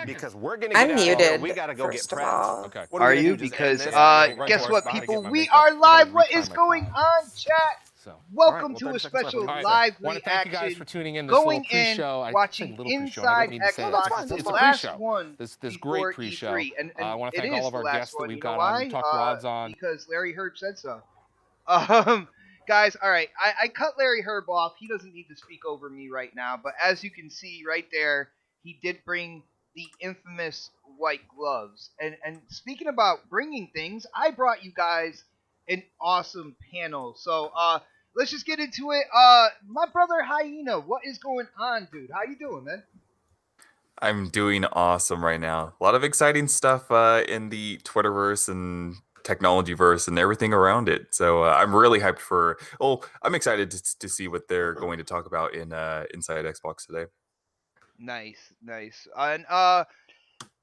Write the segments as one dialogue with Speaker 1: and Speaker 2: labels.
Speaker 1: Because we're gonna
Speaker 2: I'm
Speaker 1: get out of here.
Speaker 2: muted,
Speaker 1: We gotta go get
Speaker 2: first of
Speaker 1: prepped.
Speaker 2: all.
Speaker 3: Okay.
Speaker 1: What
Speaker 4: Are
Speaker 1: we gonna
Speaker 4: you?
Speaker 1: do, just
Speaker 4: Because
Speaker 1: end this and run
Speaker 4: guess
Speaker 1: to our
Speaker 4: what,
Speaker 1: spot?
Speaker 4: people?
Speaker 3: my
Speaker 4: We
Speaker 3: makeup.
Speaker 4: are
Speaker 3: I gotta
Speaker 4: live. What
Speaker 3: retime
Speaker 4: is
Speaker 3: my
Speaker 4: going
Speaker 3: pod.
Speaker 4: on, chat?
Speaker 3: So,
Speaker 4: Welcome
Speaker 1: well,
Speaker 4: to a
Speaker 1: 30 seconds
Speaker 4: special
Speaker 1: left.
Speaker 3: all right.
Speaker 4: live
Speaker 3: Want to thank you guys
Speaker 4: reaction.
Speaker 3: for tuning in. This little
Speaker 4: Going in,
Speaker 3: pre-show. I
Speaker 4: watching
Speaker 3: said little pre-show. and I
Speaker 4: Inside
Speaker 3: didn't mean to say that.
Speaker 4: Xbox,
Speaker 3: It's
Speaker 4: the
Speaker 3: a
Speaker 4: last
Speaker 3: pre-show.
Speaker 4: one
Speaker 3: This
Speaker 4: before
Speaker 3: great pre-show.
Speaker 4: E3, and
Speaker 3: I want to
Speaker 4: it
Speaker 3: thank
Speaker 4: is
Speaker 3: all of
Speaker 4: the
Speaker 3: our
Speaker 4: last
Speaker 3: guests that
Speaker 4: one.
Speaker 3: we've
Speaker 4: You know
Speaker 3: got
Speaker 4: why?
Speaker 3: on. Talk Rods on.
Speaker 4: Because Larry Herb said so. Guys, all right, I cut Larry Herb off. He doesn't need to speak over me right now, but as you can see right there, he did bring the infamous white gloves. And speaking about bringing things, I brought you guys an awesome panel. So let's just get into it. My brother Hyena, what is going on, dude? How you doing, man?
Speaker 5: I'm doing awesome right now. A lot of exciting stuff in the Twitterverse and
Speaker 1: technology verse and everything around it. So I'm really hyped for. Well, I'm excited to see what they're going to talk about in Inside Xbox today.
Speaker 4: Nice, nice. And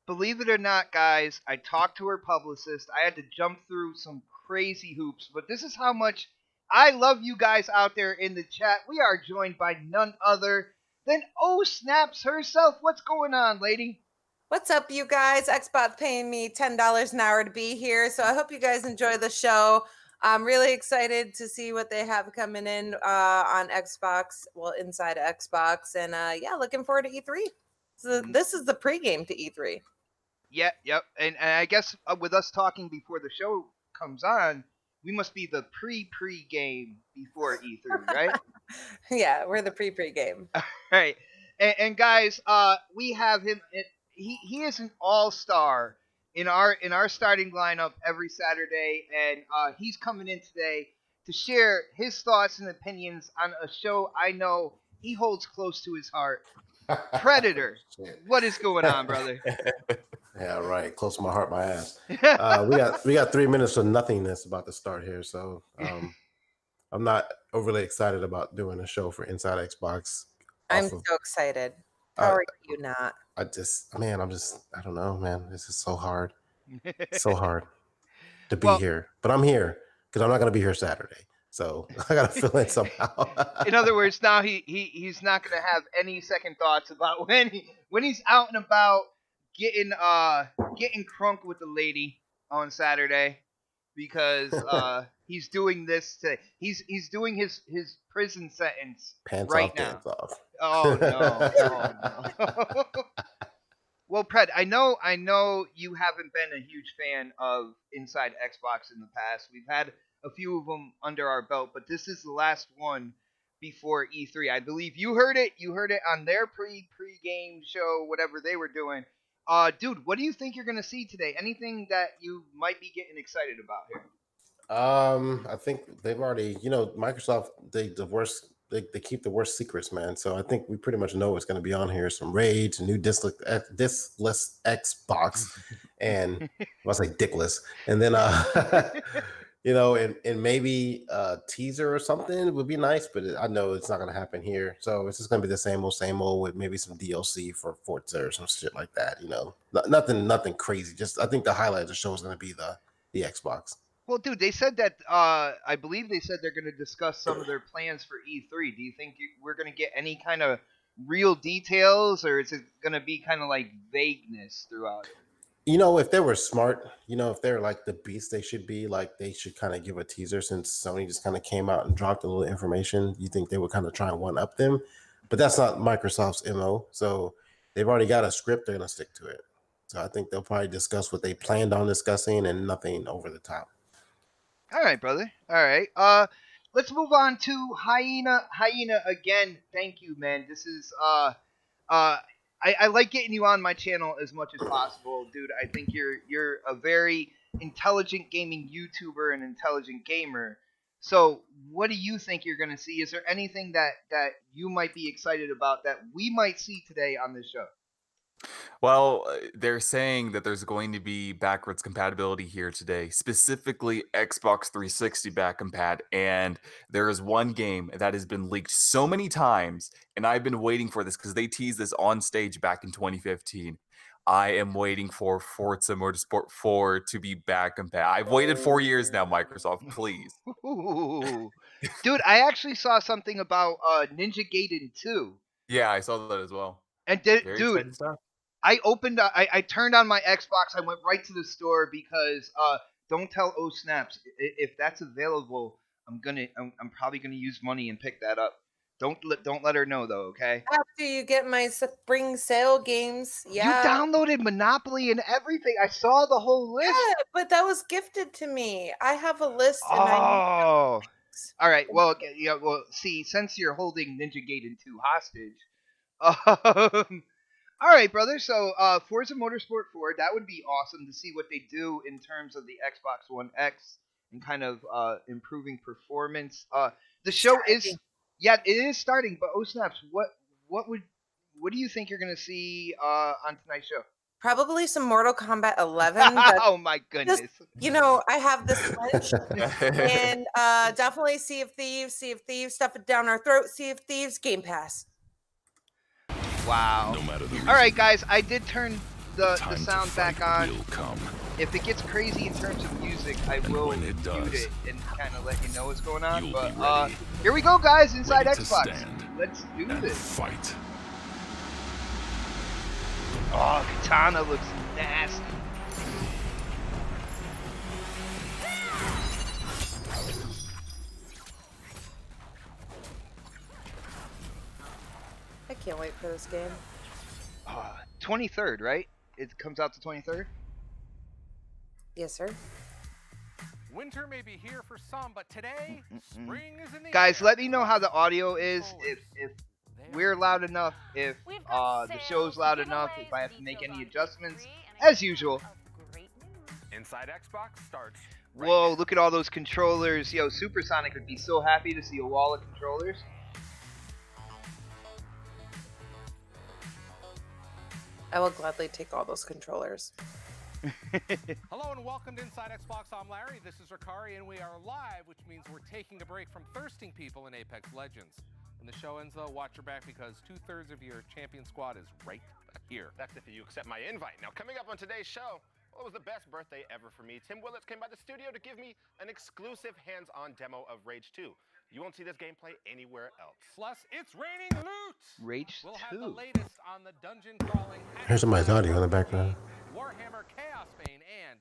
Speaker 4: believe it or not, guys, I talked to her publicist. I had to jump through some crazy hoops, but this is how much I love you guys out there in the chat. We are joined by none other than Oh Snaps herself. What's going on, lady?
Speaker 2: What's up, you guys? Xbot paying me $10 an hour to be here, so I hope you guys enjoy the show. I'm really excited to see what they have coming in on Xbox, well, inside Xbox, and yeah, looking forward to E3. So this is the pregame to E3.
Speaker 4: Yep, yep. And I guess with us talking before the show comes on, we must be the pre-game before E3, right?
Speaker 2: Yeah, we're the pregame.
Speaker 4: Right. And guys, we have him. He is an all-star in our starting lineup every Saturday, and he's coming in today to share his thoughts and opinions on a show I know he holds close to his heart. Predator.
Speaker 3: Shit.
Speaker 4: What is going on, brother?
Speaker 3: Yeah, right. Close to my heart, my ass. We got 3 minutes of nothingness about to start here, so I'm not overly excited about doing a show for Inside Xbox.
Speaker 2: I'm so excited. How are you not?
Speaker 3: I don't know, man. This is so hard. So hard to be here. But I'm here because I'm not going to be here Saturday. So I got to fill in somehow.
Speaker 4: In other words, now he's not going to have any second thoughts about when he's out and about getting crunk with the lady on Saturday because he's doing this to he's doing his prison sentence
Speaker 3: Pants
Speaker 4: right
Speaker 3: off,
Speaker 4: now.
Speaker 3: dance off.
Speaker 4: Oh no! Oh no! Well, Pred, I know you haven't been a huge fan of Inside Xbox in the past. We've had a few of them under our belt, but this is the last one before E3. I believe you heard it. You heard it on their pre-game show, whatever they were doing. Dude, what do you think you're gonna see today? Anything that you might be getting excited about here?
Speaker 3: I think they've already, Microsoft, they keep the worst secrets, man. So I think we pretty much know what's going to be on here. Some Rage, a new diskless Xbox, and I'll say dickless, and then and maybe a teaser or something would be nice, but I know it's not going to happen here. So it's just going to be the same old with maybe some DLC for Forza or some shit like that. Nothing crazy. Just I think the highlight of the show is going to be the Xbox.
Speaker 4: Well, dude, they said that I believe they said they're going to discuss some of their plans for E3. Do you think we're going to get any kind of real details, or is it going to be kind of like vagueness throughout it?
Speaker 3: If they were smart, if they're like the beast they should be, like they should kind of give a teaser since Sony just kind of came out and dropped a little information. You think they would kind of try and one up them, but that's not Microsoft's MO. So they've already got a script, they're going to stick to it. So I think they'll probably discuss what they planned on discussing and nothing over the top.
Speaker 4: All right, brother. All right. Let's move on to Hyena. Hyena again. Thank you, man. This is I like getting you on my channel as much as possible, dude. I think you're a very intelligent gaming YouTuber and intelligent gamer. So, what do you think you're gonna see? Is there anything that you might be excited about that we might see today on this show?
Speaker 1: Well, they're saying that there's going to be backwards compatibility here today, specifically Xbox 360 back compat. And there is one game that has been leaked so many times, and I've been waiting for this because they teased this on stage back in 2015. I am waiting for Forza Motorsport 4 to be back compat. I've waited 4 years now, Microsoft, please.
Speaker 4: Ooh. Dude, I actually saw something about Ninja Gaiden 2.
Speaker 1: Yeah, I saw that as well.
Speaker 4: And
Speaker 1: Very
Speaker 4: dude,
Speaker 1: exciting stuff.
Speaker 4: I turned on my Xbox. I went right to the store because don't tell O Snaps if that's available. I'm probably gonna use money and pick that up. Don't let her know though, okay?
Speaker 2: After you get my spring sale games,
Speaker 4: You
Speaker 2: yeah.
Speaker 4: downloaded Monopoly and everything. I saw the whole list.
Speaker 2: Yeah, but that was gifted to me. I have a list and
Speaker 4: Oh. All right. Well, yeah. Well, see, since you're holding Ninja Gaiden 2 hostage, all right, brother. So, Forza Motorsport 4, that would be awesome to see what they do in terms of the Xbox One X and kind of improving performance. The show is, yeah, it is starting. But oh snaps, what do you think you're gonna see on tonight's show?
Speaker 2: Probably some Mortal Kombat 11. But
Speaker 4: Oh my
Speaker 2: just,
Speaker 4: goodness.
Speaker 2: I have the Switch. And definitely Sea of Thieves, stuff it down our throat, Sea of Thieves, Game Pass.
Speaker 4: Wow. All right, guys, I did turn the sound back on. If it gets crazy in terms of music, I will mute it and kind of let you know what's going on. But here we go, guys, inside Xbox. Let's do this.
Speaker 5: Fight.
Speaker 4: Oh, Katana looks nasty.
Speaker 2: I can't wait for this game.
Speaker 4: 23rd, right? It comes out the 23rd?
Speaker 2: Yes, sir.
Speaker 6: Winter may be here for some, but today, spring is in the
Speaker 4: Guys,
Speaker 6: air.
Speaker 4: let me know how the audio is. If we're loud enough, if the show's loud enough, if I have to make any adjustments, as usual.
Speaker 6: Inside Xbox starts.
Speaker 4: Whoa, look at all those controllers. Yo, Supersonic would be so happy to see a wall of controllers.
Speaker 2: I will gladly take all those controllers.
Speaker 6: Hello and welcome to Inside Xbox. I'm Larry. This is Ricari, and we are live, which means we're taking a break from thirsting people in Apex Legends. When the show ends, though, watch your back because 2/3 of your champion squad is right here.
Speaker 7: That's if you accept my invite. Now, coming up on today's show, well, it was the best birthday ever for me. Tim Willits came by the studio to give me an exclusive hands-on demo of Rage 2. You won't see this gameplay anywhere else.
Speaker 6: Plus, it's raining loot.
Speaker 4: Rage
Speaker 6: We'll have the
Speaker 4: 2.
Speaker 6: latest on the dungeon crawling.
Speaker 3: Here's somebody's audio in the background.
Speaker 6: Warhammer Chaos Bane and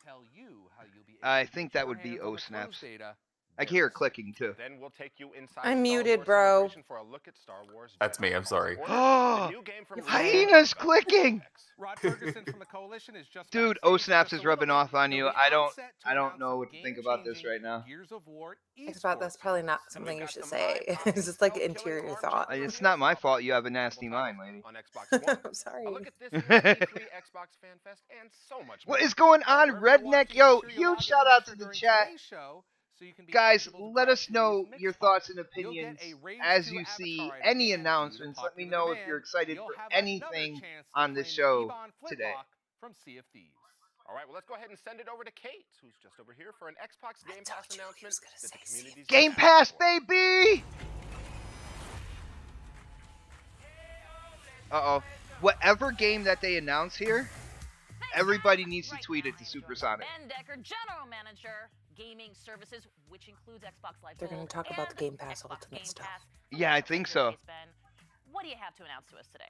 Speaker 6: tell you how you'll be.
Speaker 4: I
Speaker 6: able to
Speaker 4: think
Speaker 6: get
Speaker 4: that
Speaker 6: your
Speaker 4: would be
Speaker 6: hands on the
Speaker 4: O-Snaps.
Speaker 6: closed data
Speaker 4: I can hear it clicking too.
Speaker 7: Then we'll take you inside
Speaker 2: I'm
Speaker 7: Star
Speaker 2: muted,
Speaker 7: Wars
Speaker 2: bro.
Speaker 7: Celebration for a look at Star Wars
Speaker 1: That's me, I'm sorry.
Speaker 7: The new game from
Speaker 4: Hyena's clicking.
Speaker 6: Rod Ferguson from the Coalition is just
Speaker 4: Dude,
Speaker 6: backstage
Speaker 4: O-Snaps
Speaker 6: with
Speaker 4: is
Speaker 6: a little
Speaker 4: rubbing
Speaker 6: bit.
Speaker 4: off on
Speaker 6: He'll
Speaker 4: you.
Speaker 6: be
Speaker 4: I
Speaker 6: on set to
Speaker 4: don't
Speaker 6: announce
Speaker 4: know
Speaker 6: some
Speaker 4: what to think about this right now.
Speaker 6: Gears of War
Speaker 2: Xbox, that's
Speaker 6: esports
Speaker 2: probably not
Speaker 6: games.
Speaker 2: something you
Speaker 7: got
Speaker 2: should
Speaker 7: the
Speaker 2: say.
Speaker 7: mind
Speaker 2: It's just like
Speaker 7: self-killing
Speaker 2: interior
Speaker 7: arm
Speaker 2: thought.
Speaker 7: challenge
Speaker 4: It's not my fault you have a nasty mind, lady.
Speaker 7: on Xbox One.
Speaker 2: I'm sorry.
Speaker 7: A look at this year's E3 Xbox Fan Fest and so much more.
Speaker 4: What is going on,
Speaker 6: Wherever you're
Speaker 4: Redneck?
Speaker 6: watching,
Speaker 4: Yo,
Speaker 6: make sure you log
Speaker 4: huge
Speaker 6: in
Speaker 4: shout
Speaker 6: and
Speaker 4: out to
Speaker 6: make
Speaker 4: the
Speaker 6: sure
Speaker 4: chat.
Speaker 6: during today's show, so you can be
Speaker 4: Guys,
Speaker 6: eligible to
Speaker 4: let
Speaker 6: grab
Speaker 4: us know
Speaker 6: today's
Speaker 4: your
Speaker 6: mix
Speaker 4: thoughts
Speaker 6: box.
Speaker 4: and
Speaker 6: You'll get
Speaker 4: opinions
Speaker 6: a Rage
Speaker 4: as
Speaker 6: 2
Speaker 4: you see
Speaker 6: avatar
Speaker 4: any
Speaker 6: and
Speaker 4: announcements.
Speaker 6: due to
Speaker 4: Let me
Speaker 6: popular
Speaker 4: know if
Speaker 6: demand,
Speaker 4: you're excited
Speaker 6: you'll
Speaker 4: for
Speaker 6: have another
Speaker 4: anything
Speaker 6: chance to
Speaker 4: on the
Speaker 6: claim
Speaker 4: show
Speaker 6: Ebon
Speaker 4: today.
Speaker 6: Flintlock from Sea of Thieves.
Speaker 7: All right, well, let's go ahead and send it over to Kate, who's just over here for an Xbox Game Pass
Speaker 2: told you he
Speaker 7: announcement
Speaker 2: was gonna
Speaker 7: that the
Speaker 2: say Sea of
Speaker 7: community's
Speaker 4: Game
Speaker 7: been asking
Speaker 4: Pass,
Speaker 7: for.
Speaker 4: baby! Uh-oh. Whatever game that they announce here, everybody needs to tweet it to Supersonic.
Speaker 8: Ben Decker, General Manager, Gaming Services, which includes Xbox Live
Speaker 2: They're gonna
Speaker 8: Gold
Speaker 2: talk about the
Speaker 8: and
Speaker 2: Game Pass
Speaker 8: Xbox
Speaker 2: Ultimate
Speaker 8: Game
Speaker 2: stuff.
Speaker 8: Pass.
Speaker 4: Yeah, I think so.
Speaker 8: Ben, what do you have to announce to us today?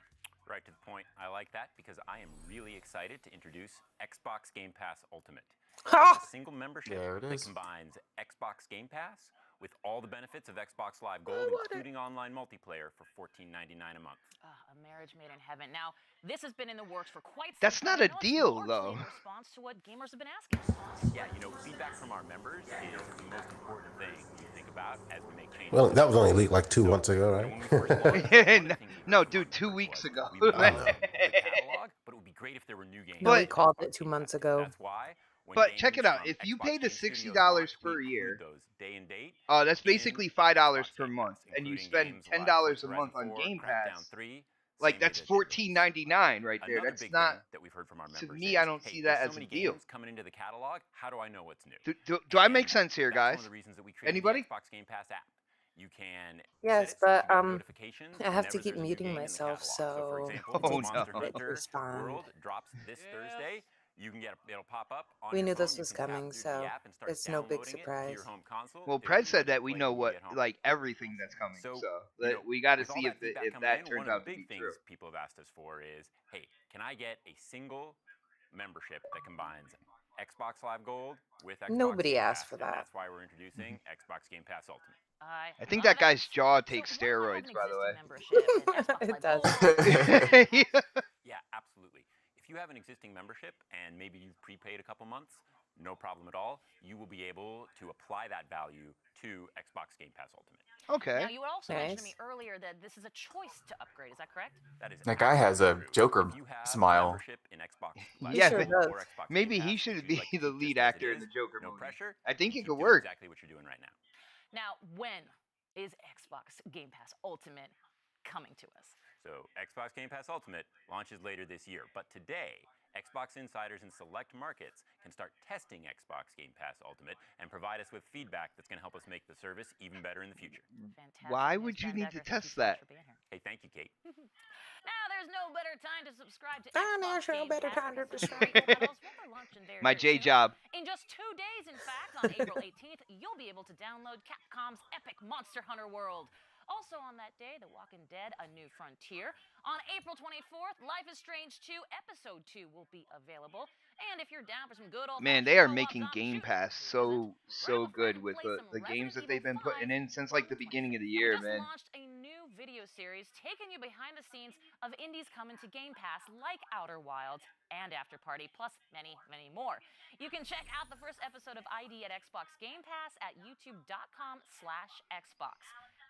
Speaker 9: Right to the point. I like that because I am really excited to introduce Xbox Game Pass Ultimate.
Speaker 2: Ha!
Speaker 9: It's a single membership
Speaker 1: There it
Speaker 9: that
Speaker 1: is.
Speaker 9: combines Xbox Game Pass with all the benefits of Xbox Live Gold, including online multiplayer for $14.99 a month.
Speaker 8: A marriage made in heaven. Now, this has been in the works for quite some
Speaker 4: That's
Speaker 8: time.
Speaker 4: not a
Speaker 8: I know it's
Speaker 4: deal,
Speaker 8: largely
Speaker 4: though.
Speaker 8: in response to what gamers have been asking.
Speaker 9: Yeah, feedback from our members is the most important thing you think about as we make changes.
Speaker 3: Well, that was only leaked like 2 months ago,
Speaker 9: When we
Speaker 3: right?
Speaker 9: first launched, one of the things we
Speaker 4: No,
Speaker 9: heard
Speaker 4: dude,
Speaker 9: from
Speaker 4: 2
Speaker 9: members
Speaker 4: weeks
Speaker 9: was,
Speaker 4: ago.
Speaker 9: "We love
Speaker 3: I know.
Speaker 9: the catalog, but it would be great if there were new games."
Speaker 2: No, we
Speaker 4: But-
Speaker 2: called it 2 months ago.
Speaker 9: That's why. when
Speaker 4: But check
Speaker 9: games
Speaker 4: it out.
Speaker 9: from
Speaker 4: If you
Speaker 9: Xbox
Speaker 4: pay the
Speaker 9: Game Studios
Speaker 4: $60
Speaker 9: launch, we
Speaker 4: per
Speaker 9: include
Speaker 4: year,
Speaker 9: those day and date
Speaker 4: that's basically
Speaker 9: in
Speaker 4: $5
Speaker 9: Xbox
Speaker 4: per
Speaker 9: Game
Speaker 4: month,
Speaker 9: Pass,
Speaker 4: and you
Speaker 9: including
Speaker 4: spend
Speaker 9: games like
Speaker 4: $10 a
Speaker 9: Forza
Speaker 4: month on
Speaker 9: Horizon 4,
Speaker 4: Game
Speaker 9: Crackdown
Speaker 4: Pass.
Speaker 9: 3,
Speaker 4: Like,
Speaker 9: same
Speaker 4: that's
Speaker 9: day digital.
Speaker 4: $14.99 right there.
Speaker 9: Another
Speaker 4: That's
Speaker 9: big
Speaker 4: not.
Speaker 9: thing that we've heard from our
Speaker 4: to
Speaker 9: members
Speaker 4: me,
Speaker 9: is,
Speaker 4: I don't
Speaker 9: hey,
Speaker 4: see
Speaker 9: there's
Speaker 4: that
Speaker 9: so
Speaker 4: as a
Speaker 9: many
Speaker 4: deal.
Speaker 9: games coming into the catalog. How do I know what's new?
Speaker 4: Do I make
Speaker 9: And
Speaker 4: sense here,
Speaker 9: that's
Speaker 4: guys?
Speaker 9: one of the reasons that we created
Speaker 4: Anybody?
Speaker 9: the Xbox Game Pass app. You can
Speaker 2: Yes,
Speaker 9: set it so that
Speaker 2: but,
Speaker 9: you get notifications
Speaker 2: I have
Speaker 9: whenever
Speaker 2: to keep
Speaker 9: there's a new
Speaker 2: muting
Speaker 9: game in the
Speaker 2: myself,
Speaker 9: catalog. So, for
Speaker 2: so
Speaker 9: example,
Speaker 4: Oh,
Speaker 9: when
Speaker 4: no.
Speaker 9: Monster
Speaker 2: Like,
Speaker 9: Hunter
Speaker 2: respond.
Speaker 9: World drops this Thursday, you can it'll pop up on
Speaker 2: We
Speaker 9: your
Speaker 2: knew
Speaker 9: phone.
Speaker 2: this
Speaker 9: You
Speaker 2: was
Speaker 9: can tap
Speaker 2: coming,
Speaker 9: through to
Speaker 2: so
Speaker 9: the app and start
Speaker 2: it's no big
Speaker 9: downloading it to your
Speaker 2: surprise.
Speaker 9: home console.
Speaker 4: Well,
Speaker 9: It'll
Speaker 4: Pred
Speaker 9: be
Speaker 4: said
Speaker 9: ready to
Speaker 4: that we
Speaker 9: play
Speaker 4: know
Speaker 9: when you
Speaker 4: what,
Speaker 9: get home.
Speaker 4: like, everything that's coming.
Speaker 9: So,
Speaker 4: We got to
Speaker 9: with all
Speaker 4: see
Speaker 9: that
Speaker 4: if
Speaker 9: feedback
Speaker 4: if
Speaker 9: coming
Speaker 4: that
Speaker 9: in,
Speaker 4: turns
Speaker 9: one of
Speaker 4: out
Speaker 9: the
Speaker 4: to be
Speaker 9: big things
Speaker 4: true.
Speaker 9: people have asked us for is, hey, can I get a single membership that combines Xbox Live Gold with Xbox
Speaker 2: Nobody
Speaker 9: Game
Speaker 2: asked
Speaker 9: Pass?
Speaker 2: for
Speaker 9: And
Speaker 2: that.
Speaker 9: that's why we're introducing Xbox Game Pass Ultimate.
Speaker 4: I think
Speaker 8: love
Speaker 4: that guy's
Speaker 8: it.
Speaker 4: jaw
Speaker 8: So
Speaker 4: takes
Speaker 8: what if I have
Speaker 4: steroids,
Speaker 8: an
Speaker 4: by the way.
Speaker 8: existing membership in Xbox
Speaker 2: It
Speaker 8: Live
Speaker 2: does.
Speaker 8: Gold?
Speaker 9: Yeah, absolutely. If you have an existing membership and maybe you've prepaid a couple months, no problem at all. You will be able to apply that value to Xbox Game Pass Ultimate.
Speaker 4: Okay.
Speaker 8: Now, you also mentioned to me
Speaker 2: Nice.
Speaker 8: earlier that this is a choice to upgrade. Is that correct?
Speaker 9: That is
Speaker 1: That guy has a
Speaker 9: absolutely true.
Speaker 1: Joker
Speaker 9: If you have a
Speaker 1: smile.
Speaker 9: membership in Xbox Live
Speaker 4: Yeah,
Speaker 9: Gold
Speaker 2: but-
Speaker 9: or Xbox
Speaker 4: Maybe
Speaker 9: Game
Speaker 4: he
Speaker 9: Pass,
Speaker 4: should
Speaker 9: if you'd
Speaker 4: be
Speaker 9: like to
Speaker 4: the
Speaker 9: keep
Speaker 4: lead
Speaker 9: just as it
Speaker 4: actor in
Speaker 9: is,
Speaker 4: the Joker
Speaker 9: no
Speaker 4: movie.
Speaker 9: pressure.
Speaker 4: I think
Speaker 9: you
Speaker 4: it
Speaker 9: keep
Speaker 4: could
Speaker 9: doing
Speaker 4: work.
Speaker 9: exactly what you're doing right now.
Speaker 8: Now, when is Xbox Game Pass Ultimate coming to us?
Speaker 9: So Xbox Game Pass Ultimate launches later this year, but today Xbox insiders in select markets can start testing Xbox Game Pass Ultimate and provide us with feedback that's going to help us make the service even better in the future.
Speaker 8: Fantastic
Speaker 4: Why
Speaker 8: news,
Speaker 4: would you
Speaker 8: Ben
Speaker 4: need to
Speaker 8: Decker. Thank
Speaker 4: test
Speaker 8: you so much
Speaker 4: that?
Speaker 8: for being here.
Speaker 9: Hey, thank you, Kate.
Speaker 8: Now, there's no better time to subscribe to
Speaker 2: there's
Speaker 8: Xbox
Speaker 2: no
Speaker 8: Game
Speaker 2: better
Speaker 8: Pass
Speaker 2: time to
Speaker 8: because the
Speaker 2: subscribe.
Speaker 8: great titles, well, they're launching very,
Speaker 4: My
Speaker 8: very
Speaker 4: J
Speaker 8: soon.
Speaker 4: job.
Speaker 8: In just 2 days, in fact, on April 18th, you'll be able to download Capcom's epic Monster Hunter World. Also on that day, The Walking Dead: A New Frontier. On April 24th, Life is Strange 2 Episode 2 will be available. And if you're down for some good old
Speaker 4: Man, they are making Game Pass so good with the games that they've been putting in since like the beginning of the year,
Speaker 8: just
Speaker 4: man.
Speaker 8: launched a new video series taking you behind the scenes of indies coming to Game Pass like Outer Wilds and After Party, plus many, many more. You can check out the first episode of ID at Xbox Game Pass at youtube.com/Xbox.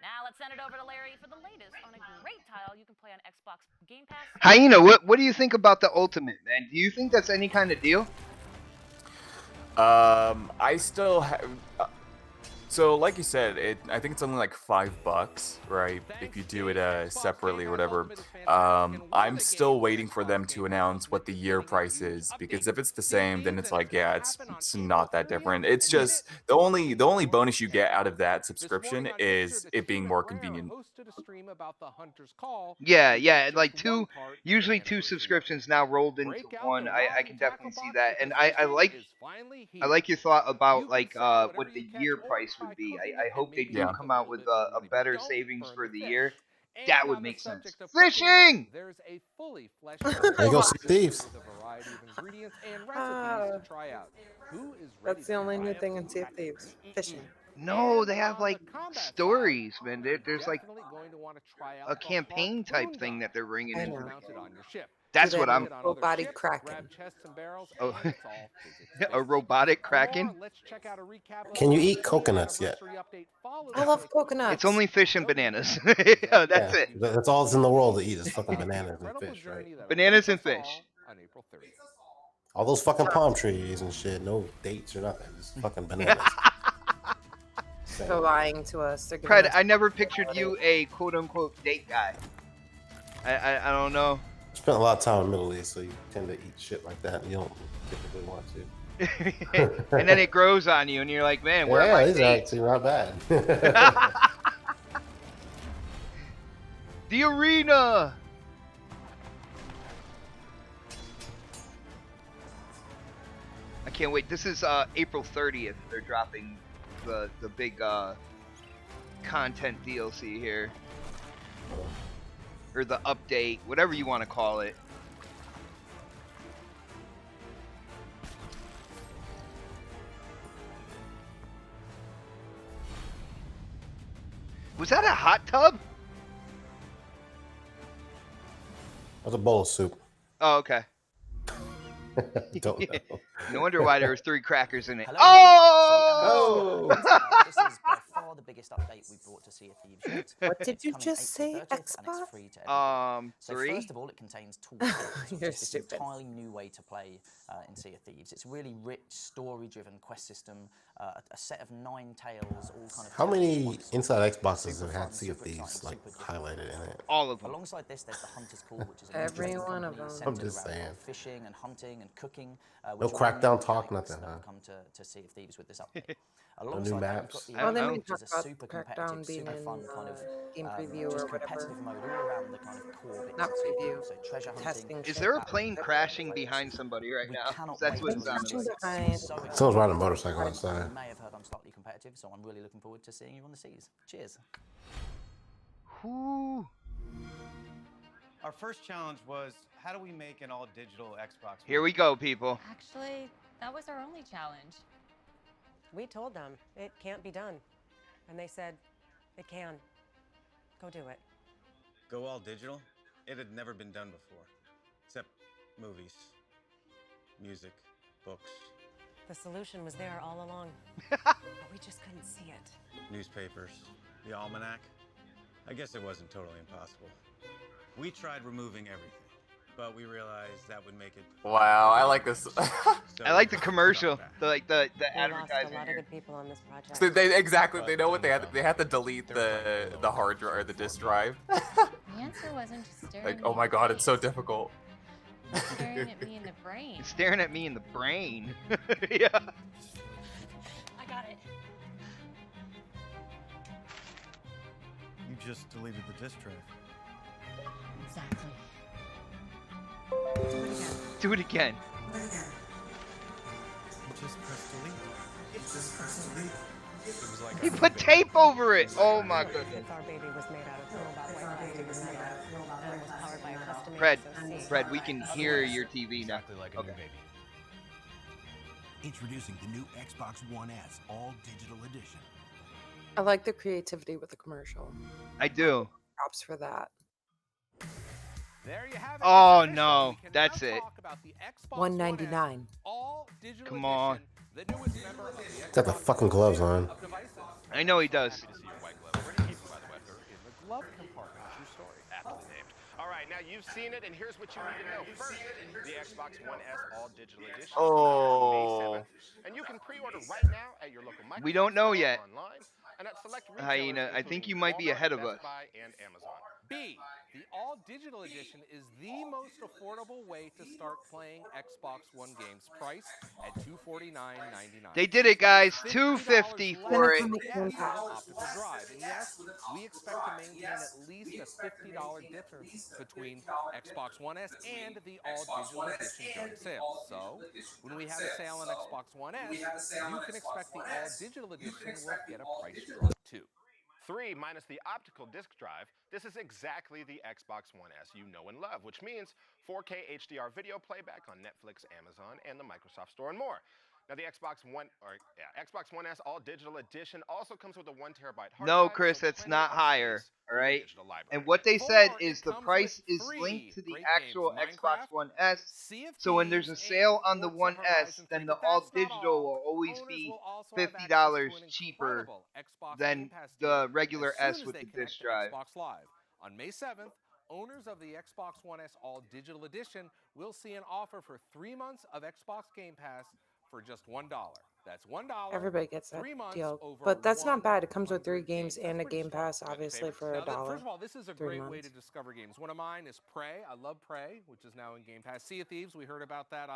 Speaker 8: Now let's send it over to Larry for the latest on a great title you can play on Xbox Game Pass.
Speaker 4: Hyena, what do you think about the Ultimate, man? Do you think that's any kind of deal?
Speaker 1: I still have. So, like you said, I think it's only like $5, right? If you do it separately or whatever. I'm still waiting for them to announce what the year price is, because if it's the same, then it's like, yeah, it's not that different. It's just the only bonus you get out of that subscription is it being more convenient.
Speaker 4: Yeah, like usually two subscriptions now rolled into one. I can definitely see that, and I like your thought about like what the year price would be. I hope they do
Speaker 1: Yeah.
Speaker 4: come out with a better savings for the year. That would make sense. Fishing!
Speaker 6: There's a fully fleshed
Speaker 3: There you go, Sea Thieves.
Speaker 6: with a variety of ingredients and recipes to try out. Who is ready
Speaker 2: That's the
Speaker 6: to
Speaker 2: only
Speaker 6: try
Speaker 2: new
Speaker 6: it
Speaker 2: thing
Speaker 6: from
Speaker 2: in Sea of
Speaker 6: scratch?
Speaker 2: Thieves. Fishing.
Speaker 4: No, they
Speaker 6: And
Speaker 4: have
Speaker 6: on
Speaker 4: like
Speaker 6: the combat
Speaker 4: stories,
Speaker 6: side,
Speaker 4: man.
Speaker 6: you're
Speaker 4: There's like
Speaker 6: definitely going to want to try out
Speaker 4: a
Speaker 6: the
Speaker 4: campaign type
Speaker 6: harpoon
Speaker 4: thing
Speaker 6: gun.
Speaker 4: that they're bringing
Speaker 2: I
Speaker 6: It's
Speaker 4: into
Speaker 2: know.
Speaker 4: the
Speaker 6: mounted
Speaker 4: game.
Speaker 6: on your ship.
Speaker 4: That's
Speaker 2: Do
Speaker 4: what
Speaker 2: they
Speaker 4: I'm.
Speaker 6: Hit on
Speaker 2: full
Speaker 6: other
Speaker 2: body
Speaker 6: ships,
Speaker 2: kraken?
Speaker 6: grab chests and barrels,
Speaker 4: Oh,
Speaker 6: and it's all physics
Speaker 4: a
Speaker 6: based.
Speaker 4: robotic
Speaker 6: For more,
Speaker 4: kraken?
Speaker 6: let's check out a recap of
Speaker 3: Can you
Speaker 6: the
Speaker 3: eat
Speaker 6: 30th
Speaker 3: coconuts yet?
Speaker 6: anniversary update, followed
Speaker 2: I
Speaker 6: by
Speaker 2: love
Speaker 6: a quick
Speaker 2: coconuts.
Speaker 4: It's only fish and bananas.
Speaker 3: Yeah,
Speaker 4: That's it.
Speaker 3: that's all that's in the world to eat is fucking
Speaker 6: on the
Speaker 3: bananas and
Speaker 6: incredible
Speaker 3: fish, right?
Speaker 6: journey that
Speaker 4: Bananas
Speaker 6: awaits
Speaker 4: and
Speaker 6: us
Speaker 4: fish.
Speaker 6: all on April 30th.
Speaker 3: All those fucking palm trees and shit, no dates or nothing, just fucking bananas.
Speaker 2: They're lying to us. They're giving
Speaker 4: Pred,
Speaker 2: us
Speaker 4: I never pictured you a quote unquote date guy. I don't know.
Speaker 3: Spent a lot of time in the Middle East, so you tend to eat shit like that, and you don't typically want to.
Speaker 4: And then it grows on you, and you're like, man, where am I?
Speaker 3: these are actually not bad.
Speaker 4: The arena. I can't wait. This is April 30th. They're dropping the big content DLC here, or the update, whatever you want to call it. Was that a hot tub?
Speaker 3: That's a bowl of soup.
Speaker 4: Oh, okay.
Speaker 3: Don't know.
Speaker 4: No wonder why there was 3 crackers in it.
Speaker 5: Hello.
Speaker 4: Oh!
Speaker 5: This is by far the biggest update we've brought to Sea of Thieves yet.
Speaker 2: What did you
Speaker 5: It's coming
Speaker 2: just say,
Speaker 5: April 30th, and
Speaker 2: Xbox?
Speaker 5: it's free to everyone. So
Speaker 4: 3.
Speaker 5: first of all, it contains toolkits, which
Speaker 2: You're
Speaker 5: is this
Speaker 2: stupid.
Speaker 5: entirely new way to play in Sea of Thieves. It's a really rich, story-driven quest system, a set of 9 tales, all kind of.
Speaker 3: How many
Speaker 5: points.
Speaker 3: inside Xboxes
Speaker 5: Super
Speaker 3: have had
Speaker 5: fun,
Speaker 3: Sea of
Speaker 5: super
Speaker 3: Thieves
Speaker 5: exciting,
Speaker 3: like
Speaker 5: super different.
Speaker 3: highlighted in it?
Speaker 4: All of them.
Speaker 5: Alongside this, there's the Hunter's Call, which is an
Speaker 2: Every
Speaker 5: interesting
Speaker 2: one of
Speaker 5: company
Speaker 2: them.
Speaker 3: I'm
Speaker 5: centered
Speaker 3: just
Speaker 5: around
Speaker 3: saying.
Speaker 5: fishing and hunting and cooking.
Speaker 3: No
Speaker 5: which are all
Speaker 3: Crackdown
Speaker 5: new
Speaker 3: talk,
Speaker 5: mechanics
Speaker 3: nothing,
Speaker 5: that
Speaker 3: huh?
Speaker 5: have come to Sea of Thieves with this update.
Speaker 3: new
Speaker 5: Alongside that, we've
Speaker 3: maps.
Speaker 5: got the
Speaker 4: Well, they
Speaker 5: Arena,
Speaker 4: may
Speaker 5: which is
Speaker 2: talk
Speaker 5: a
Speaker 2: about
Speaker 5: super
Speaker 2: Crackdown
Speaker 5: competitive,
Speaker 2: being
Speaker 5: super
Speaker 2: in,
Speaker 5: fun kind of
Speaker 2: game preview
Speaker 5: just
Speaker 2: or whatever.
Speaker 5: competitive mode all around the kind of core bits
Speaker 2: Not
Speaker 5: of Sea of
Speaker 2: preview,
Speaker 5: Thieves. So treasure hunting.
Speaker 2: testing
Speaker 4: Is
Speaker 2: shit.
Speaker 4: there a
Speaker 5: battling,
Speaker 4: plane
Speaker 5: battling
Speaker 4: crashing
Speaker 5: players.
Speaker 4: behind somebody right
Speaker 5: We
Speaker 4: now?
Speaker 5: cannot
Speaker 4: That's
Speaker 5: wait
Speaker 4: what
Speaker 5: to
Speaker 4: it sounded
Speaker 5: release
Speaker 4: like.
Speaker 5: it.
Speaker 2: behind.
Speaker 5: So excited.
Speaker 3: Someone's riding a motorcycle outside.
Speaker 5: You may have heard I'm slightly competitive, so I'm really looking forward to seeing you on the seas. Cheers.
Speaker 4: Whoo.
Speaker 10: Our first challenge was, how do we make an all-digital Xbox?
Speaker 4: Here we go, people.
Speaker 11: Actually, that was our only challenge.
Speaker 12: We told them it can't be done. And they said, it can. Go do it.
Speaker 10: Go all digital? It had never been done before. Except movies, music, books,
Speaker 12: The solution was there all along. But we just couldn't see it.
Speaker 10: newspapers, the almanac. I guess it wasn't totally impossible. We tried removing everything, but we realized that would make it.
Speaker 1: Wow, I like this.
Speaker 4: I like the commercial, the
Speaker 12: We lost a
Speaker 4: advertising
Speaker 12: lot of
Speaker 4: here.
Speaker 12: good people on this project.
Speaker 1: So they exactly, they know what they have. They have to delete the hard drive or the disk drive.
Speaker 11: The answer wasn't just staring
Speaker 1: Like,
Speaker 11: me
Speaker 1: oh
Speaker 11: in
Speaker 1: my
Speaker 11: the
Speaker 1: god, it's so
Speaker 11: face.
Speaker 1: difficult.
Speaker 11: Staring at me in the brain.
Speaker 4: It's staring at me in the brain. Yeah.
Speaker 11: I got it.
Speaker 10: You just deleted the disk drive.
Speaker 11: Exactly.
Speaker 4: Do it again.
Speaker 10: You just pressed delete. It was like
Speaker 4: He put tape over it. Oh my goodness.
Speaker 12: If our baby was made out of robot white plastic and was powered by a custom
Speaker 4: Fred, we can hear your TV now.
Speaker 10: exactly like a new baby.
Speaker 13: Introducing the new Xbox One S All Digital Edition.
Speaker 2: I like the creativity with the commercial.
Speaker 4: I do.
Speaker 2: Props for that.
Speaker 6: There you have it.
Speaker 4: Oh
Speaker 6: It's official.
Speaker 4: no,
Speaker 6: We can
Speaker 4: that's
Speaker 6: now
Speaker 4: it.
Speaker 6: talk about the Xbox One S
Speaker 2: $199.
Speaker 6: all digital
Speaker 4: Come on.
Speaker 6: edition, the newest member of the
Speaker 3: Got the
Speaker 6: Xbox
Speaker 3: fucking gloves on.
Speaker 6: of devices.
Speaker 4: I know he does.
Speaker 6: Happy to see your white glove. Where do you keep them, by the way? They're in the glove compartment. True story.
Speaker 7: Aptly named. All right, now you've seen it, and here's what you need to know. First, the Xbox One S All Digital Edition
Speaker 1: Oh.
Speaker 7: May 7th, and you can pre-order right now at your local Microsoft
Speaker 4: We don't know
Speaker 7: store,
Speaker 4: yet.
Speaker 7: online, and at select retailers,
Speaker 4: Hyena, I think you might be
Speaker 7: including
Speaker 4: ahead of
Speaker 7: Walmart,
Speaker 4: us.
Speaker 7: Best Buy, and Amazon.
Speaker 6: B, the all digital edition is the most affordable way to start playing Xbox One games, priced at $249.99.
Speaker 4: They did it, guys.
Speaker 6: That's
Speaker 4: $250
Speaker 6: $50
Speaker 4: for
Speaker 6: less
Speaker 4: it.
Speaker 6: than the S with an optical drive. And yes, we expect to maintain at least a $50 difference between Xbox One S and the all digital edition during sales. So, when we have a sale on Xbox One S, you can expect the all digital edition will get a price drop too.
Speaker 7: 3 minus the optical disc drive, this is exactly the Xbox One S you know and love, which means 4K HDR video playback on Netflix, Amazon, and the Microsoft Store and more. Now the Xbox One S All Digital Edition also comes with a 1 terabyte hard
Speaker 4: No,
Speaker 7: drive,
Speaker 4: Chris,
Speaker 7: so
Speaker 4: that's
Speaker 7: plenty
Speaker 4: not
Speaker 7: of
Speaker 4: higher.
Speaker 7: space
Speaker 4: All
Speaker 7: for your
Speaker 4: right.
Speaker 7: digital library.
Speaker 4: And what they
Speaker 6: 4,
Speaker 4: said
Speaker 6: it
Speaker 4: is the
Speaker 6: comes
Speaker 4: price
Speaker 6: with
Speaker 4: is
Speaker 6: 3
Speaker 4: linked to the
Speaker 6: great
Speaker 4: actual
Speaker 6: games,
Speaker 4: Xbox
Speaker 6: Minecraft,
Speaker 4: One S.
Speaker 6: Sea of
Speaker 4: So when there's a
Speaker 6: Thieves,
Speaker 4: sale
Speaker 6: and
Speaker 4: on the
Speaker 6: Forza
Speaker 4: One S,
Speaker 6: Horizon
Speaker 4: then
Speaker 6: 3.
Speaker 4: the
Speaker 6: But
Speaker 4: all
Speaker 6: that's not
Speaker 4: digital
Speaker 6: all.
Speaker 4: will always
Speaker 6: Owners
Speaker 4: be
Speaker 6: will also have access
Speaker 4: $50
Speaker 6: to an
Speaker 4: cheaper
Speaker 6: incredible Xbox
Speaker 4: than
Speaker 6: Game Pass
Speaker 4: the
Speaker 6: deal
Speaker 4: regular
Speaker 6: as soon
Speaker 4: S
Speaker 6: as
Speaker 4: with
Speaker 6: they
Speaker 4: the
Speaker 6: connect
Speaker 4: disc
Speaker 6: to
Speaker 4: drive.
Speaker 6: Xbox Live. On May 7th, owners of the Xbox One S All Digital Edition will see an offer for 3 months of Xbox Game Pass for just $1. That's $1.
Speaker 2: Everybody gets that
Speaker 6: 3 months
Speaker 2: deal.
Speaker 6: over
Speaker 2: But that's not bad. It comes with 3
Speaker 6: 100
Speaker 2: games and a
Speaker 6: That's pretty
Speaker 2: Game
Speaker 6: strong.
Speaker 2: Pass,
Speaker 6: Got any
Speaker 2: obviously,
Speaker 6: favorites?
Speaker 2: for
Speaker 6: Now,
Speaker 2: $1.
Speaker 6: first of all, this is a
Speaker 2: 3
Speaker 6: great way
Speaker 2: months.
Speaker 6: to discover games. One of mine is Prey. I love Prey, which is now in Game Pass. Sea of Thieves, we heard about that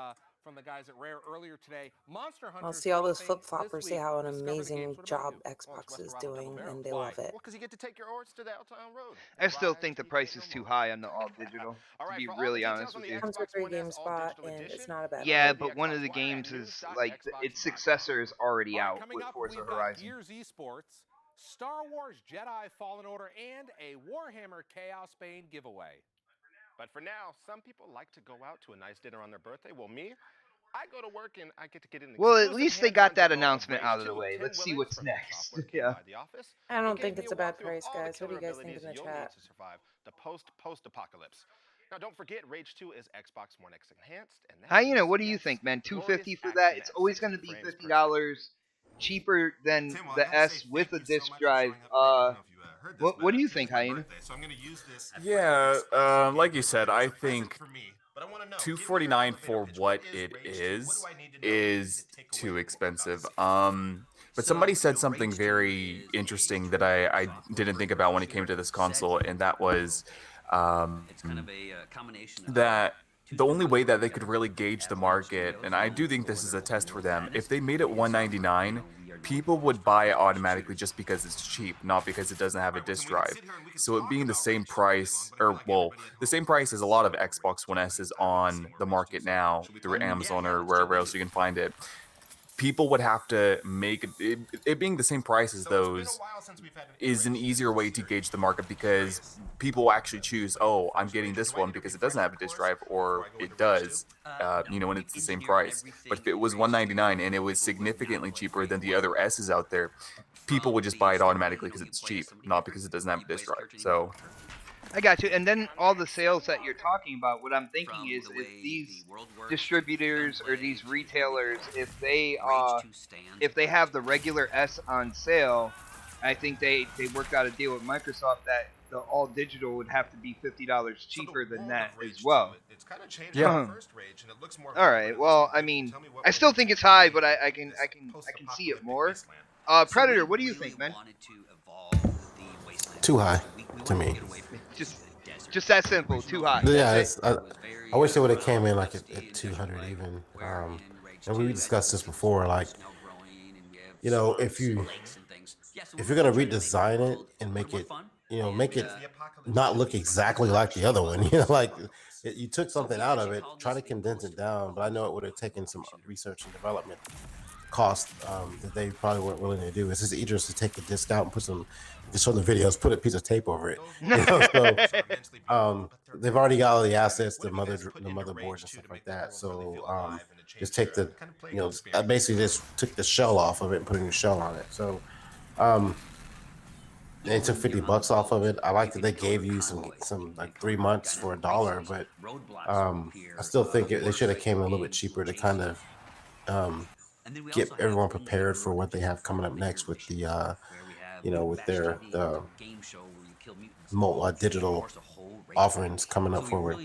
Speaker 6: from the guys at Rare earlier today. Monster Hunter.
Speaker 2: I'll see all those flip-floppers say how an amazing job Xbox is doing, and they love it.
Speaker 7: Well, because you get to take your horse to the Eltown Road.
Speaker 4: I still think the price is too high on the all digital.
Speaker 7: All
Speaker 4: To
Speaker 7: right,
Speaker 4: be
Speaker 7: for all
Speaker 4: really
Speaker 7: the details
Speaker 4: honest
Speaker 7: on
Speaker 4: with
Speaker 7: the
Speaker 4: you.
Speaker 2: Comes with
Speaker 7: Xbox
Speaker 2: 3
Speaker 7: One S
Speaker 2: game
Speaker 7: All
Speaker 2: spot,
Speaker 7: Digital
Speaker 2: and
Speaker 7: Edition,
Speaker 2: it's not a bad
Speaker 4: Yeah,
Speaker 2: price.
Speaker 4: but one of the games is like its successor is already out
Speaker 6: Coming
Speaker 4: with
Speaker 6: up,
Speaker 4: Forza
Speaker 6: we've got
Speaker 4: Horizon.
Speaker 6: Gears Esports, Star Wars Jedi Fallen Order, and a Warhammer Chaos Bane giveaway.
Speaker 7: But for now, some people like to go out to a nice dinner on their birthday. Well, me, I go to work and I get to get in.
Speaker 4: Well, at
Speaker 7: exclusive
Speaker 4: least they
Speaker 7: hands-on
Speaker 4: got that
Speaker 7: demo of
Speaker 4: announcement
Speaker 7: Rage
Speaker 4: out of the
Speaker 7: 2.
Speaker 4: way.
Speaker 7: Tim
Speaker 4: Let's see
Speaker 7: Willits
Speaker 4: what's
Speaker 7: from
Speaker 4: next.
Speaker 7: Microsoft Work
Speaker 4: Yeah.
Speaker 7: by The Office.
Speaker 2: I don't
Speaker 7: He
Speaker 2: think
Speaker 7: gave
Speaker 2: it's
Speaker 7: me
Speaker 2: a bad
Speaker 7: walkthrough of
Speaker 2: price,
Speaker 7: all the
Speaker 2: guys. What do
Speaker 7: killer
Speaker 2: you guys think in
Speaker 7: abilities
Speaker 2: the
Speaker 7: you'll
Speaker 2: chat?
Speaker 7: need to survive the post-apocalypse. Now, don't forget, Rage 2 is Xbox One X enhanced, and that
Speaker 4: Hyena,
Speaker 7: means,
Speaker 4: what do you
Speaker 7: yes,
Speaker 4: think, man?
Speaker 7: glorious
Speaker 4: $250 for
Speaker 7: action
Speaker 4: that?
Speaker 7: at
Speaker 4: It's always
Speaker 7: 60
Speaker 4: going to be
Speaker 7: frames per second.
Speaker 4: $50 cheaper than
Speaker 13: Tim, well, I
Speaker 4: the
Speaker 13: gotta say
Speaker 4: S with a
Speaker 13: thank you so
Speaker 4: disc
Speaker 13: much for
Speaker 4: drive.
Speaker 13: showing up today. I don't know if you heard this,
Speaker 4: What do you
Speaker 13: today's
Speaker 4: think,
Speaker 13: my
Speaker 4: Hyena?
Speaker 13: birthday, so I'm gonna use this
Speaker 1: Yeah, like you said, I
Speaker 13: as a present
Speaker 1: think
Speaker 13: for me. But I wanna know, give me your
Speaker 1: $249
Speaker 13: elevator
Speaker 1: for
Speaker 13: pitch.
Speaker 1: what
Speaker 13: is
Speaker 1: it
Speaker 13: Rage 2?
Speaker 1: is
Speaker 13: What do I need to know to take away
Speaker 1: too
Speaker 13: from what we're about
Speaker 1: expensive.
Speaker 13: to see?
Speaker 1: But somebody said something very interesting that I didn't think about when it came to this console, and that was that the only way that they could really gauge the market, and I do think this is a test for them, if they made it $199, people would buy it automatically just because it's cheap, not because it doesn't have a disk drive. So it being the same price, or well, the same price as a lot of Xbox One S's on the market now through Amazon or wherever else you can find it, people would have to make it being the same price as those is an easier way to gauge the market, because people actually choose, oh, I'm getting this one because it doesn't have a disk drive, or it does, when it's the same price. But if it was $199 and it was significantly cheaper than the other S's out there, people would just buy it automatically because it's cheap, not because it doesn't have a disk drive. So
Speaker 4: I got you. And then all the sales that you're talking about, what I'm thinking is if these distributors or these retailers, if they have the regular S on sale, I think they worked out a deal with Microsoft that the all digital would have to be $50 cheaper than that as well.
Speaker 13: It's kind of changed
Speaker 4: Yeah.
Speaker 13: from the first Rage, and it looks more
Speaker 4: All right. Well, I mean, I still think it's high, but I can see it more. Predator, what do you think, man?
Speaker 3: Too high to me.
Speaker 4: Just that simple. Too high.
Speaker 3: Yeah,
Speaker 4: That's it.
Speaker 3: I wish they would have came in like at 200 even. And we discussed this before. Like, you know, if you're gonna redesign it and make it, you know, make it not look exactly like the other one, you know, like you took something out of it, try to condense it down. But I know it would have taken some research and development cost that they probably weren't willing to do. It's just easier to take the disc out and put some, to show the videos, put a piece of tape over it. You know, so they've already got all the assets, the motherboards and stuff like that. So just take the, you know, I basically just took the shell off of it and put a new shell on it. So they took $50 off of it. I like that they gave you some like 3 months for $1, but I still think they should have came a little bit cheaper to kind of get everyone prepared for what they have coming up next with the you know, with their digital offerings coming up forward.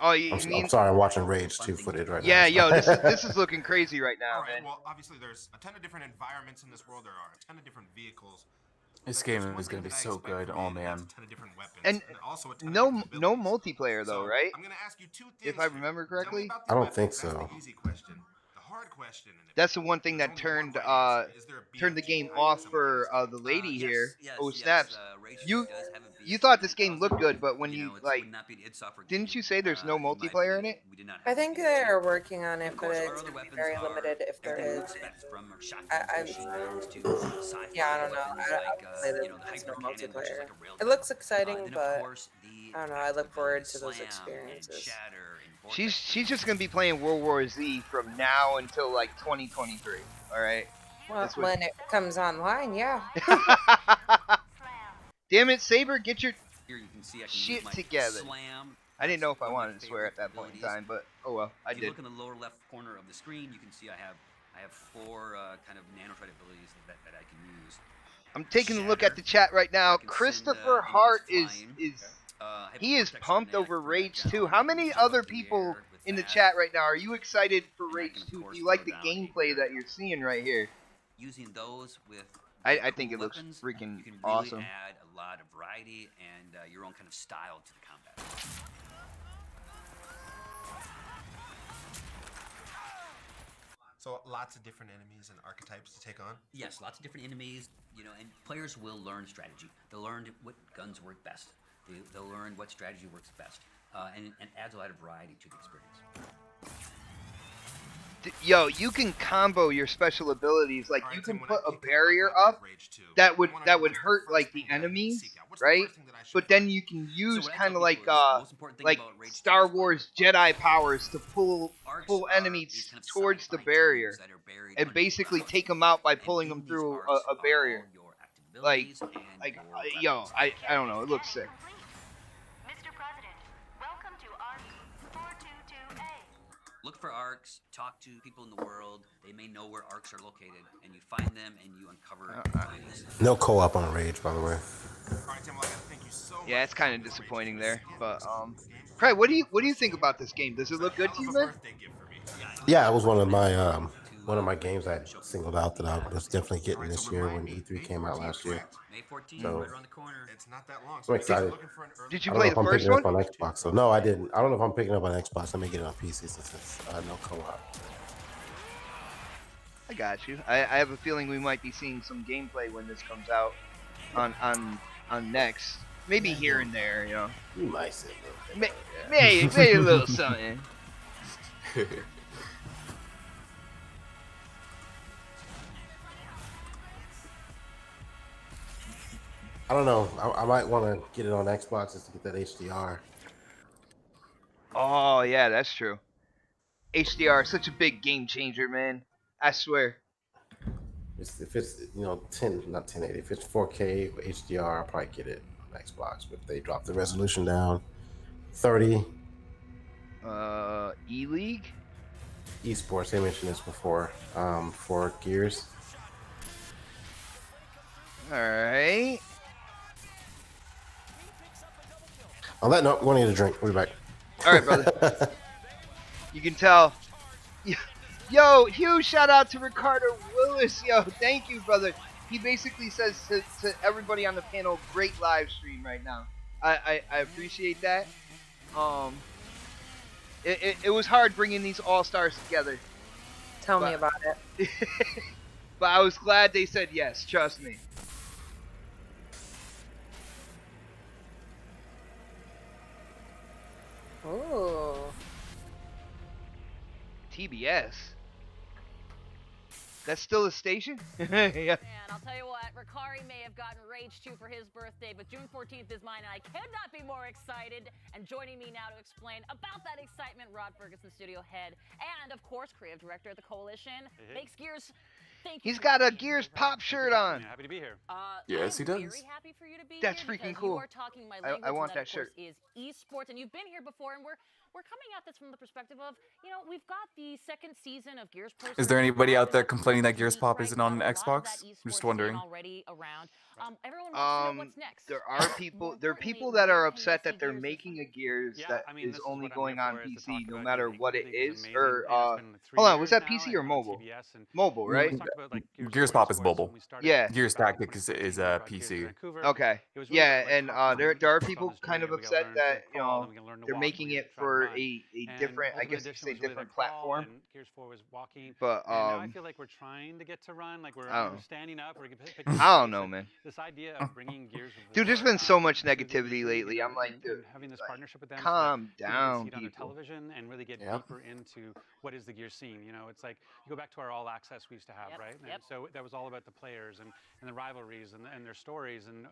Speaker 4: Oh, you mean?
Speaker 3: I'm sorry, I'm watching Rage 2 footage right now.
Speaker 4: Yeah, yo, this is looking crazy right now, man.
Speaker 7: Well, obviously there's a ton of different environments in this world. There are a ton of different vehicles.
Speaker 1: This game is going to be so good. Oh man.
Speaker 4: And no multiplayer though, right?
Speaker 7: I'm gonna ask you two things.
Speaker 4: If I remember correctly.
Speaker 3: I don't think so.
Speaker 4: That's the one thing that turned the game off for the lady here. Oh snaps! You thought this game looked good, but when you like, didn't you say there's no multiplayer in it?
Speaker 2: I think they're working on it, but it's gonna be very limited if there is. Yeah, I don't know. I don't play there's no multiplayer. It looks exciting, but I don't know. I look forward to those experiences.
Speaker 4: She's just gonna be playing World War Z from now until like 2023. All right.
Speaker 2: Well, when it comes online, yeah.
Speaker 4: Damn it, Saber, get your shit together. I didn't know if I wanted to swear at that point in time, but oh well, I did.
Speaker 14: If you look in the lower left corner of the screen, you can see I have 4 kind of nanotrite abilities that I can use.
Speaker 4: I'm taking a look at the chat right now. Christopher Hart is he is pumped over Rage 2. How many other people in the chat right now are you excited for Rage 2? Do you like the gameplay that you're seeing right here?
Speaker 14: Using those with
Speaker 4: I think it looks freaking awesome.
Speaker 14: You can really add a lot of variety and your own kind of style to the combat.
Speaker 7: So lots of different enemies and archetypes to take on?
Speaker 14: Yes, lots of different enemies, you know, and players will learn strategy. They'll learn what guns work best. They'll learn what strategy works best, and adds a lot of variety to the experience.
Speaker 4: Yo, you can combo your special abilities. Like you can put a barrier up that would hurt like the enemies, right? But then you can use kind of like Star Wars Jedi powers to pull enemies towards the barrier and basically take them out by pulling them through a barrier. Yo, I don't know. It looks sick.
Speaker 14: Look for arcs, talk to people in the world. They may know where arcs are located, and you find them and you uncover.
Speaker 3: No co-op on Rage, by the way.
Speaker 4: Yeah, it's kind of disappointing there, but Craig, what do you think about this game? Does it look good to you, man?
Speaker 3: Yeah, it was one of my games I singled out that I was definitely getting this year when E3 came out last year. So I'm excited.
Speaker 4: Did you play the first one?
Speaker 3: On Xbox. So no, I didn't. I don't know if I'm picking up on Xbox. Let me get it on PC since it's no co-op.
Speaker 4: I got you. I have a feeling we might be seeing some gameplay when this comes out on next. Maybe here and there, you know.
Speaker 3: You might say
Speaker 4: maybe a little something.
Speaker 3: I don't know. I might want to get it on Xbox just to get that HDR.
Speaker 4: Oh yeah, that's true. HDR is such a big game changer, man. I swear.
Speaker 3: If it's not 1080. If it's 4K HDR, I'll probably get it on Xbox. But if they drop the resolution down, 30.
Speaker 4: E-League.
Speaker 3: Esports. They mentioned this before. For Gears.
Speaker 4: All right.
Speaker 3: On that note, we're going to get a drink. We'll be back.
Speaker 4: All right, brother. You can tell. Yo, huge shout out to Ricardo Willis. Yo, thank you, brother. He basically says to everybody on the panel, great live stream right now. I appreciate that. Um, it was hard bringing these all stars together.
Speaker 2: Tell me
Speaker 4: But-
Speaker 2: about it.
Speaker 4: But I was glad they said yes. Trust me.
Speaker 2: Ooh.
Speaker 4: TBS. That's still a station? Yeah.
Speaker 8: And I'll tell you what, Ricari may have gotten Rage 2 for his birthday, but June 14th is mine, and I could not be more excited. And joining me now to explain about that excitement, Rod Ferguson, studio head, and of course, creative director at the Coalition, makes Gears. Thank you.
Speaker 4: He's got a Gears Pop shirt on.
Speaker 9: Happy to be here.
Speaker 1: Yes, he
Speaker 8: I'm
Speaker 1: does.
Speaker 8: very happy for you to be
Speaker 4: That's
Speaker 8: here
Speaker 4: freaking
Speaker 8: because
Speaker 4: cool.
Speaker 8: You are talking my
Speaker 4: I
Speaker 8: language.
Speaker 4: want
Speaker 8: and
Speaker 4: that
Speaker 8: of course,
Speaker 4: shirt.
Speaker 8: is esports, and you've been here before, and we're coming at this from the perspective of, we've got the second season of Gears Pro.
Speaker 1: Is there anybody out there complaining that Gears
Speaker 8: Unique
Speaker 1: Pop
Speaker 8: right
Speaker 1: isn't
Speaker 8: now.
Speaker 1: on
Speaker 8: A lot of
Speaker 1: Xbox?
Speaker 8: that
Speaker 1: I'm
Speaker 8: esports
Speaker 1: just
Speaker 8: scene
Speaker 1: wondering.
Speaker 8: already around. Everyone wants to know what's next.
Speaker 4: There are
Speaker 8: More
Speaker 4: people. There are
Speaker 8: importantly,
Speaker 4: people that
Speaker 8: where
Speaker 4: are
Speaker 8: can they
Speaker 4: upset
Speaker 8: see
Speaker 4: that they're
Speaker 8: Gears in
Speaker 4: making a
Speaker 8: front?
Speaker 4: Gears
Speaker 9: Yeah,
Speaker 4: that
Speaker 9: I mean,
Speaker 4: is
Speaker 9: this is
Speaker 4: only
Speaker 9: what I'm
Speaker 4: going
Speaker 9: here
Speaker 4: on
Speaker 9: for, is to
Speaker 4: PC,
Speaker 9: talk
Speaker 4: no
Speaker 9: about
Speaker 4: matter
Speaker 9: E-League.
Speaker 4: what it
Speaker 9: E-League is
Speaker 4: is.
Speaker 9: amazing.
Speaker 4: Or
Speaker 9: You know, it's been 3
Speaker 4: hold on, was
Speaker 9: years
Speaker 4: that
Speaker 9: now
Speaker 4: PC or
Speaker 9: on
Speaker 4: mobile?
Speaker 9: TBS, and
Speaker 4: Mobile,
Speaker 9: we
Speaker 4: right?
Speaker 9: always talked about, like,
Speaker 1: Gears
Speaker 9: for
Speaker 1: Pop is
Speaker 9: esports
Speaker 1: mobile.
Speaker 9: when we started
Speaker 4: Yeah.
Speaker 1: Gears
Speaker 9: back in
Speaker 1: Tactics is
Speaker 9: 2014, we brought Gears to
Speaker 1: PC.
Speaker 9: Vancouver.
Speaker 4: Okay.
Speaker 9: It was really
Speaker 4: Yeah,
Speaker 9: about, like,
Speaker 4: and
Speaker 9: talking
Speaker 4: there
Speaker 9: about
Speaker 4: are
Speaker 9: esports on
Speaker 4: people
Speaker 9: this
Speaker 4: kind
Speaker 9: journey
Speaker 4: of
Speaker 9: that we gotta
Speaker 4: upset
Speaker 9: learn to
Speaker 4: that
Speaker 9: crawl, and we gotta learn to
Speaker 4: they're
Speaker 9: walk,
Speaker 4: making
Speaker 9: and we
Speaker 4: it
Speaker 9: gotta try to
Speaker 4: for
Speaker 9: run.
Speaker 4: a
Speaker 9: And
Speaker 4: different, I
Speaker 9: Ultimate
Speaker 4: guess you could
Speaker 9: Edition
Speaker 4: say
Speaker 9: was really
Speaker 4: different
Speaker 9: about crawl,
Speaker 4: platform.
Speaker 9: and Gears 4 was walking.
Speaker 4: But
Speaker 9: And now I feel like we're trying to get to run, like we're
Speaker 4: I don't know.
Speaker 9: standing up, we're picking
Speaker 4: I don't
Speaker 9: pace,
Speaker 4: know,
Speaker 9: and
Speaker 4: man.
Speaker 9: this idea of bringing Gears of War,
Speaker 4: Dude, there's been so much
Speaker 9: to the
Speaker 4: negativity
Speaker 9: E-League
Speaker 4: lately. I'm
Speaker 9: and,
Speaker 4: like,
Speaker 9: and,
Speaker 4: dude,
Speaker 9: and having this
Speaker 4: like,
Speaker 9: partnership with them, so that
Speaker 4: calm
Speaker 9: people can
Speaker 4: down,
Speaker 9: see it on their
Speaker 4: people.
Speaker 9: television and really get
Speaker 1: Yep.
Speaker 9: deeper into what is the Gears scene. You know, it's like you go back to our all access we used to have,
Speaker 8: Yep,
Speaker 9: right?
Speaker 8: yep.
Speaker 9: And so that was all about the players and the rivalries and their stories and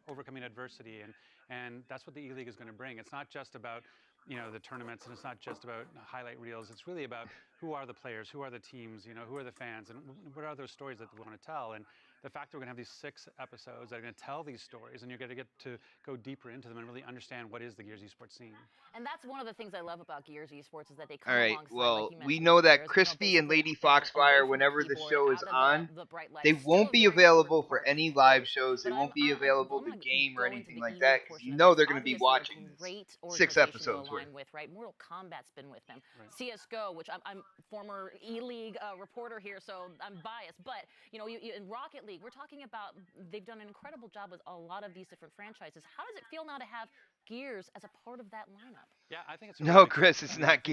Speaker 9: overcoming adversity, and that's what the E-League is going to bring. It's not just about the tournaments, and it's not just about highlight reels. It's really about who are the players, who are the teams, who are the fans, and what are those stories that we want to tell. And the fact that we're going to have these 6 episodes that are going to tell these stories, and you're going to get to go deeper into them and really understand what is the Gears esports scene.
Speaker 8: And that's one of the things I love about Gears Esports is that they come
Speaker 4: All right.
Speaker 8: alongside,
Speaker 4: Well,
Speaker 8: like you
Speaker 4: we
Speaker 8: mentioned,
Speaker 4: know
Speaker 8: these
Speaker 4: that
Speaker 8: players,
Speaker 4: Crispy and
Speaker 8: basically,
Speaker 4: Lady
Speaker 8: away
Speaker 4: Foxfire,
Speaker 8: from
Speaker 4: whenever the
Speaker 8: keyboard,
Speaker 4: show is
Speaker 8: out of
Speaker 4: on,
Speaker 8: the bright lights.
Speaker 4: they
Speaker 8: Still
Speaker 4: won't
Speaker 8: a
Speaker 4: be
Speaker 8: very
Speaker 4: available
Speaker 8: important
Speaker 4: for
Speaker 8: part
Speaker 4: any
Speaker 8: to play.
Speaker 4: live shows. They
Speaker 8: But
Speaker 4: won't be
Speaker 8: I
Speaker 4: available
Speaker 8: wanna
Speaker 4: to game or
Speaker 8: go into
Speaker 4: anything
Speaker 8: the
Speaker 4: like
Speaker 8: E-League
Speaker 4: that because
Speaker 8: portion
Speaker 4: you
Speaker 8: of
Speaker 4: know
Speaker 8: this.
Speaker 4: they're going to be
Speaker 8: Obviously, a
Speaker 4: watching this.
Speaker 8: great
Speaker 4: 6
Speaker 8: organization to
Speaker 4: episodes worth.
Speaker 8: align with, right? Mortal Kombat's been with them. CS:GO, which I'm former E-League reporter here, so I'm biased. But in Rocket League, we're talking about they've done an incredible job with a lot of these different franchises. How does it feel now to have Gears as a part of that lineup?
Speaker 9: Yeah, I think it's
Speaker 4: No, Chris, it's not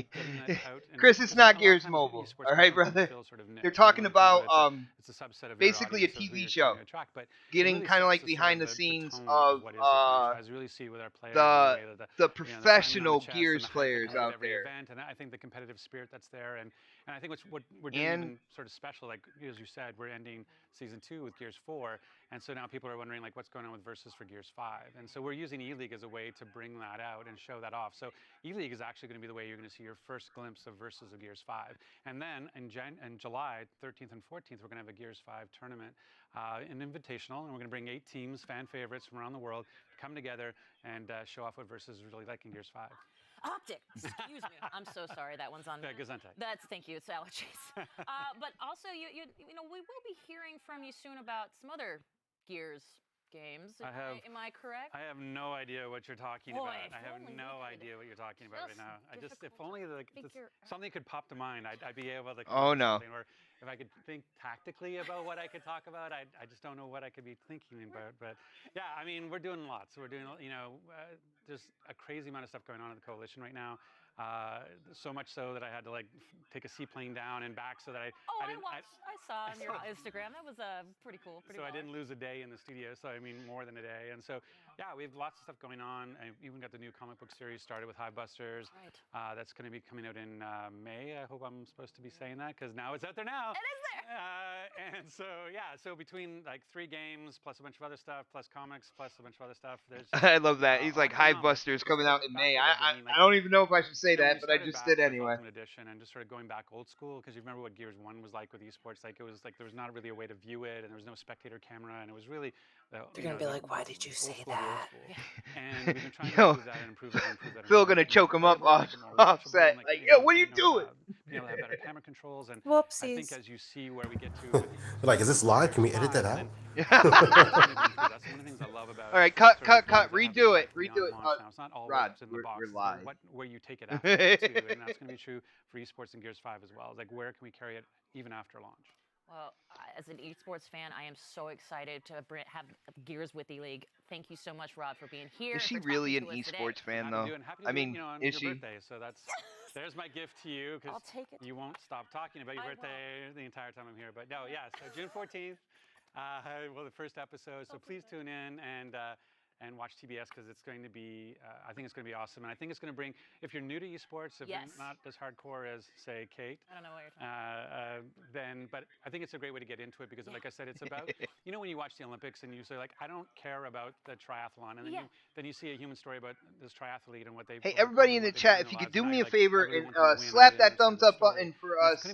Speaker 4: Chris, it's not Gears Mobile. All right, brother. They're talking about
Speaker 9: it's a subset of
Speaker 4: basically a TV show, getting kind of like behind the scenes of
Speaker 9: really see with our players
Speaker 4: the professional Gears players out there.
Speaker 9: And I think the competitive spirit that's there, and I think what we're doing even sort of special, like as you said, we're ending season 2 with Gears 4, and so now people are wondering like what's going on with Versus for Gears 5, and so we're using E-League as a way to bring that out and show that off. So E-League is actually going to be the way you're going to see your first glimpse of Versus of Gears 5, and then in July 13th and 14th we're going to have a Gears 5 tournament, an invitational, and we're going to bring 8 teams, fan favorites from around the world, to come together and show off what Versus is really like in Gears 5.
Speaker 8: Optic, excuse me. I'm so sorry. That one's on.
Speaker 9: Gesundheit.
Speaker 8: Thank you. It's allergies. But also, we will be hearing from you soon about some other Gears games. Am I correct?
Speaker 9: I have no idea what you're talking
Speaker 8: Boy,
Speaker 9: about. I have no idea what you're talking about right now. If only something could pop to mind, I'd be able to.
Speaker 4: Oh no.
Speaker 9: Or if I could think tactically about what I could talk about, I just don't know what I could be thinking about. But yeah, I mean, we're doing lots. We're doing, there's a crazy amount of stuff going on in the Coalition right now. So much so that I had to take a seaplane down and back so that I
Speaker 8: saw on your Instagram. That was pretty cool.
Speaker 9: I didn't lose a day in the studio. So I mean, more than a day. And so yeah, we have lots of stuff going on. I even got the new comic book series started with Hivebusters. Right. That's going to be coming out in May. I hope I'm supposed to be saying that because now it's out there now.
Speaker 8: It is there.
Speaker 9: And so yeah, so between 3 games plus a bunch of other stuff plus comics plus a bunch of other stuff.
Speaker 4: I love that. He's like Hivebusters coming out in May. I don't even know if I should say that, but I just did anyway.
Speaker 9: Ultimate Edition and just sort of going back old school because you remember what Gears 1 was like with esports. It was there was not really a way to view it, and there was no spectator camera, and it was really.
Speaker 2: They're gonna be like, "Why did you say that?"
Speaker 9: And we've been trying to improve that and improve that.
Speaker 4: Phil gonna choke him up offset. Like, yo, what are you doing?
Speaker 9: Have better camera controls, and
Speaker 2: Whoopsies.
Speaker 9: I think as you see where we get to.
Speaker 3: Like, is this live? Can we edit that out?
Speaker 9: That's one of the things I love about.
Speaker 4: All right, cut. Redo it.
Speaker 9: It's not all
Speaker 4: Rod,
Speaker 9: in the box.
Speaker 4: we're live.
Speaker 9: Where you take it after, too, and that's going to be true for esports and Gears 5 as well. Where can we carry it even after launch?
Speaker 8: Well, as an esports fan, I am so excited to have Gears with E-League. Thank you so much, Rod, for being here.
Speaker 4: Is she
Speaker 8: for
Speaker 4: really an
Speaker 8: talking to us
Speaker 4: esports
Speaker 8: today.
Speaker 4: fan, though?
Speaker 9: Happy to
Speaker 4: I
Speaker 9: do it,
Speaker 4: mean,
Speaker 9: on
Speaker 4: is
Speaker 9: your
Speaker 4: she?
Speaker 9: birthday. So there's my gift to you because
Speaker 8: I'll take it.
Speaker 9: you won't stop talking about your
Speaker 8: I
Speaker 9: birthday the entire time I'm here. But no, yeah. So June 14th, well, the first episode. So please tune in and watch TBS because it's going to be, I think it's going to be awesome. And I think it's going to bring, if you're new to esports, if
Speaker 8: Yes.
Speaker 9: you're not as hardcore as, say, Kate,
Speaker 8: I don't know what you're talking
Speaker 9: then, but I think it's a great way to get into it because, like I said, it's about, you know, when you watch the Olympics and you say, like, I don't care about the triathlon. And then you see a human story about this triathlete and what they.
Speaker 4: Hey, everybody in the chat, if you could do me a favor and slap that thumbs up button for us.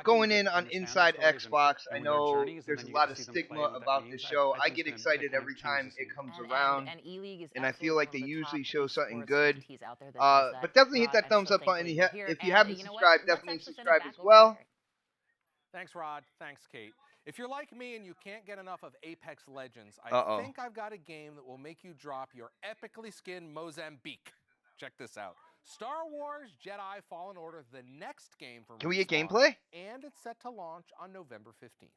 Speaker 4: Going in on Inside Xbox, I know there's a lot of stigma about this show. I get excited every time it comes around, and I feel like they usually show something good. But definitely hit that thumbs up button. If you haven't subscribed, definitely subscribe as well.
Speaker 6: Thanks, Rod. Thanks, Kate. If you're like me and you can't get enough of Apex Legends, I think I've got a game that will make you drop your epically skinned Mozambique. Check this out. Star Wars Jedi Fallen Order, the next game from
Speaker 4: Can we get
Speaker 6: Respawn,
Speaker 4: gameplay?
Speaker 6: and it's set to launch on November 15th.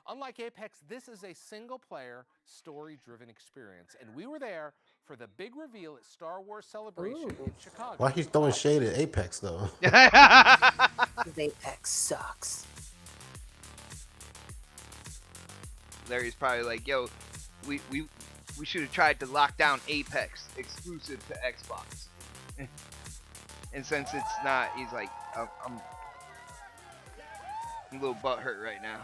Speaker 6: Unlike Apex, this is a single-player, story-driven experience, and we were there for the big reveal at Star Wars Celebration in Chicago.
Speaker 3: Why he's throwing shade at Apex though?
Speaker 2: Apex sucks.
Speaker 4: Larry's probably like, yo, we should have tried to lock down Apex exclusive to Xbox. And since it's not, he's like, I'm a little butthurt right now.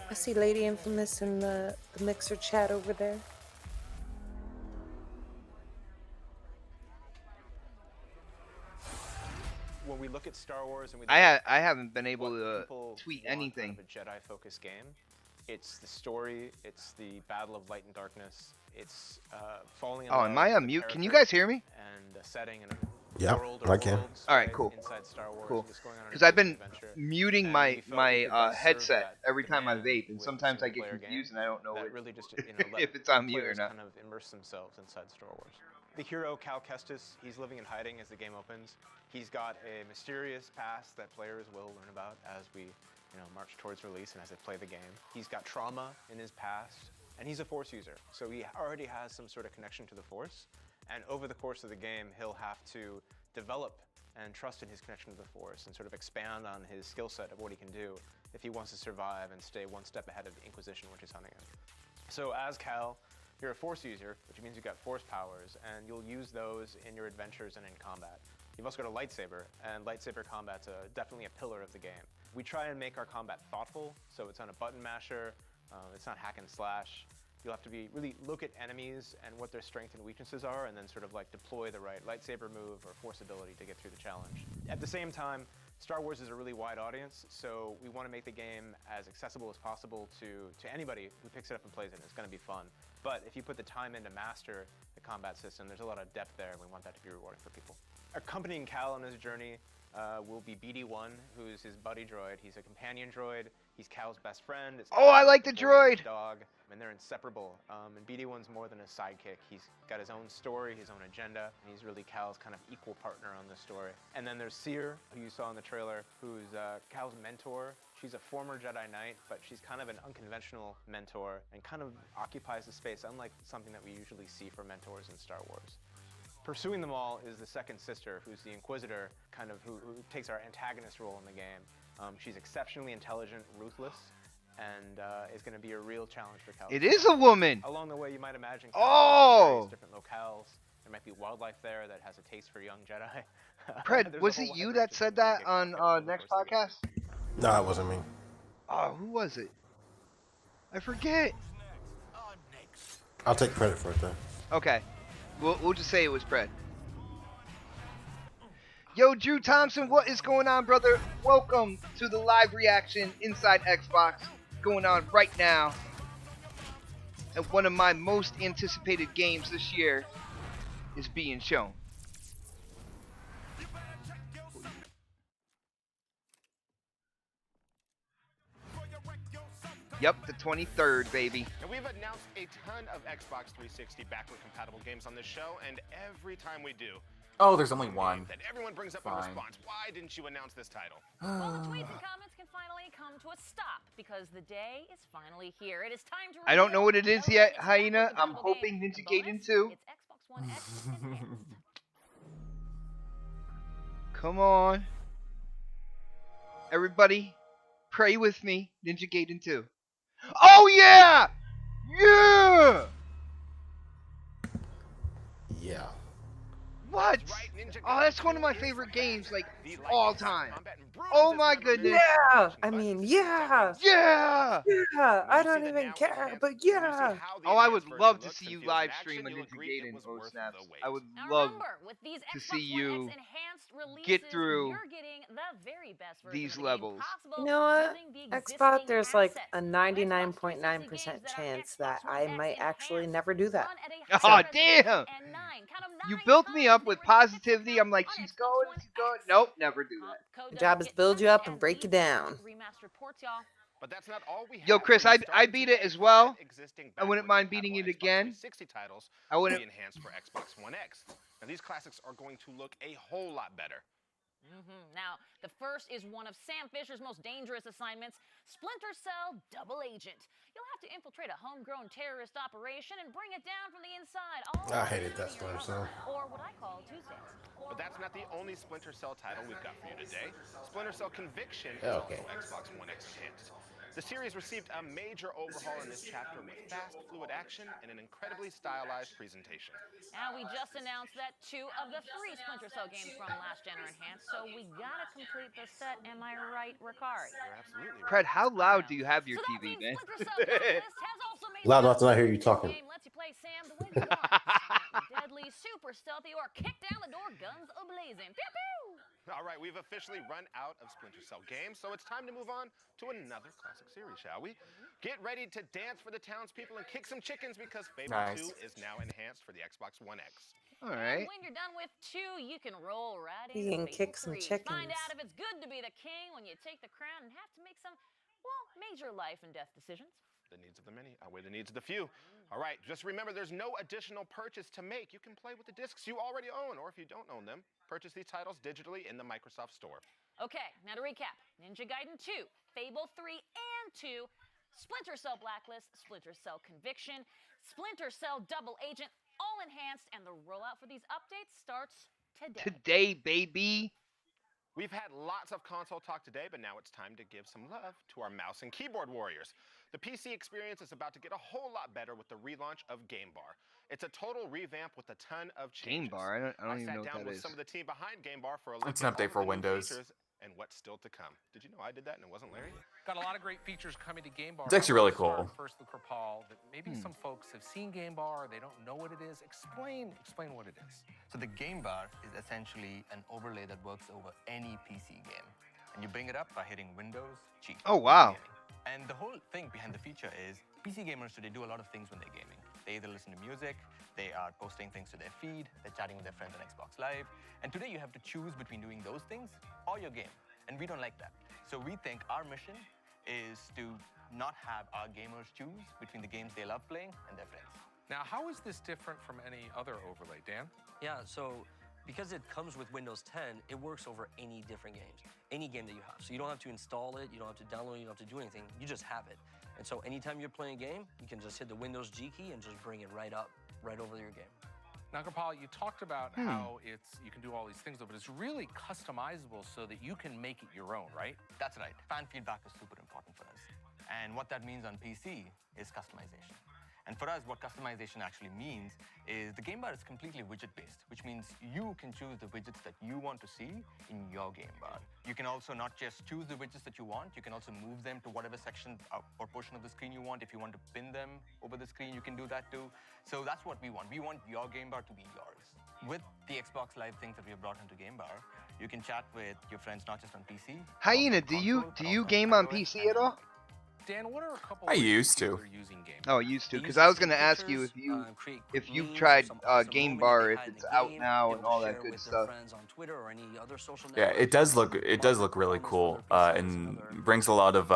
Speaker 2: I see Lady Infamous in the mixer chat over there.
Speaker 15: When we look at Star Wars and we
Speaker 4: I haven't been able to tweet anything.
Speaker 15: Out of a Jedi-focused game. It's the story. It's the battle of light and darkness. It's falling in love.
Speaker 4: Am I on mute? Can you guys hear me?
Speaker 15: And a setting and a
Speaker 3: Yeah,
Speaker 15: world or
Speaker 3: I can.
Speaker 15: worlds,
Speaker 4: All right, cool.
Speaker 15: Inside Star Wars,
Speaker 4: Cool.
Speaker 15: just going on an
Speaker 4: Because I've been
Speaker 15: adventure.
Speaker 4: muting
Speaker 15: And
Speaker 4: my
Speaker 15: we felt we could best serve
Speaker 4: headset
Speaker 15: that
Speaker 4: every time I
Speaker 15: demand
Speaker 4: vape, and
Speaker 15: with a
Speaker 4: sometimes I get
Speaker 15: single-player
Speaker 4: confused
Speaker 15: game
Speaker 4: and I don't know
Speaker 15: that really just let
Speaker 4: if it's on mute or
Speaker 15: players
Speaker 4: not.
Speaker 15: kind of immerse themselves inside Star Wars. The hero Cal Kestis, he's living in hiding as the game opens. He's got a mysterious past that players will learn about as we, march towards release and as they play the game. He's got trauma in his past, and he's a Force user, so he already has some sort of connection to the Force. And over the course of the game, he'll have to develop and trust in his connection to the Force and sort of expand on his skill set of what he can do if he wants to survive and stay one step ahead of the Inquisition, which is hunting him. So as Cal, you're a Force user, which means you've got Force powers, and you'll use those in your adventures and in combat. You've also got a lightsaber, and lightsaber combat's definitely a pillar of the game. We try and make our combat thoughtful, so it's on a button masher, it's not hack and slash. You'll have to really look at enemies and what their strengths and weaknesses are, and then sort of like deploy the right lightsaber move or Force ability to get through the challenge. At the same time, Star Wars is a really wide audience, so we want to make the game as accessible as possible to anybody who picks it up and plays it. It's going to be fun. But if you put the time in to master the combat system, there's a lot of depth there, and we want that to be rewarding for people. Accompanying Cal on his journey will be BD-1, who's his buddy droid. He's a companion droid. He's Cal's best friend.
Speaker 4: I like the droid!
Speaker 15: Dog, and they're inseparable. And BD-1's more than a sidekick. He's got his own story, his own agenda, and he's really Cal's kind of equal partner on this story. And then there's Seer, who you saw in the trailer, who's Cal's mentor. She's a former Jedi Knight, but she's kind of an unconventional mentor and kind of occupies the space, unlike something that we usually see for mentors in Star Wars. Pursuing them all is the second sister, who's the Inquisitor, kind of who takes our antagonist role in the game. She's exceptionally intelligent, ruthless, and is going to be a real challenge for Cal.
Speaker 4: It is a woman!
Speaker 15: Along the way, you might imagine various different locales. There might be wildlife there that has a taste for young Jedi.
Speaker 4: Pred, was it you that said that on next podcast?
Speaker 3: No, it wasn't me.
Speaker 4: Oh, who was it? I forget.
Speaker 3: I'll take credit for it though.
Speaker 4: Okay. We'll just say it was Pred. Yo, Drew Thompson, what is going on, brother? Welcome to the live reaction inside Xbox going on right now. And one of my most anticipated games this year is being shown. Yep, the 23rd, baby.
Speaker 7: And we've announced a ton of Xbox 360 backward compatible games on this show, and every time we do,
Speaker 1: Oh, there's only one.
Speaker 7: Then everyone brings up a
Speaker 1: Fine.
Speaker 7: response. Why didn't you announce this title?
Speaker 8: Well, the tweets and comments can finally come to a stop because the day is finally here. It is time to.
Speaker 4: I don't know what it is
Speaker 8: reveal
Speaker 4: yet,
Speaker 8: the
Speaker 4: Hyena. I'm
Speaker 8: compatible
Speaker 4: hoping
Speaker 8: game.
Speaker 4: Ninja
Speaker 8: The
Speaker 4: Gaiden
Speaker 8: bonus,
Speaker 4: 2.
Speaker 8: It's Xbox One X enhanced.
Speaker 4: Come on. Everybody, pray with me. Ninja Gaiden 2. Oh, yeah! Yeah!
Speaker 3: Yeah.
Speaker 4: What? Oh, that's one of my favorite games, like, all time. Oh my goodness.
Speaker 2: Yeah. I mean, yeah.
Speaker 4: Yeah!
Speaker 2: Yeah. I don't even care, but yeah.
Speaker 4: Oh, I would love to see you live stream a Ninja Gaiden, oh snaps. I would love
Speaker 8: With these
Speaker 4: to
Speaker 8: Xbox
Speaker 4: see
Speaker 8: One
Speaker 4: you
Speaker 8: X enhanced releases,
Speaker 4: get through
Speaker 8: you're getting the very best version
Speaker 4: these
Speaker 8: of the game
Speaker 4: levels.
Speaker 8: possible
Speaker 2: You know what?
Speaker 8: using the
Speaker 2: Xbox,
Speaker 8: existing
Speaker 2: there's like
Speaker 8: assets.
Speaker 2: a 99.9% chance that I might actually never do that.
Speaker 4: Oh, damn! You built me up with positivity. I'm like, she's going. Nope, never do that.
Speaker 2: My job is to build you up and break you down.
Speaker 8: Remastered ports, y'all.
Speaker 7: But that's not all we have.
Speaker 4: Yo, Chris, I beat it as well.
Speaker 7: Existing
Speaker 4: I wouldn't mind beating it again.
Speaker 7: 360 titles
Speaker 4: I wouldn't.
Speaker 7: be enhanced for Xbox One X. Now these classics are going to look a whole lot better.
Speaker 8: Now, the first is one of Sam Fisher's most dangerous assignments, Splinter Cell Double Agent. You'll have to infiltrate a homegrown terrorist operation and bring it down from the inside.
Speaker 3: I hated that Splinter Cell.
Speaker 8: Or what I call Tuesdays.
Speaker 7: But that's not the only Splinter Cell title we've got for you today. Splinter Cell Conviction is
Speaker 3: Okay.
Speaker 7: also Xbox One X enhanced. The series received a major overhaul in this chapter with fast, fluid action and an incredibly stylized presentation.
Speaker 8: Now, we just announced that 2 of the 3 Splinter Cell games from last gen are enhanced, so we gotta complete the set. Am I right, Ricari?
Speaker 7: You're absolutely right.
Speaker 4: Pred, how loud do you have your TV, man?
Speaker 3: Loud enough to not hear you talking.
Speaker 8: Game lets you play Sam the way you want. Deadly, super stealthy, or kick down the door, guns a-blazing. Pew pew!
Speaker 7: All right, we've officially run out of Splinter Cell games, so it's time to move on to another classic series, shall we? Get ready to dance for the townspeople and kick some chickens because Fable 2 is now enhanced for the Xbox One X.
Speaker 4: All right.
Speaker 8: And when you're done with 2, you can roll right
Speaker 2: You
Speaker 8: into
Speaker 2: can
Speaker 8: Fable
Speaker 2: kick some
Speaker 8: 3.
Speaker 2: chickens.
Speaker 8: Find out if it's good to be the king when you take the crown and have to make some, well, major life and death decisions.
Speaker 7: The needs of the many outweigh the needs of the few. All right, just remember there's no additional purchase to make. You can play with the discs you already own, or if you don't own them, purchase these titles digitally in the Microsoft Store.
Speaker 8: Okay, now to recap. Ninja Gaiden 2, Fable 3 and 2, Splinter Cell Blacklist, Splinter Cell Conviction, Splinter Cell Double Agent, all enhanced, and the rollout for these updates starts today.
Speaker 4: Today, baby.
Speaker 7: We've had lots of console talk today, but now it's time to give some love to our mouse and keyboard warriors. The PC experience is about to get a whole lot better with the relaunch of Game Bar. It's a total revamp with a ton of changes.
Speaker 4: Game Bar? I don't even know what
Speaker 7: sat down
Speaker 4: that
Speaker 7: with
Speaker 4: is.
Speaker 7: some of the team behind Game Bar for a look
Speaker 1: It's an
Speaker 7: at all
Speaker 1: update
Speaker 7: of
Speaker 1: for
Speaker 7: the new
Speaker 1: Windows.
Speaker 7: features and what's still to come. Did you know I did that and it wasn't Larry?
Speaker 6: Got a lot of great features coming to Game Bar.
Speaker 1: It's actually really
Speaker 6: I wanna
Speaker 1: cool.
Speaker 6: start First, with Paul, that maybe some folks have seen Game Bar, they don't know what it is. Explain what it is.
Speaker 16: So the Game Bar is essentially an overlay that works over any PC game. And you bring it up by hitting Windows, G.
Speaker 4: Oh, wow.
Speaker 16: And the whole thing behind the feature is PC gamers today do a lot of things when they're gaming. They either listen to music, they are posting things to their feed, they're chatting with their friends on Xbox Live. And today you have to choose between doing those things or your game. And we don't like that. So we think our mission is to not have our gamers choose between the games they love playing and their friends.
Speaker 6: Now, how is this different from any other overlay, Dan?
Speaker 17: Yeah, so because it comes with Windows 10, it works over any different games, any game that you have. So you don't have to install it, you don't have to download it, you don't have to do anything, you just have it. And so anytime you're playing a game, you can just hit the Windows G key and just bring it right up, right over your game.
Speaker 6: Now, Gopal, you talked about how you can do all these things, but it's really customizable so that you can make it your own, right?
Speaker 16: That's right. Fan feedback is super important for us. And what that means on PC is customization. And for us, what customization actually means is the Game Bar is completely widget-based, which means you can choose the widgets that you want to see in your Game Bar. You can also not just choose the widgets that you want, you can also move them to whatever section or portion of the screen you want. If you want to pin them over the screen, you can do that too. So that's what we want. We want your Game Bar to be yours. With the Xbox Live things that we have brought into Game Bar, you can chat with your friends not just on PC.
Speaker 4: Hyena, do you game on PC at all?
Speaker 6: Dan, what are a couple
Speaker 1: I
Speaker 6: ways
Speaker 1: used
Speaker 6: people
Speaker 1: to.
Speaker 6: are using Game
Speaker 4: Oh, used to, because I was going to ask you if you've tried Game Bar, if it's out now and all that good stuff.
Speaker 17: On Twitter or any other social
Speaker 1: Yeah, it does look really cool, and brings a lot of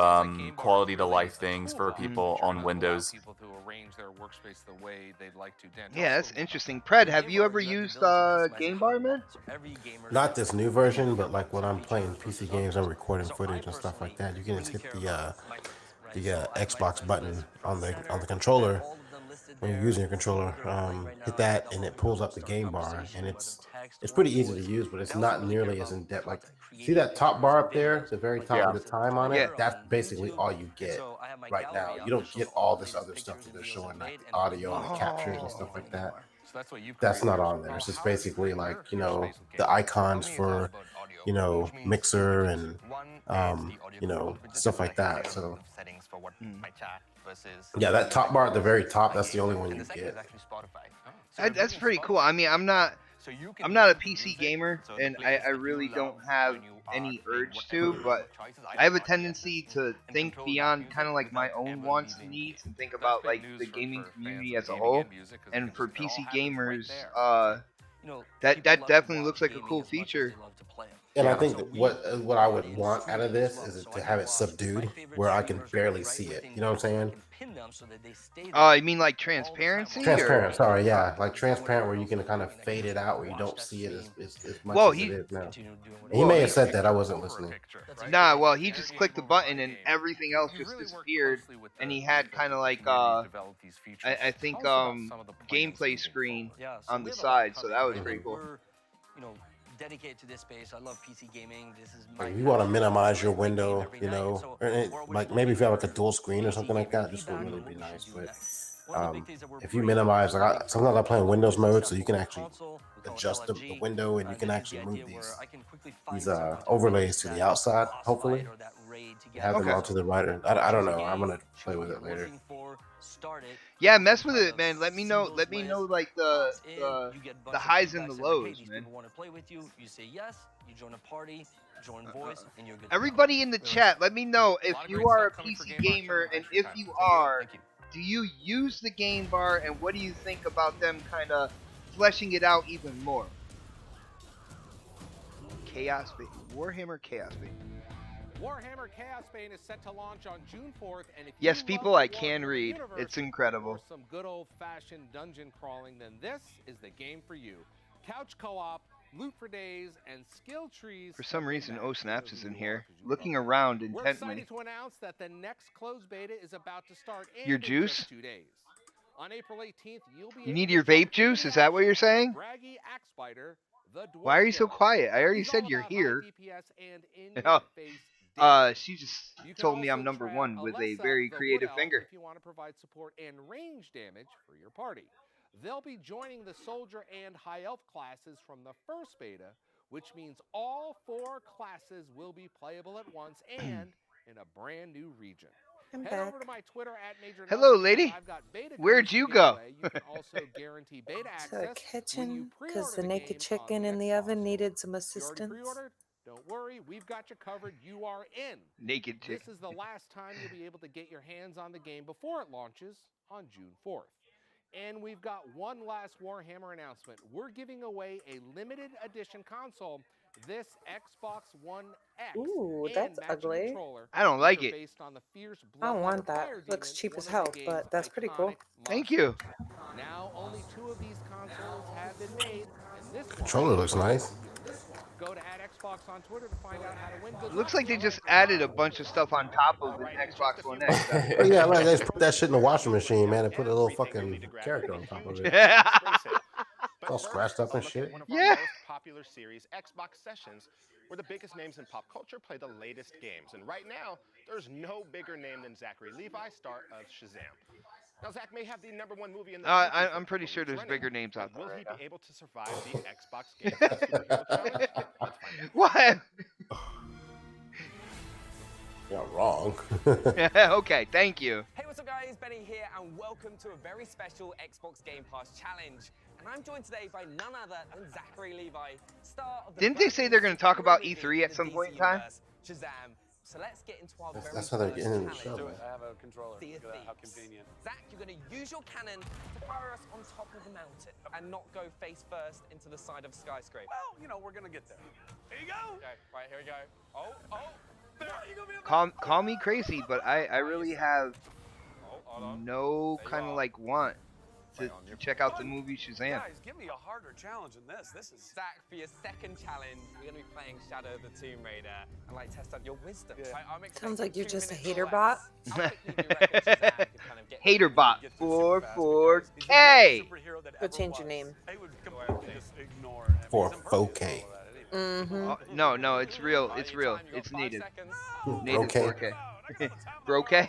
Speaker 1: quality to life things for people on Windows.
Speaker 6: arrange their workspace the way they'd like to. Dan,
Speaker 4: Yeah, that's interesting. Pred, have you ever used Game Bar, man?
Speaker 3: Not this new version, but like when I'm playing PC games, I'm recording footage and stuff like that. You can just hit the Xbox button on the controller when you're using your controller. Hit that and it pulls up the game bar, and it's pretty easy to use, but it's not nearly as in depth. Like, see that top bar up there, the very top with the time on it? That's basically all you get right now. You don't get all this other stuff that they're showing, like the audio and the captures and stuff like that.
Speaker 6: So that's what you've
Speaker 3: That's not
Speaker 6: created.
Speaker 3: on there. It's just basically like,
Speaker 6: Your space with
Speaker 3: the
Speaker 6: Game Bar.
Speaker 3: icons
Speaker 6: Tell me
Speaker 3: for,
Speaker 6: about audio, which means
Speaker 3: mixer
Speaker 6: two
Speaker 3: and,
Speaker 6: features. One is the audio control, which is
Speaker 3: stuff like
Speaker 6: like
Speaker 3: that. So
Speaker 6: settings for what my chat versus
Speaker 3: yeah, that top bar at the very top, that's the only one you get.
Speaker 4: That's pretty cool. I mean, I'm not a PC gamer, and I really don't have any urge to, but I have a tendency to think beyond kind of like my own wants and needs and think about like the gaming community as a whole. And for PC gamers, that definitely looks like a cool feature.
Speaker 3: And I think that what I would want out of this is to have it subdued where I can barely see it. You know what I'm saying?
Speaker 4: You mean like transparency?
Speaker 3: Transparent, sorry, yeah. Like transparent where you can kind of fade it out where you don't see it as much as it is now. And he may have said that, I wasn't listening.
Speaker 4: Nah, well, he just clicked the button and everything else just disappeared, and he had kind of like I think gameplay screen on the side, so that was pretty cool.
Speaker 17: Dedicated to this space. I love PC gaming. This is
Speaker 3: Like, you want to minimize your window, like maybe if you have like a dual screen or something like that, this would really be nice. But if you minimize, like sometimes I play in Windows mode, so you can actually adjust the window and you can actually move these overlays to the outside. Hopefully, have them onto the right. I don't know. I'm gonna play with it later.
Speaker 4: Yeah, mess with it, man. Let me know like the highs and the lows, man.
Speaker 17: Want to play with you? You say yes. You join a party. Join voice, and you're good.
Speaker 4: Everybody in the chat, let me know if you are a PC gamer, and if you are, do you use the game bar, and what do you think about them kind of fleshing it out even more? Chaos Bane, Warhammer Chaos Bane.
Speaker 6: Warhammer Chaos Bane is set to launch on June 4th, and if
Speaker 4: yes,
Speaker 6: you
Speaker 4: people,
Speaker 6: love
Speaker 4: I
Speaker 6: the
Speaker 4: can
Speaker 6: Warhammer
Speaker 4: read.
Speaker 6: universe
Speaker 4: It's incredible.
Speaker 6: or some good old-fashioned dungeon crawling, then this is the game for you. Couch co-op, loot for days, and skill trees.
Speaker 4: For some reason, O Snaps is in here, looking around
Speaker 6: We're
Speaker 4: intently.
Speaker 6: excited to announce that the next closed beta is about to start.
Speaker 4: Your
Speaker 6: in
Speaker 4: juice?
Speaker 6: just 2 days. On April 18th, you'll be
Speaker 4: You need your vape juice? Is that what you're saying?
Speaker 6: Braggy Axe Spider, the
Speaker 4: Why are you so quiet? I already said you're here. She just told me I'm number one with a very creative finger.
Speaker 6: If you want to provide support and range damage for your party. They'll be joining the Soldier and High Elf classes from the first beta, which means all 4 classes will be playable at once and in a brand new region. Head over to my Twitter at Major.
Speaker 4: Hello, lady. Where'd you go?
Speaker 6: You can also guarantee beta
Speaker 2: To the
Speaker 6: access
Speaker 2: kitchen because the naked chicken in the oven needed some assistance.
Speaker 6: Don't worry, we've got you covered. You are in.
Speaker 4: Naked chicken.
Speaker 6: This is the last time you'll be able to get your hands on the game before it launches on June 4th. And we've got one last Warhammer announcement. We're giving away a limited edition console, this Xbox One X.
Speaker 2: Ooh,
Speaker 6: and
Speaker 2: that's
Speaker 6: matching
Speaker 2: ugly.
Speaker 6: controller,
Speaker 4: I don't like it.
Speaker 6: based on the fierce
Speaker 2: I don't want
Speaker 6: bloodletting
Speaker 2: that.
Speaker 6: fire
Speaker 2: Looks
Speaker 6: demon,
Speaker 2: cheap as
Speaker 6: one
Speaker 2: hell,
Speaker 6: of the
Speaker 2: but
Speaker 6: game's
Speaker 2: that's pretty cool.
Speaker 6: iconic
Speaker 4: Thank you.
Speaker 6: Now only 2 of these consoles have been made, and this
Speaker 3: Controller looks nice.
Speaker 6: Go to @Xbox on Twitter to find out how to win. Good
Speaker 4: Looks
Speaker 6: luck.
Speaker 4: like they just added a bunch of stuff on top of the Xbox One X.
Speaker 3: Oh, yeah, like they just put that shit in the washing machine, man, and put a little fucking character on top of it. It's all scratched up and shit.
Speaker 7: One of our most popular series, Xbox Sessions, where the biggest names in pop culture play the latest games. And right now, there's no bigger name than Zachary Levi, star of Shazam. Now, Zach may have the #1 movie in the
Speaker 4: I'm pretty sure there's bigger names out there.
Speaker 7: Will he be able to survive the Xbox Game Pass Superhero Challenge? Let's find out.
Speaker 4: What?
Speaker 3: You're wrong.
Speaker 4: Okay, thank you.
Speaker 18: Hey, what's up guys? Benny here and welcome to a very special Xbox Game Pass challenge. And I'm joined today by none other than Zachary Levi, star of the
Speaker 4: Didn't they say they're going to talk about E3 at some point in time?
Speaker 18: Shazam. So let's get into our very
Speaker 3: That's how they're
Speaker 18: first
Speaker 3: getting in the
Speaker 18: challenge.
Speaker 3: show.
Speaker 9: I have a controller.
Speaker 18: Sea of
Speaker 9: Look at that, how
Speaker 18: Thieves.
Speaker 9: convenient.
Speaker 18: Zach, you're going to use your cannon to fire us on top of the mountain and not go face first into the side of a skyscraper.
Speaker 9: Well, you know, we're gonna get there. Here you go. Okay, right, here we go. Oh.
Speaker 4: Call me crazy, but I really have no kind of like want to check out the movie Shazam.
Speaker 19: Guys, give me a harder challenge than this. This is
Speaker 18: Zach, for your second challenge, we're going to be playing Shadow of the Tomb Raider and like test out your wisdom. I'm
Speaker 2: Sounds like you're
Speaker 18: 2
Speaker 2: just a
Speaker 18: minutes
Speaker 2: hater
Speaker 18: or
Speaker 2: bot.
Speaker 18: less. How quickly do you reckon Shazam could kind of get
Speaker 4: Hater bot 4K.
Speaker 2: Go change your name.
Speaker 19: just ignore
Speaker 3: For 4K.
Speaker 2: Mm-hmm.
Speaker 4: No, it's real. It's real. It's native. Native
Speaker 3: Okay.
Speaker 4: 4K. Broke?
Speaker 19: The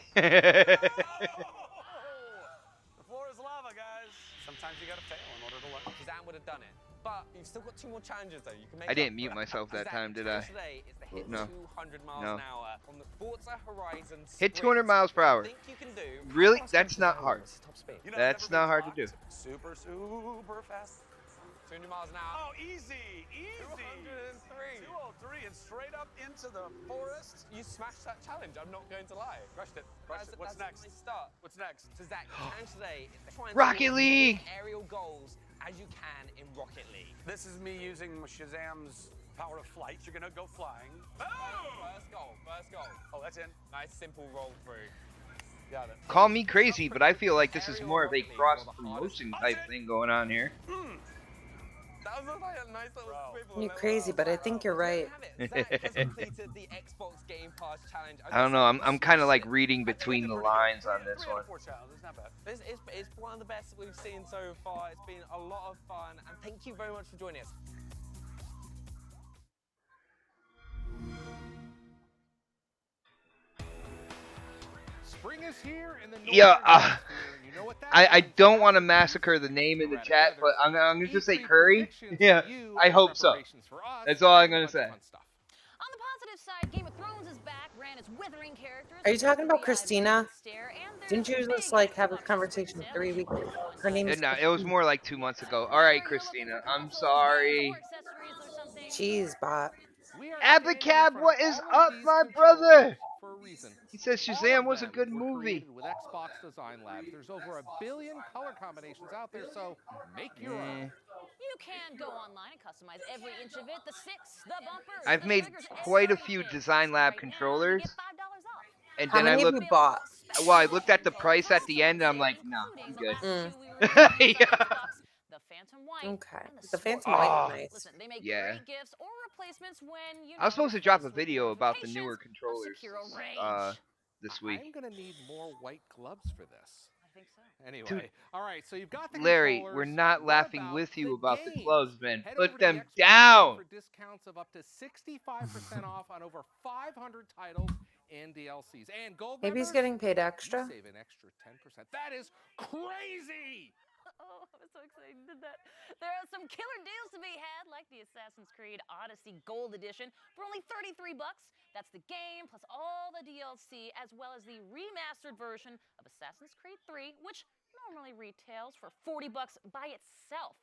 Speaker 19: floor is lava, guys. Sometimes you gotta fail in order to learn.
Speaker 18: Shazam would have done it. But you've still got 2 more challenges though. You can make
Speaker 4: I
Speaker 18: up
Speaker 4: didn't
Speaker 18: for
Speaker 4: mute
Speaker 18: it.
Speaker 4: myself that
Speaker 18: Zach,
Speaker 4: time, did I?
Speaker 18: today is the hit
Speaker 4: No.
Speaker 18: 200 miles
Speaker 4: No.
Speaker 18: an hour on the Forza Horizon
Speaker 4: Hit
Speaker 18: Sprint.
Speaker 4: 200 miles per hour.
Speaker 18: Think you can do?
Speaker 4: Really? That's not hard.
Speaker 18: Top speed.
Speaker 19: You know,
Speaker 4: That's
Speaker 19: never
Speaker 4: not
Speaker 19: been
Speaker 4: hard to
Speaker 19: blocked.
Speaker 4: do.
Speaker 19: Super fast.
Speaker 18: 200 miles an hour.
Speaker 19: Oh, easy.
Speaker 18: 203.
Speaker 19: 203 and straight up into the forest.
Speaker 18: You smashed that challenge. I'm not going to lie.
Speaker 19: Crushed it. What's next?
Speaker 18: That's a nice start.
Speaker 19: What's next?
Speaker 18: So Zach, the challenge today is to try and
Speaker 4: Rocket
Speaker 18: score as
Speaker 4: League!
Speaker 18: many aerial goals as you can in Rocket League.
Speaker 19: This is me using Shazam's power of flight. You're gonna go flying.
Speaker 18: First goal.
Speaker 19: Oh, that's in.
Speaker 18: Nice simple roll through.
Speaker 19: Got it.
Speaker 4: Call me crazy, but I feel like this is more of a cross promotion type thing going on here.
Speaker 18: That was like a nice little swivel.
Speaker 2: You're crazy, but I think you're right.
Speaker 18: Zach has completed the Xbox Game Pass challenge.
Speaker 4: I don't know. I'm kind of like reading between the lines on this
Speaker 19: 3 out
Speaker 4: one.
Speaker 19: of 4 challenges, not bad.
Speaker 18: It's one of the best we've seen so far. It's been a lot of fun, and thank you very much for joining us.
Speaker 6: Spring is here in the
Speaker 4: Yeah,
Speaker 6: northern hemisphere, and you know what that
Speaker 4: I
Speaker 6: means.
Speaker 4: don't want to massacre the name in the chat, but I'm gonna just say Curry. Yeah, I hope so. That's all I'm gonna say.
Speaker 8: On the positive side, Game of Thrones is back, ran its withering characters.
Speaker 2: Are you talking about
Speaker 8: with
Speaker 2: Christina?
Speaker 8: stare, and there's
Speaker 2: Didn't you just like have a conversation 3 weeks ago? Her name is
Speaker 4: No, it was more like 2 months ago. All right, Christina, I'm sorry.
Speaker 2: Jeez, bot.
Speaker 4: Abacab, what is up, my brother? He says Shazam was a good movie.
Speaker 6: With Xbox Design Lab, there's over 1 billion color combinations out there, so make your own.
Speaker 8: You can go online and customize every inch of it. The six, the bumpers.
Speaker 4: I've
Speaker 8: the
Speaker 4: made
Speaker 8: triggers,
Speaker 4: quite a
Speaker 8: everything.
Speaker 4: few Design Lab controllers, and
Speaker 2: How
Speaker 4: then I
Speaker 2: many have
Speaker 4: looked.
Speaker 2: you bought?
Speaker 4: Well, I looked at the price at the end, and I'm like, no, I'm good. Yeah.
Speaker 8: The Phantom White.
Speaker 2: Okay.
Speaker 8: and
Speaker 2: The Phantom
Speaker 4: Oh.
Speaker 2: White is nice.
Speaker 8: Listen, they make
Speaker 4: Yeah.
Speaker 8: great gifts or replacements when you
Speaker 4: I was
Speaker 8: know
Speaker 4: supposed to drop a video about the newer controllers
Speaker 8: secure range.
Speaker 4: this week.
Speaker 6: I'm gonna need more white gloves for this.
Speaker 8: I think so.
Speaker 6: Anyway,
Speaker 4: Dude,
Speaker 6: all right. So you've got the
Speaker 4: Larry,
Speaker 6: controllers.
Speaker 4: we're not
Speaker 6: What
Speaker 4: laughing
Speaker 6: about
Speaker 4: with you
Speaker 6: the
Speaker 4: about the
Speaker 6: games?
Speaker 4: gloves, man.
Speaker 6: Head
Speaker 4: Put
Speaker 6: over to
Speaker 4: them
Speaker 6: the Xbox
Speaker 4: down.
Speaker 6: For discounts of up to 65% off on over 500 titles and DLCs. And gold
Speaker 2: Maybe he's
Speaker 6: members,
Speaker 2: getting paid
Speaker 6: you
Speaker 2: extra.
Speaker 6: save an extra 10%. That is crazy.
Speaker 8: Oh, I'm so excited you did that. There are some killer deals to be had, like the Assassin's Creed Odyssey Gold Edition for only $33. That's the game plus all the DLC, as well as the remastered version of Assassin's Creed 3, which normally retails for $40 by itself.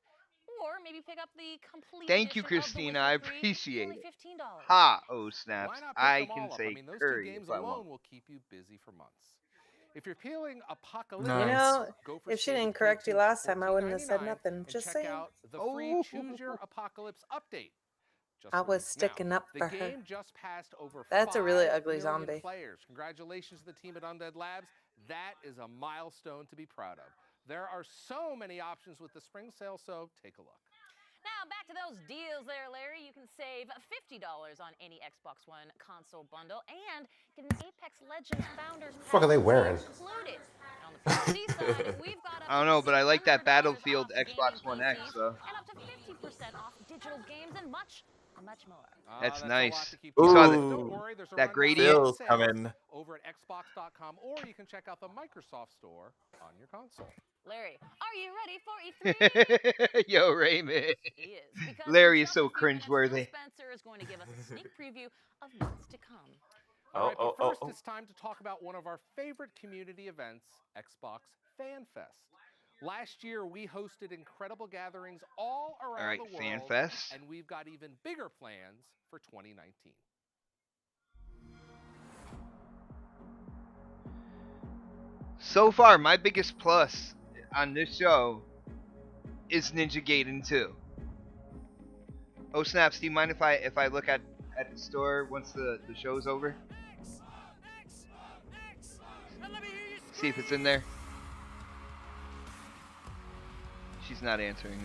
Speaker 8: Or maybe pick up the complete
Speaker 4: Thank you,
Speaker 8: edition of The
Speaker 4: Christina.
Speaker 8: Witcher
Speaker 4: I
Speaker 8: 3 for
Speaker 4: appreciate
Speaker 8: only
Speaker 4: it.
Speaker 8: $15.
Speaker 4: Ha! Oh,
Speaker 6: Why
Speaker 4: snaps.
Speaker 6: not pick
Speaker 4: I
Speaker 6: them
Speaker 4: can
Speaker 6: all up?
Speaker 4: say
Speaker 6: I mean, those
Speaker 4: Curry
Speaker 6: two games
Speaker 4: if I
Speaker 6: alone
Speaker 4: want.
Speaker 6: will keep you busy for months. If you're feeling apocalyptic,
Speaker 2: You know,
Speaker 6: go for
Speaker 2: if she
Speaker 6: State of
Speaker 2: didn't correct you
Speaker 6: Decay
Speaker 2: last time, I wouldn't have said
Speaker 6: $14.99
Speaker 2: nothing.
Speaker 6: and
Speaker 2: Just
Speaker 6: check
Speaker 2: saying.
Speaker 6: out the free Choose Your Apocalypse update. Just
Speaker 2: I was
Speaker 6: released.
Speaker 2: sticking
Speaker 6: Now,
Speaker 2: up
Speaker 6: the
Speaker 2: for her.
Speaker 6: game just passed over
Speaker 2: That's a really
Speaker 6: 5
Speaker 2: ugly
Speaker 6: million
Speaker 2: zombie.
Speaker 6: players. Congratulations to the team at Undead Labs. That is a milestone to be proud of. There are so many options with the spring sale, so take a look.
Speaker 8: Now, back to those deals there, Larry. You can save $50 on any Xbox One console bundle and get an Apex Legends Founders Pack
Speaker 3: Fuck are they wearing?
Speaker 8: included. And on the PC side, we've got
Speaker 4: I don't know, but I like that Battlefield Xbox One X, though.
Speaker 8: and up to 50% off digital games and much more.
Speaker 4: That's
Speaker 6: a lot
Speaker 4: nice.
Speaker 6: to keep
Speaker 4: You
Speaker 6: track
Speaker 4: saw
Speaker 6: of.
Speaker 4: that,
Speaker 6: Don't worry, there's a
Speaker 4: that
Speaker 6: rundown
Speaker 4: gradient?
Speaker 6: of
Speaker 1: Feels
Speaker 6: sales
Speaker 1: coming.
Speaker 6: over at Xbox.com, or you can check out the Microsoft Store on your console.
Speaker 8: Larry, are you ready for E3?
Speaker 4: Yo, Raymond.
Speaker 8: He is, because
Speaker 4: Larry
Speaker 8: in
Speaker 4: is
Speaker 8: just
Speaker 4: so
Speaker 8: a few minutes, Phil
Speaker 4: cringeworthy.
Speaker 8: Spencer is going to give us a sneak preview of what's to come.
Speaker 6: All right, but first
Speaker 1: oh.
Speaker 6: it's time to talk about one of our favorite community events, Xbox Fan Fest. Last year, we hosted incredible gatherings all around
Speaker 4: right,
Speaker 6: the world,
Speaker 4: Fan Fest.
Speaker 6: and we've got even bigger plans for 2019.
Speaker 4: So far, my biggest plus on this show is Ninja Gaiden 2. Oh snaps! Do you mind if I look at the store once the show's over? See if it's in there. She's not answering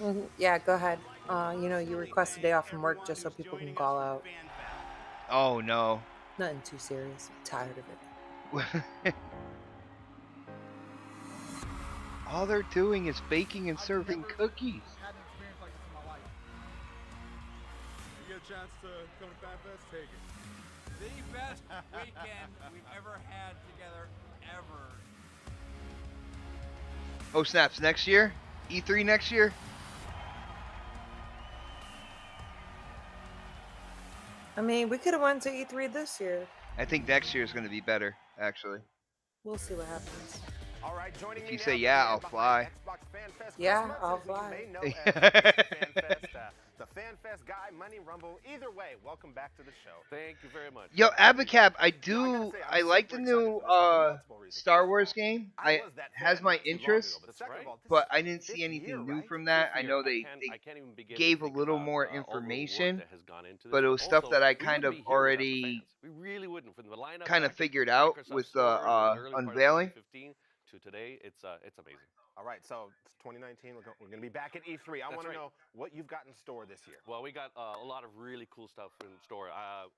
Speaker 4: me.
Speaker 2: Yeah, go ahead. You request a day off from work just so people can call out.
Speaker 4: Oh no.
Speaker 2: Nothing too serious. I'm tired of it.
Speaker 4: All they're doing is baking and serving cookies.
Speaker 20: Had an experience like this in my life. You get a chance to come to FanFest, take it. The best weekend we've ever had together, ever.
Speaker 4: Oh snaps! Next year, E3 next year.
Speaker 2: I mean, we could have went to E3 this year.
Speaker 4: I think next year is going to be better, actually.
Speaker 2: We'll see what happens.
Speaker 7: All right, joining
Speaker 4: If
Speaker 7: me
Speaker 4: you
Speaker 7: now
Speaker 4: say
Speaker 7: from
Speaker 4: yeah,
Speaker 7: the
Speaker 4: I'll
Speaker 7: man
Speaker 4: fly.
Speaker 7: behind Xbox Fan Fest
Speaker 2: Yeah,
Speaker 7: Christmas,
Speaker 2: I'll
Speaker 7: as you
Speaker 2: fly.
Speaker 7: may know as Mr. Fan Fest, the Fan Fest guy, Money Rumble. Either way, welcome back to the show.
Speaker 6: Thank you very much.
Speaker 4: Yo, Abacab, I like the new Star Wars game. It has my interest, but I didn't see anything new from that. I know they gave a little more information, but it was stuff that I kind of already kind of figured out with the unveiling.
Speaker 6: To today, it's amazing.
Speaker 7: All right, so it's 2019. We're going to be back at E3. I want to know what you've got in store this year.
Speaker 6: Well, we got a lot of really cool stuff in store.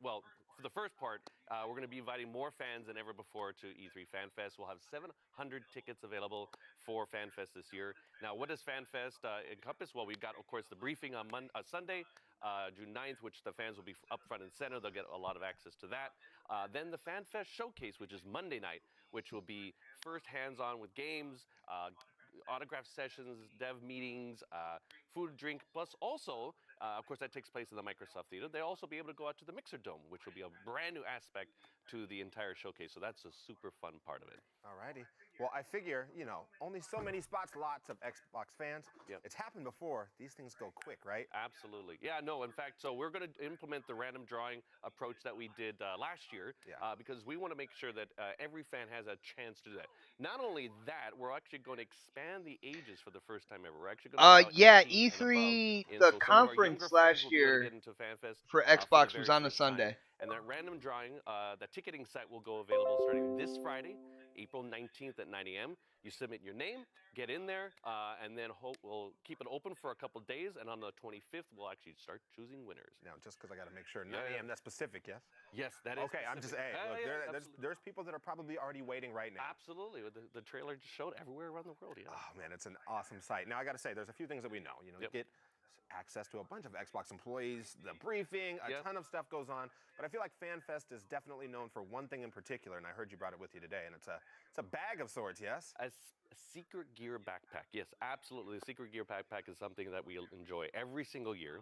Speaker 6: Well, for the first part, we're going to be inviting more fans than ever before to E3 Fan Fest. We'll have 700 tickets available for Fan Fest this year. Now, what does Fan Fest encompass? Well, we've got, of course, the briefing on Sunday, June 9th, which the fans will be up front and center. They'll get a lot of access to that. Then the Fan Fest Showcase, which is Monday night, which will be first hands-on with games, autograph sessions, dev meetings, food, drink, plus also, of course, that takes place in the Microsoft Theater. They'll also be able to go out to the Mixer Dome, which will be a brand new aspect to the entire showcase. So that's a super fun part of it.
Speaker 7: All righty. Well, I figure, only so many spots, lots of Xbox fans.
Speaker 6: Yep.
Speaker 7: It's happened before. These things go quick, right?
Speaker 6: Absolutely. Yeah, no, in fact, so we're going to implement the random drawing approach that we did last year because we want to make sure that every fan has a chance to do that. Not only that, we're actually going to expand the ages for the first time ever. We're actually going to
Speaker 4: E3, the conference last year for Xbox was on a Sunday.
Speaker 6: And that random drawing, the ticketing site will go available starting this Friday, April 19th at 9 a.m. You submit your name, get in there, and then we'll keep it open for a couple days. And on the 25th, we'll actually start choosing winners.
Speaker 7: Now, just because I got to make sure, 9 a.m. That's specific, yes?
Speaker 6: Yes, that is.
Speaker 7: Okay,
Speaker 6: specific.
Speaker 7: There's people that are probably already waiting right now.
Speaker 6: Absolutely, the trailer just showed everywhere around the world. Yeah.
Speaker 7: Oh man, it's an awesome site. Now I got to say, there's a few things that we know. You get access to a bunch of Xbox employees, the briefing, a ton of stuff goes on. But I feel like FanFest is definitely known for one thing in particular, and I heard you brought it with you today, and it's a bag of sorts, yes?
Speaker 6: A secret gear backpack. Yes, absolutely. The secret gear backpack is something that we enjoy every single year.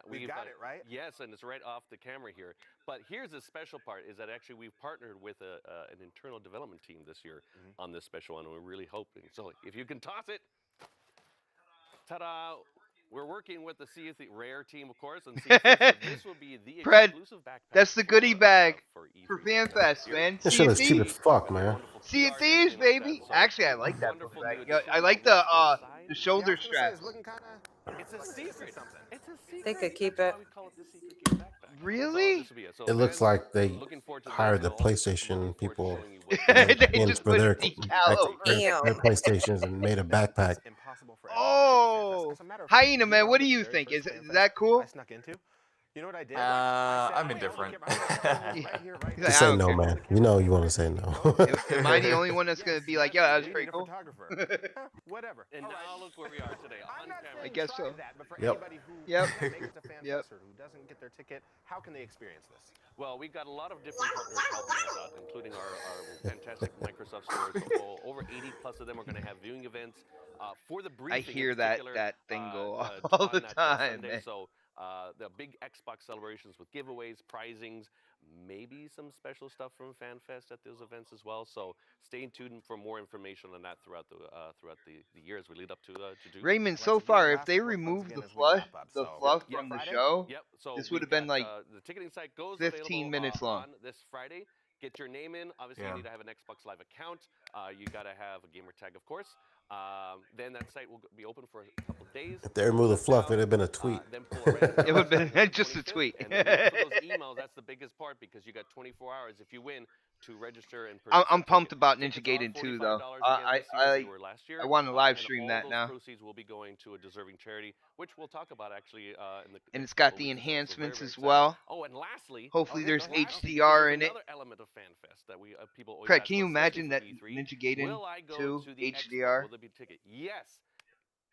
Speaker 7: We've got it, right?
Speaker 6: Yes, and it's right off the camera here. But here's the special part is that actually we've partnered with an internal development team this year on this special one, and we're really hoping. So if you can toss it, ta-da! We're working with the Sea of the Rare team, of course, and so this will be the exclusive backpack.
Speaker 4: That's the goodie bag for FanFest, man.
Speaker 3: This shit is cheap as fuck, man.
Speaker 4: Sea of Thieves, baby. Actually, I like that book bag. I like the shoulder straps.
Speaker 6: It's a secret. It's a secret.
Speaker 2: They could keep it.
Speaker 4: Really?
Speaker 3: It looks like they hired the PlayStation people for their PlayStations and made a backpack.
Speaker 4: Oh, Hyena, man, what do you think? Is that cool?
Speaker 7: I snuck into. You know what I did?
Speaker 1: I'm indifferent.
Speaker 3: Just say no, man. You know you want to say no.
Speaker 4: Am I the only one that's going to be like, yeah, that was pretty cool?
Speaker 7: Whatever.
Speaker 6: And now look where we are today. On camera.
Speaker 4: I guess so.
Speaker 7: But for
Speaker 3: Yep.
Speaker 7: anybody who
Speaker 4: Yep.
Speaker 7: makes it to FanFest or who doesn't get their ticket, how can they experience this?
Speaker 6: Well, we've got a lot of different partners helping us out, including our fantastic Microsoft stores. Over 80 plus of them are going to have viewing events for the briefing.
Speaker 4: I hear
Speaker 6: in
Speaker 4: that
Speaker 6: particular,
Speaker 4: thing go
Speaker 6: on
Speaker 4: all the
Speaker 6: that
Speaker 4: time,
Speaker 6: Sunday.
Speaker 4: man.
Speaker 6: So the big Xbox celebrations with giveaways, prizings, maybe some special stuff from FanFest at those events as well. So stay tuned for more information on that throughout the year as we lead up to June.
Speaker 4: Raymond, so far, if they remove the fluff from the show,
Speaker 6: so
Speaker 4: this would have been like
Speaker 6: the ticketing site goes
Speaker 4: 15 minutes long.
Speaker 6: on this Friday. Get your name in. Obviously, you need to have an Xbox Live account. You got to have a gamer tag, of course. Then that site will be open for a couple days.
Speaker 3: If they removed the fluff, it'd have been a tweet.
Speaker 4: It would have been just a tweet.
Speaker 6: And then for those
Speaker 21: emails. That's the biggest part because you got 24 hours if you win to register and
Speaker 4: I'm,
Speaker 21: purchase.
Speaker 4: I'm
Speaker 21: your
Speaker 4: pumped
Speaker 21: ticket.
Speaker 4: about Ninja
Speaker 21: Tickets are
Speaker 4: Gaiden 2
Speaker 21: $45
Speaker 4: though.
Speaker 21: again this year as they were last year.
Speaker 4: I want to live
Speaker 21: And
Speaker 4: stream
Speaker 21: all
Speaker 4: that
Speaker 21: those
Speaker 4: now.
Speaker 21: proceeds will be going to a deserving charity, which we'll talk about actually in the
Speaker 4: And
Speaker 21: next
Speaker 4: it's got
Speaker 21: couple
Speaker 4: the
Speaker 21: weeks or so. So very,
Speaker 4: enhancements
Speaker 21: very
Speaker 4: as
Speaker 21: excited.
Speaker 4: well.
Speaker 21: Oh, and lastly,
Speaker 4: Hopefully there's
Speaker 21: lastly,
Speaker 4: HDR
Speaker 21: here's
Speaker 4: in it.
Speaker 21: another element of FanFest that we people always
Speaker 4: Craig,
Speaker 21: ask
Speaker 4: can you
Speaker 21: about, especially
Speaker 4: imagine
Speaker 21: for
Speaker 4: that
Speaker 21: E3.
Speaker 4: Ninja Gaiden
Speaker 21: Will I go
Speaker 4: 2
Speaker 21: to the expo?
Speaker 4: HDR?
Speaker 21: Will there be a ticket? Yes.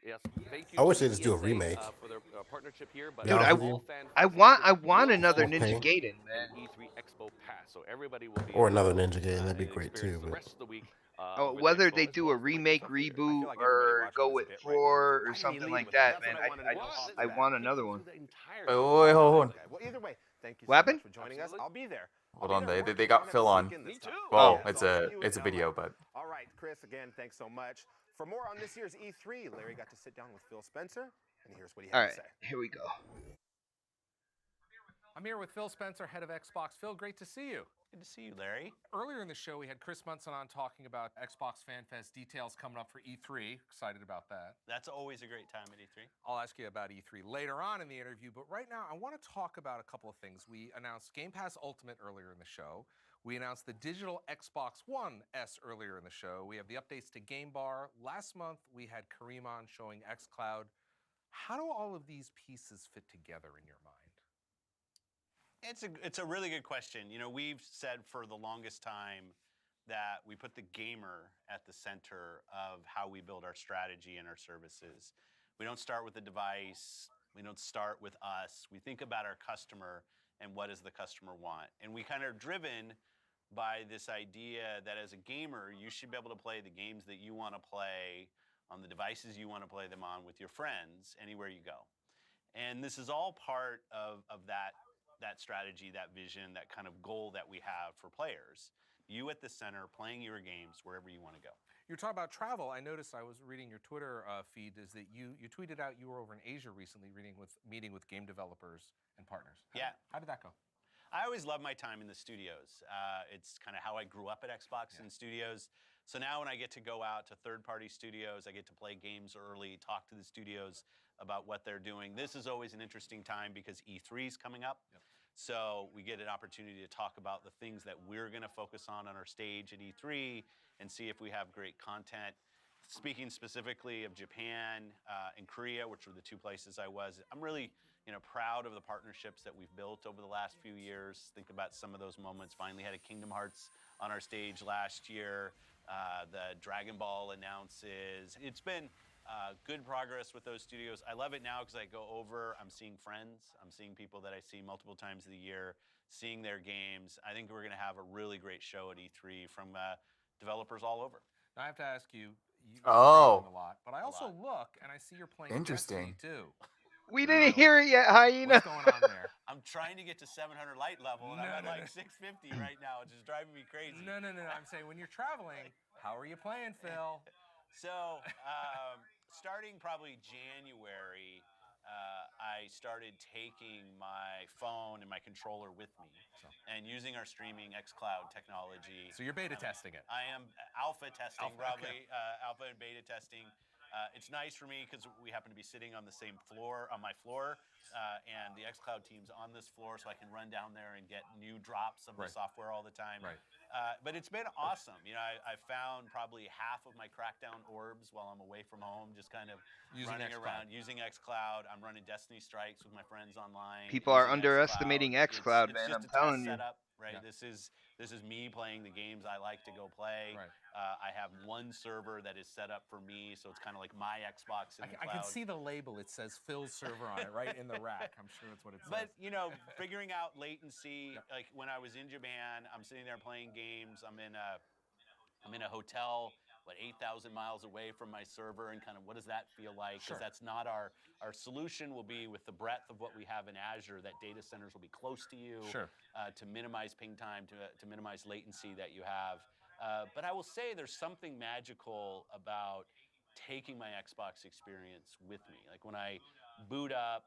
Speaker 21: Yes. Thank you
Speaker 3: I
Speaker 21: to
Speaker 3: wish
Speaker 21: the
Speaker 3: they just do a
Speaker 21: ESA
Speaker 3: remake.
Speaker 21: for their partnership here. But
Speaker 4: Dude,
Speaker 21: all
Speaker 4: I
Speaker 21: FanFest
Speaker 4: want
Speaker 21: tickets will be
Speaker 4: another
Speaker 21: sold
Speaker 4: Ninja
Speaker 3: Okay.
Speaker 4: Gaiden,
Speaker 21: an
Speaker 4: man.
Speaker 21: E3 Expo Pass, so everybody will be
Speaker 3: Or
Speaker 21: able to
Speaker 3: another
Speaker 21: go
Speaker 3: Ninja Gaiden, that'd be
Speaker 21: and
Speaker 3: great
Speaker 21: experience
Speaker 3: too.
Speaker 21: the
Speaker 3: But
Speaker 21: rest of the week.
Speaker 4: Oh,
Speaker 21: Over the
Speaker 4: whether
Speaker 21: expo,
Speaker 4: they
Speaker 21: as
Speaker 4: do
Speaker 21: well
Speaker 4: a
Speaker 21: as
Speaker 4: remake,
Speaker 21: Microsoft Theater.
Speaker 4: reboot,
Speaker 7: like everybody
Speaker 4: or
Speaker 7: watching
Speaker 4: go
Speaker 7: this
Speaker 4: with
Speaker 7: bit right now
Speaker 4: 4
Speaker 7: is
Speaker 4: or
Speaker 7: like,
Speaker 4: something like
Speaker 7: with
Speaker 4: that,
Speaker 7: this.
Speaker 4: man.
Speaker 21: That's what I wanted to talk
Speaker 4: I
Speaker 21: about.
Speaker 4: want another one.
Speaker 21: The entire
Speaker 1: Wait, hold on.
Speaker 7: Okay. Well, either way, thank you
Speaker 4: What
Speaker 7: so
Speaker 4: happened?
Speaker 7: much for joining us. I'll be there.
Speaker 1: Hold
Speaker 7: I'll
Speaker 1: on,
Speaker 7: be there
Speaker 1: they
Speaker 7: working
Speaker 1: got
Speaker 7: on
Speaker 1: Phil on.
Speaker 7: Beacon this time.
Speaker 1: Well,
Speaker 7: Yeah,
Speaker 1: it's
Speaker 7: so I'll
Speaker 1: a
Speaker 7: see you
Speaker 1: it's a
Speaker 7: in
Speaker 1: video,
Speaker 7: LA.
Speaker 1: but
Speaker 7: All right, Chris. Again, thanks so much. For more on this year's E3, Larry got to sit down with Phil Spencer, and here's what he had
Speaker 4: All
Speaker 7: to
Speaker 4: right,
Speaker 7: say.
Speaker 4: here we go.
Speaker 6: I'm here with Phil Spencer, head of Xbox. Phil, great to see you.
Speaker 22: Good to see you, Larry.
Speaker 6: Earlier in the show, we had Chris Munson on talking about Xbox FanFest details coming up for E3. Excited about that.
Speaker 22: That's always a great time at E3.
Speaker 6: I'll ask you about E3 later on in the interview, but right now I want to talk about a couple of things. We announced Game Pass Ultimate earlier in the show. We announced the digital Xbox One S earlier in the show. We have the updates to Game Bar. Last month, we had Kareem on showing xCloud. How do all of these pieces fit together in your mind?
Speaker 22: It's a really good question. You know, we've said for the longest time that we put the gamer at the center of how we build our strategy and our services. We don't start with the device. We don't start with us. We think about our customer and what does the customer want. And we kind of are driven by this idea that as a gamer, you should be able to play the games that you want to play on the devices you want to play them on with your friends anywhere you go. And this is all part of that strategy, that vision, that kind of goal that we have for players. You at the center, playing your games wherever you want to go.
Speaker 6: You're talking about travel. I noticed, I was reading your Twitter feed, is that you tweeted out you were over in Asia recently meeting with game developers and partners. How did that go?
Speaker 22: I always love my time in the studios. It's kind of how I grew up at Xbox in studios. So now when I get to go out to third-party studios, I get to play games early, talk to the studios about what they're doing. This is always an interesting time because E3 is coming up. So we get an opportunity to talk about the things that we're going to focus on our stage at E3 and see if we have great content. Speaking specifically of Japan and Korea, which were the two places I was, I'm really proud of the partnerships that we've built over the last few years. Think about some of those moments. Finally had a Kingdom Hearts on our stage last year. The Dragon Ball announces. It's been good progress with those studios. I love it now because I go over, I'm seeing friends, I'm seeing people that I see multiple times of the year, seeing their games. I think we're going to have a really great show at E3 from developers all over.
Speaker 6: Now I have to ask you, you're traveling a lot, but I also look and I see you're playing Destiny too.
Speaker 4: We didn't hear it yet, Hyena.
Speaker 6: What's going on there?
Speaker 22: I'm trying to get to 700 light level, and I'm at like 650 right now, which is driving me crazy.
Speaker 6: No. I'm saying when you're traveling, how are you playing, Phil?
Speaker 22: So, starting probably January, I started taking my phone and my controller with me and using our streaming xCloud technology.
Speaker 6: So you're beta testing it?
Speaker 22: I am alpha testing, alpha and beta testing. It's nice for me because we happen to be sitting on the same floor, on my floor, and the xCloud team's on this floor, so I can run down there and get new drops of the software all the time. But it's been awesome. I found probably half of my Crackdown orbs while I'm away from home, just kind of running around using xCloud. I'm running Destiny Strikes with my friends online.
Speaker 4: People are underestimating xCloud, man. I'm telling you.
Speaker 22: Setup, right? This is me playing the games I like to go play. I have one server that is set up for me, so it's kind of like my Xbox in the cloud.
Speaker 6: I can see the label. It says Phil's server on it, right in the rack. I'm sure that's what it says.
Speaker 22: But figuring out latency, like when I was in Japan, I'm sitting there playing games. I'm in a hotel, 8,000 miles away from my server, and kind of what does that feel like? Because that's not our solution. Will be with the breadth of what we have in Azure, that data centers will be close to you to minimize ping time, to minimize latency that you have. But I will say there's something magical about taking my Xbox experience with me. Like when I boot up,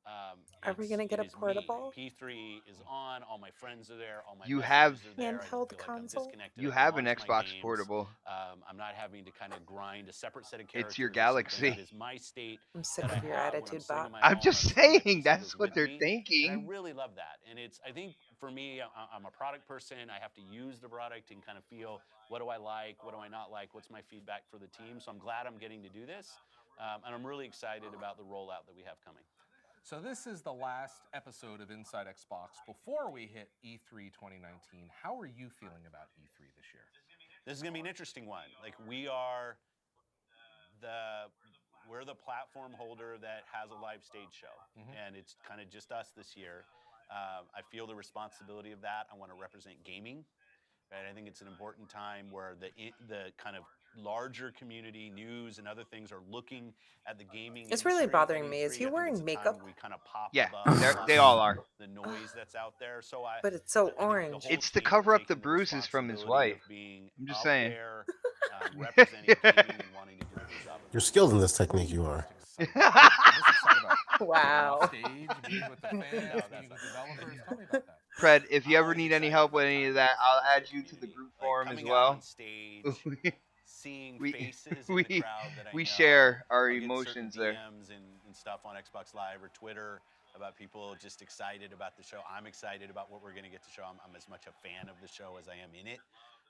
Speaker 2: Are we gonna get a
Speaker 22: it is
Speaker 2: portable?
Speaker 22: me. P3 is on. All my friends are there. All my
Speaker 4: You
Speaker 22: messages
Speaker 4: have
Speaker 22: are there. I don't
Speaker 2: handheld
Speaker 22: feel like I'm
Speaker 2: console?
Speaker 22: disconnected.
Speaker 4: You
Speaker 22: I can
Speaker 4: have an
Speaker 22: launch my
Speaker 4: Xbox
Speaker 22: games.
Speaker 4: Portable.
Speaker 22: I'm not having to kind of grind a separate set of characters.
Speaker 4: It's your
Speaker 22: or something.
Speaker 4: Galaxy.
Speaker 22: That is my state.
Speaker 2: I'm sick
Speaker 22: that
Speaker 2: of
Speaker 22: I
Speaker 2: your
Speaker 22: have when I'm
Speaker 2: attitude,
Speaker 22: sitting
Speaker 2: Bob.
Speaker 22: in my
Speaker 4: I'm
Speaker 22: home.
Speaker 4: just
Speaker 22: I'm just letting my
Speaker 4: saying
Speaker 22: PC
Speaker 4: that's
Speaker 22: goes
Speaker 4: what
Speaker 22: with
Speaker 4: they're
Speaker 22: me.
Speaker 4: thinking.
Speaker 22: And I really love that. And I think for me, I'm a product person. I have to use the product and kind of feel, what do I like? What do I not like? What's my feedback for the team? So I'm glad I'm getting to do this. And I'm really excited about the rollout that we have coming.
Speaker 6: So this is the last episode of Inside Xbox before we hit E3 2019. How are you feeling about E3 this year?
Speaker 22: This is going to be an interesting one. Like we're the platform holder that has a live stage show, and it's kind of just us this year. I feel the responsibility of that. I want to represent gaming. Right? I think it's an important time where the kind of larger community, news and other things are looking at the gaming
Speaker 2: It's
Speaker 22: industry.
Speaker 2: really
Speaker 22: at
Speaker 2: bothering me.
Speaker 22: E3.
Speaker 2: Is he
Speaker 22: I think
Speaker 2: wearing
Speaker 22: it's a time
Speaker 2: makeup?
Speaker 22: where we kind of pop
Speaker 4: Yeah,
Speaker 22: above
Speaker 4: they all are.
Speaker 22: the noise that's out there. So
Speaker 2: But it's so
Speaker 22: I think the
Speaker 2: orange.
Speaker 22: whole
Speaker 4: It's to
Speaker 22: team
Speaker 4: cover
Speaker 22: are
Speaker 4: up the
Speaker 22: taking
Speaker 4: bruises from his
Speaker 22: responsibility
Speaker 4: wife.
Speaker 22: of being
Speaker 4: I'm just
Speaker 22: out
Speaker 4: saying.
Speaker 22: there, representing gaming and wanting to do a good job.
Speaker 3: You're skilled in this technique, you are.
Speaker 6: I'm just excited about going
Speaker 2: Wow.
Speaker 6: off stage, meeting with the fans, meeting with developers. Tell me about that.
Speaker 4: Fred, if you
Speaker 22: I'm
Speaker 4: ever
Speaker 22: always
Speaker 4: need any
Speaker 22: excited
Speaker 4: help
Speaker 22: about
Speaker 4: with any
Speaker 22: talking
Speaker 4: of
Speaker 22: to
Speaker 4: that,
Speaker 22: the
Speaker 4: I'll
Speaker 22: fans and
Speaker 4: add you to the
Speaker 22: community.
Speaker 4: group
Speaker 22: Like
Speaker 4: forum as
Speaker 22: coming out
Speaker 4: well.
Speaker 22: on stage, seeing faces in the crowd that I
Speaker 4: we
Speaker 22: know.
Speaker 4: share our
Speaker 22: I'll get
Speaker 4: emotions
Speaker 22: certain
Speaker 4: there.
Speaker 22: DMs and stuff on Xbox Live or Twitter about people just excited about the show. I'm excited about what we're going to get to show. I'm as much a fan of the show as I am in it.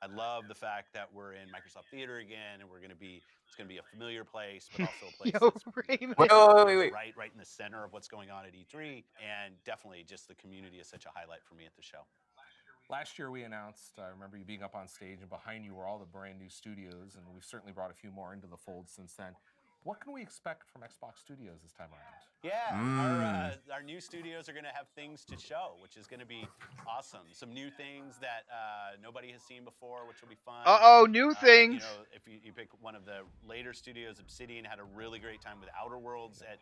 Speaker 22: I love the fact that we're in Microsoft Theater again, and it's going to be a familiar place, but also a place
Speaker 4: Yo,
Speaker 22: that's
Speaker 4: Raymond.
Speaker 1: Wait.
Speaker 22: right in the center of what's going on at E3, and definitely just the community is such a highlight for me at the show.
Speaker 6: Last year we announced, I remember you being up on stage, and behind you were all the brand new studios, and we've certainly brought a few more into the fold since then. What can we expect from Xbox Studios this time around?
Speaker 22: Yeah, our new studios are going to have things to show, which is going to be awesome. Some new things that nobody has seen before, which will be fun.
Speaker 4: New things.
Speaker 22: You know, if you pick one of the later studios, Obsidian had a really great time with Outer Worlds at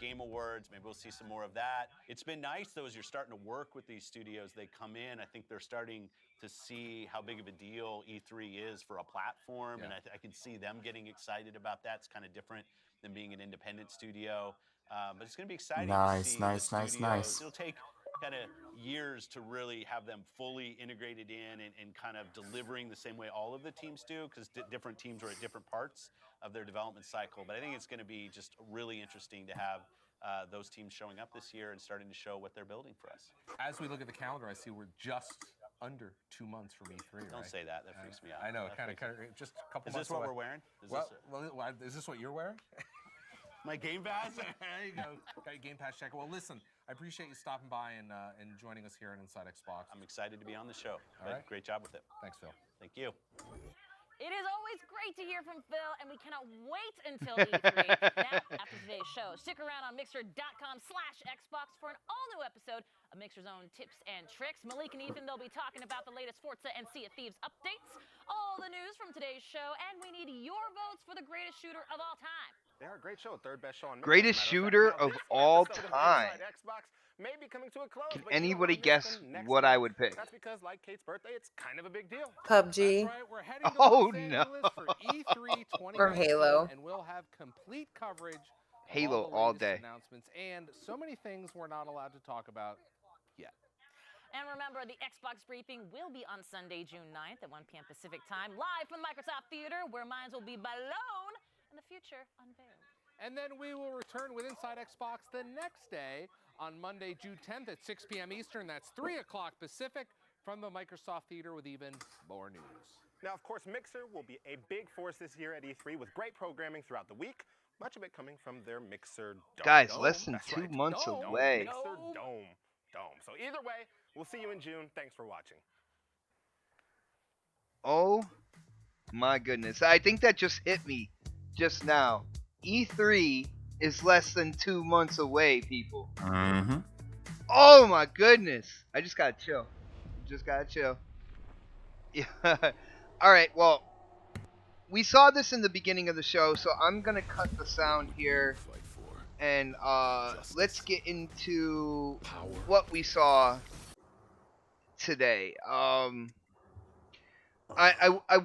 Speaker 22: Game Awards. Maybe we'll see some more of that. It's been nice, though, as you're starting to work with these studios. They come in. I think they're starting to see how big of a deal E3 is for a platform, and I can see them getting excited about that. It's kind of different than being an independent studio. But it's going to be exciting to see the studios. It'll take kind of years to really have them fully integrated in and kind of delivering the same way all of the teams do, because different teams are at different parts of their development cycle. But I think it's going to be just really interesting to have those teams showing up this year and starting to show what they're building for us.
Speaker 6: As we look at the calendar, I see we're just under 2 months from E3.
Speaker 22: Don't say that. That freaks me out.
Speaker 6: I know. Kind of just a couple months.
Speaker 22: Is this what
Speaker 6: away.
Speaker 22: we're wearing?
Speaker 6: Is this what you're wearing?
Speaker 22: My Game Pass?
Speaker 6: There you go. Got your Game Pass checker. Well, listen, I appreciate you stopping by and joining us here on Inside Xbox.
Speaker 22: I'm excited to be on the show.
Speaker 6: All right.
Speaker 22: Great job with it.
Speaker 6: Thanks, Phil.
Speaker 22: Thank you.
Speaker 8: It is always great to hear from Phil, and we cannot wait until E3. Now, after today's show, stick around on Mixer.com/Xbox for an all-new episode of Mixer's own tips and tricks. Malik and Ethan, they'll be talking about the latest Forza and Sea of Thieves updates, all the news from today's show, and we need your votes for the greatest shooter of all time.
Speaker 7: They are a great show, third best show on Mixer.
Speaker 4: Greatest shooter of all time.
Speaker 7: Xbox may be coming to a close.
Speaker 4: Can
Speaker 7: but
Speaker 4: anybody guess what
Speaker 7: week.
Speaker 4: I would pick?
Speaker 7: That's because, like Kate's birthday, it's kind of a big deal.
Speaker 2: PUBG.
Speaker 6: That's right, we're heading to
Speaker 4: Oh,
Speaker 6: Los
Speaker 4: no.
Speaker 6: Angeles for E3 2019,
Speaker 2: Or Halo.
Speaker 6: and we'll have complete coverage of
Speaker 4: Halo
Speaker 6: all, the
Speaker 4: all
Speaker 6: latest
Speaker 4: day.
Speaker 6: announcements and so many things we're not allowed to talk about yet.
Speaker 8: And remember, the Xbox briefing will be on Sunday, June 9th at 1 p.m. Pacific time, live from Microsoft Theater, where minds will be blown and the future unveiled.
Speaker 6: And then we will return with Inside Xbox the next day on Monday, June 10th at 6 p.m. Eastern. That's 3 o'clock Pacific from the Microsoft Theater with even more news.
Speaker 7: Now, of course, Mixer will be a big force this year at E3 with great programming throughout the week, much of it coming from their Mixer Dome.
Speaker 4: Guys, less than
Speaker 7: That's
Speaker 4: 2
Speaker 7: right.
Speaker 4: months
Speaker 7: Dome.
Speaker 4: away.
Speaker 7: Mixer Dome. So either way, we'll see you in June. Thanks for watching.
Speaker 4: Oh my goodness. I think that just hit me just now. E3 is less than 2 months away, people.
Speaker 1: Mm-hmm.
Speaker 4: Oh my goodness. I just gotta chill. Yeah. Alright, well, we saw this in the beginning of the show, so I'm gonna cut the sound here. And let's get into what we saw today. I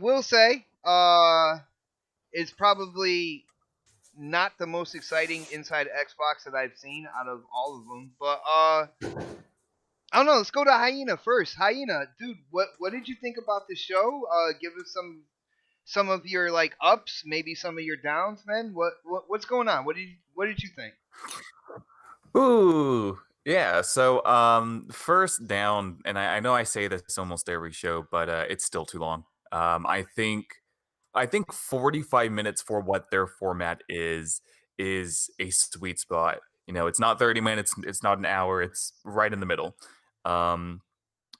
Speaker 4: will say, it's probably not the most exciting inside Xbox that I've seen out of all of them. But I don't know. Let's go to Hyena first. Hyena, dude, what did you think about the show? Give us some of your like ups, maybe some of your downs, man. What's going on? What did you think?
Speaker 1: Ooh, yeah. So, first down, and I know I say this almost every show, but it's still too long. I think 45 minutes for what their format is a sweet spot. It's not 30 minutes, it's not an hour, it's right in the middle. Um,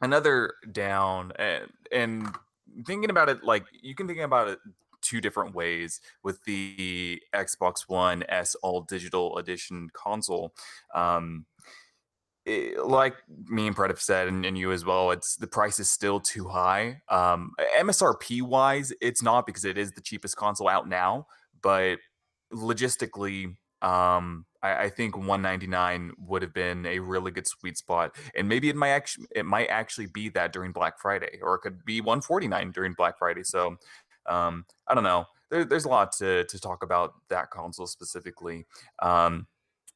Speaker 1: Another down, and thinking about it, like you can think about it two different ways with the Xbox One S All Digital Edition console. Um, like me and Pred have said, and you as well, it's the price is still too high. MSRP wise, it's not because it is the cheapest console out now, but logistically, I think 199 would have been a really good sweet spot, and maybe it might actually be that during Black Friday, or it could be 149 during Black Friday. So, I don't know. There's a lot to talk about that console specifically.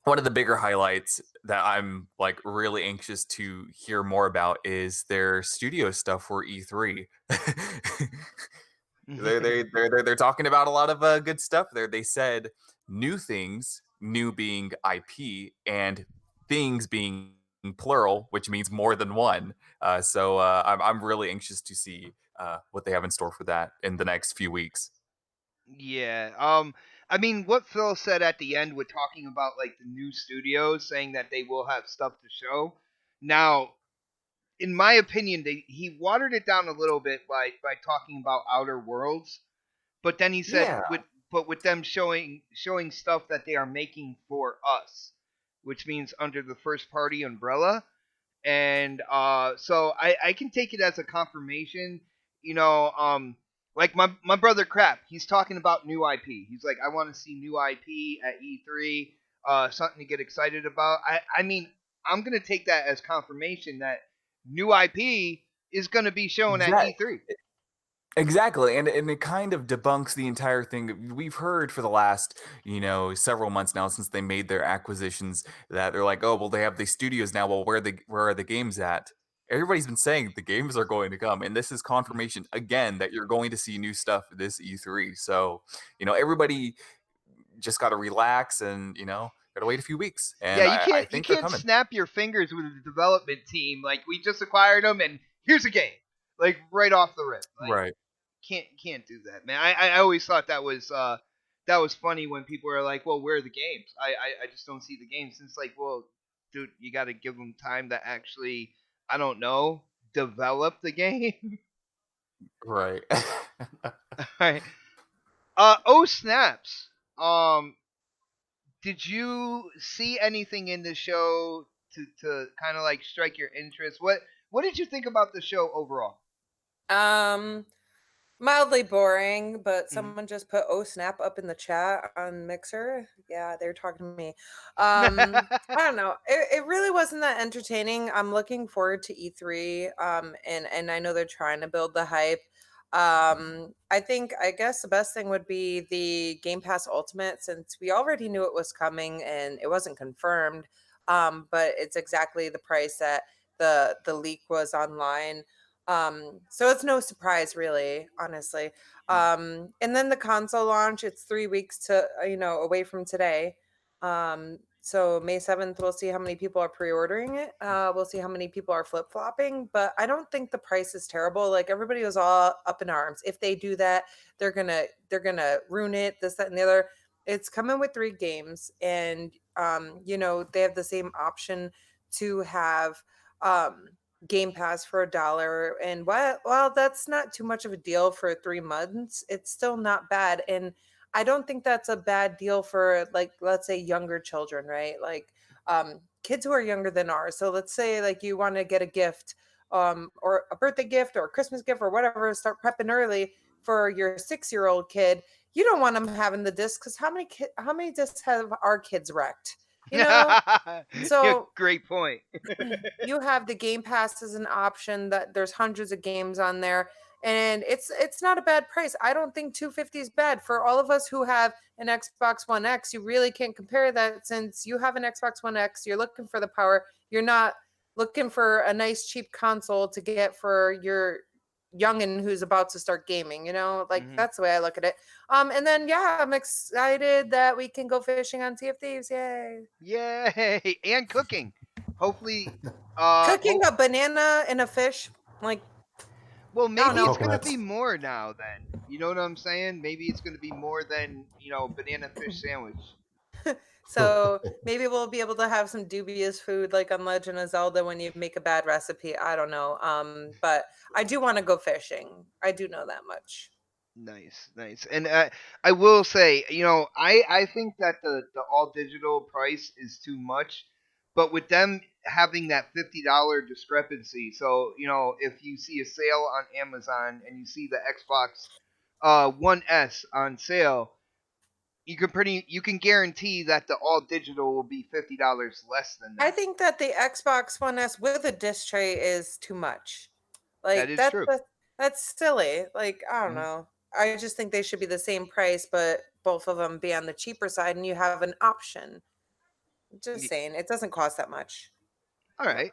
Speaker 1: One of the bigger highlights that I'm like really anxious to hear more about is their studio stuff for E3. They're talking about a lot of good stuff there. They said new things, new being IP, and things being plural, which means more than one. So I'm really anxious to see what they have in store for that in the next few weeks.
Speaker 4: Yeah. I mean, what Phil said at the end with talking about like the new studios, saying that they will have stuff to show. Now, in my opinion, he watered it down a little bit by talking about Outer Worlds, but then he said
Speaker 1: Yeah.
Speaker 4: with them showing stuff that they are making for us, which means under the first party umbrella. And so I can take it as a confirmation. You know, like my brother Crap, he's talking about new IP. He's like, I want to see new IP at E3, something to get excited about. I mean, I'm gonna take that as confirmation that new IP is gonna be shown at
Speaker 1: Exactly.
Speaker 4: E3.
Speaker 1: Exactly, and it kind of debunks the entire thing that we've heard for the last, several months now since they made their acquisitions, that they're like, oh, well, they have these studios now. Well, where are the games at? Everybody's been saying the games are going to come, and this is confirmation again that you're going to see new stuff this E3. So, everybody just got to relax and got to wait a few weeks,
Speaker 4: Yeah,
Speaker 1: and
Speaker 4: you
Speaker 1: I
Speaker 4: can't you
Speaker 1: think they're
Speaker 4: can't
Speaker 1: coming.
Speaker 4: snap your fingers with the development team. Like we just acquired them, and here's a game, like right off the rip. Like
Speaker 1: Right.
Speaker 4: can't do that, man. I always thought that was funny when people were like, well, where are the games? I just don't see the games. And it's like, well, dude, you got to give them time to actually, I don't know, develop the game.
Speaker 1: Right.
Speaker 4: All right. Oh snaps. Um, did you see anything in the show to kind of like strike your interest? What did you think about the show overall?
Speaker 2: Um, Mildly boring, but
Speaker 4: Mhm.
Speaker 2: someone just put "Oh snap" up in the chat on Mixer. Yeah, they're talking to me. I don't know. It really wasn't that entertaining. I'm looking forward to E3. And I know they're trying to build the hype. I guess the best thing would be the Game Pass Ultimate, since we already knew it was coming and it wasn't confirmed. But it's exactly the price that the leak was online. So it's no surprise, really, honestly. And then the console launch, it's 3 weeks to away from today. So May 7th, we'll see how many people are pre-ordering it. We'll see how many people are flip-flopping, but I don't think the price is terrible. Like everybody was all up in arms. If they do that, they're gonna ruin it, this, that, and the other. It's coming with 3 games, and they have the same option to have um Game Pass for $1. And while that's not too much of a deal for 3 months, it's still not bad. And I don't think that's a bad deal for, like, let's say younger children, right? Like kids who are younger than ours. So let's say like you want to get a gift, or a birthday gift or a Christmas gift or whatever, start prepping early for your 6-year-old kid. You don't want them having the discs, because how many discs have our kids wrecked? You know?
Speaker 4: Yeah,
Speaker 2: So
Speaker 4: great point.
Speaker 2: you have the Game Pass as an option, that there's hundreds of games on there, and it's not a bad price. I don't think 250 is bad for all of us who have an Xbox One X. You really can't compare that, since you have an Xbox One X, you're looking for the power. You're not looking for a nice cheap console to get for your youngin who's about to start gaming, like that's the way I look at it. And then yeah, I'm excited that we can go fishing on Sea of Thieves. Yay.
Speaker 4: Yay! And cooking. Hopefully
Speaker 2: Cooking a banana and a fish, like,
Speaker 4: well,
Speaker 2: I don't
Speaker 4: maybe
Speaker 2: know.
Speaker 4: it's gonna be more now then. You know what I'm saying? Maybe it's gonna be more than, banana fish sandwich.
Speaker 2: So maybe we'll be able to have some dubious food like on Legend of Zelda when you make a bad recipe. I don't know. But I do want to go fishing. I do know that much.
Speaker 4: Nice, nice. And I will say, I think that the all digital price is too much, but with them having that $50 discrepancy, so if you see a sale on Amazon and you see the Xbox One S on sale, you can guarantee that the all digital will be $50 less than
Speaker 2: I
Speaker 4: that.
Speaker 2: think that the Xbox One S with a disc tray is too much.
Speaker 4: That
Speaker 2: Like
Speaker 4: is true.
Speaker 2: that's silly. Like, I don't
Speaker 4: Mhm.
Speaker 2: know. I just think they should be the same price, but both of them be on the cheaper side, and you have an option. Just saying, it doesn't cost that much.
Speaker 4: All right.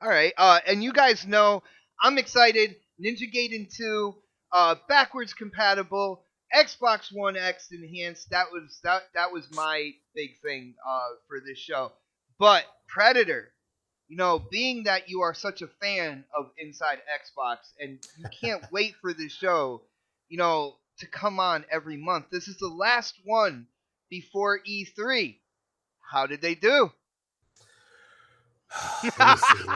Speaker 4: All right. And you guys know I'm excited. Ninja Gaiden 2, backwards compatible, Xbox One X enhanced. That was my big thing for this show. But Predator, being that you are such a fan of Inside Xbox and you can't wait for this show, to come on every month. This is the last one before E3. How did they do?
Speaker 3: Let me see.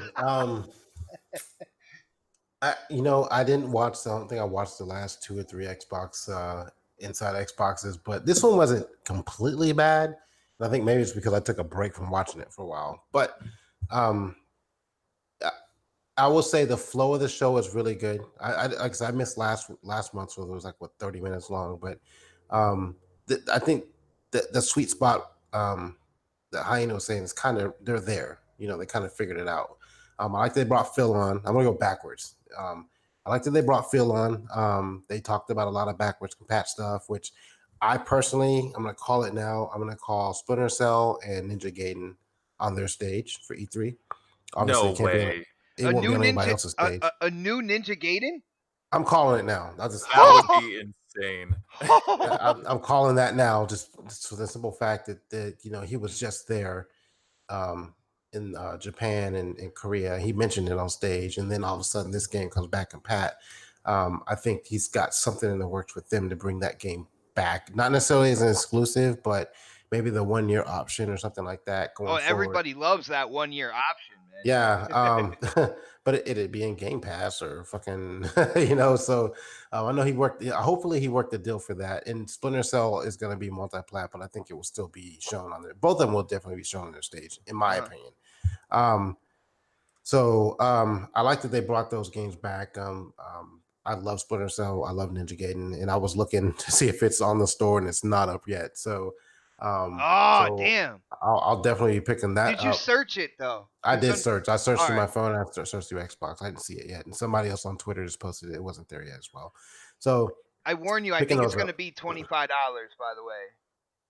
Speaker 3: I didn't watch. I don't think I watched the last 2 or 3 Xbox Inside Xboxes, but this one wasn't completely bad. And I think maybe it's because I took a break from watching it for a while. But um, I will say the flow of the show is really good. Like I said, I missed last month, so it was like 30 minutes long. But I think the sweet spot that Hyena was saying is kind of they're there. They kind of figured it out. I like they brought Phil on. I'm gonna go backwards. I like that they brought Phil on. They talked about a lot of backwards compat stuff, which I personally, I'm gonna call it now. I'm gonna call Splinter Cell and Ninja Gaiden on their stage for E3. Obviously,
Speaker 1: No
Speaker 3: it can't be on.
Speaker 1: way.
Speaker 3: It won't be on anybody else's stage.
Speaker 4: A new Ninja Gaiden?
Speaker 3: I'm calling it now. I just
Speaker 1: That would be insane.
Speaker 3: I'm calling that now, just for the simple fact that he was just there in Japan and Korea. He mentioned it on stage, and then all of a sudden this game comes back and pat. I think he's got something in the works with them to bring that game back. Not necessarily as an exclusive, but maybe the 1 year option or something like that going forward.
Speaker 4: Everybody loves that 1 year option, man.
Speaker 3: Yeah, but it'd be in Game Pass or fucking, So I know he worked. Hopefully, he worked a deal for that. And Splinter Cell is going to be multi-plat, but I think it will still be shown on there. Both of them will definitely be shown on their stage, in my opinion. I like that they brought those games back. I love Splinter Cell. I love Ninja Gaiden, and I was looking to see if it's on the store, and it's not up yet. So,
Speaker 4: damn!
Speaker 3: I'll definitely be picking that.
Speaker 4: Did you search it though?
Speaker 3: I did search. I searched through my
Speaker 4: right.
Speaker 3: phone. I searched through Xbox. I didn't see it yet, and somebody else on Twitter just posted it wasn't there yet as well. So
Speaker 4: I warn you, I think it's going to be $25. By the way,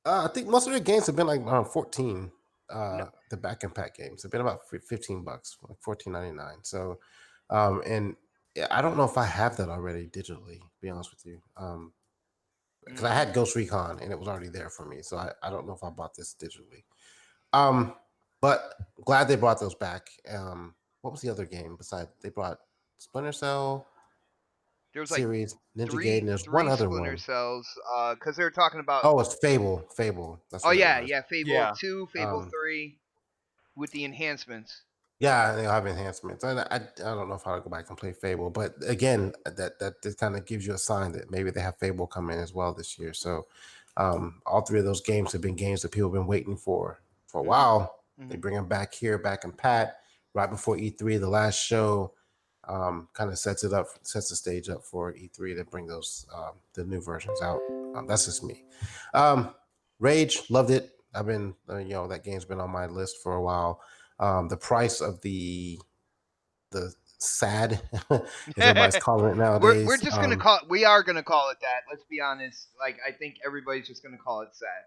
Speaker 3: I think most of their games have been like around 14. The back and pack games have been about $15, like $14.99. So, and I don't know if I have that already digitally. To be honest with you, because I had Ghost Recon and it was already there for me. So I don't know if I bought this digitally. But glad they brought those back. What was the other game besides they brought Splinter Cell?
Speaker 4: there was
Speaker 3: series,
Speaker 4: like
Speaker 3: Ninja Gaiden. There's one
Speaker 4: three
Speaker 3: other
Speaker 4: Splinter
Speaker 3: one.
Speaker 4: Cells, because they were talking about.
Speaker 3: Oh, it's Fable. Fable. That's
Speaker 4: Oh
Speaker 3: what
Speaker 4: yeah,
Speaker 3: it was.
Speaker 4: yeah, Fable 2, Fable 3, with the enhancements.
Speaker 3: Yeah, they'll have enhancements. I don't know if I'll go back and play Fable, but again, that kind of gives you a sign that maybe they have Fable come in as well this year. So, all three of those games have been games that people have been waiting for a while. They bring them back here, back in Pat, right before E3, the last show. Kind of sets the stage up for E3 to bring those the new versions out. That's just me. Rage, loved it. I've been that game's been on my list for a while. The price of the sad, as everybody's calling it
Speaker 4: we're
Speaker 3: nowadays.
Speaker 4: just gonna call it. We are gonna call it that. Let's be honest. Like I think everybody's just gonna call it sad.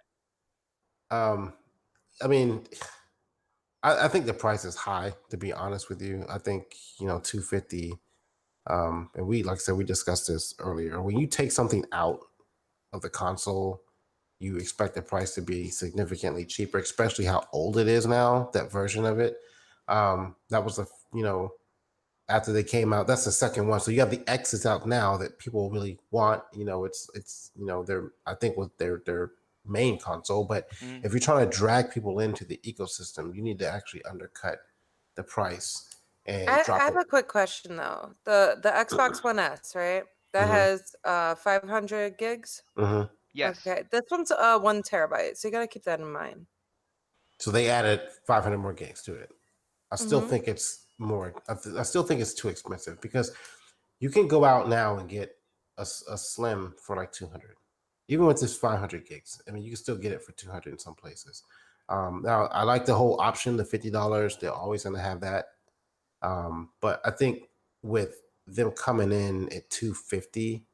Speaker 3: I mean, I think the price is high, to be honest with you. I think 250. And we, like I said, we discussed this earlier. When you take something out of the console, you expect the price to be significantly cheaper, especially how old it is now. That version of it. That was after they came out. That's the second one. So you have the X's out now that people really want. It's their, I think, was their main console. But if you're trying to drag people into the ecosystem, you need to actually undercut the price and
Speaker 2: I
Speaker 3: drop
Speaker 2: have
Speaker 3: it.
Speaker 2: a quick question though. The Xbox One S, right? That
Speaker 3: Mhm.
Speaker 2: has 500 gigs.
Speaker 3: Mhm.
Speaker 4: Yes.
Speaker 2: Okay, this one's 1 terabyte, so you gotta keep that in mind.
Speaker 3: So they added 500 more gigs to it. I still
Speaker 2: Mhm.
Speaker 3: think it's more. I still think it's too expensive because you can go out now and get a Slim for like 200, even with this 500 gigs. I mean, you can still get it for 200 in some places. Now, I like the whole option, the $50. They're always going to have that. But I think with them coming in at 250,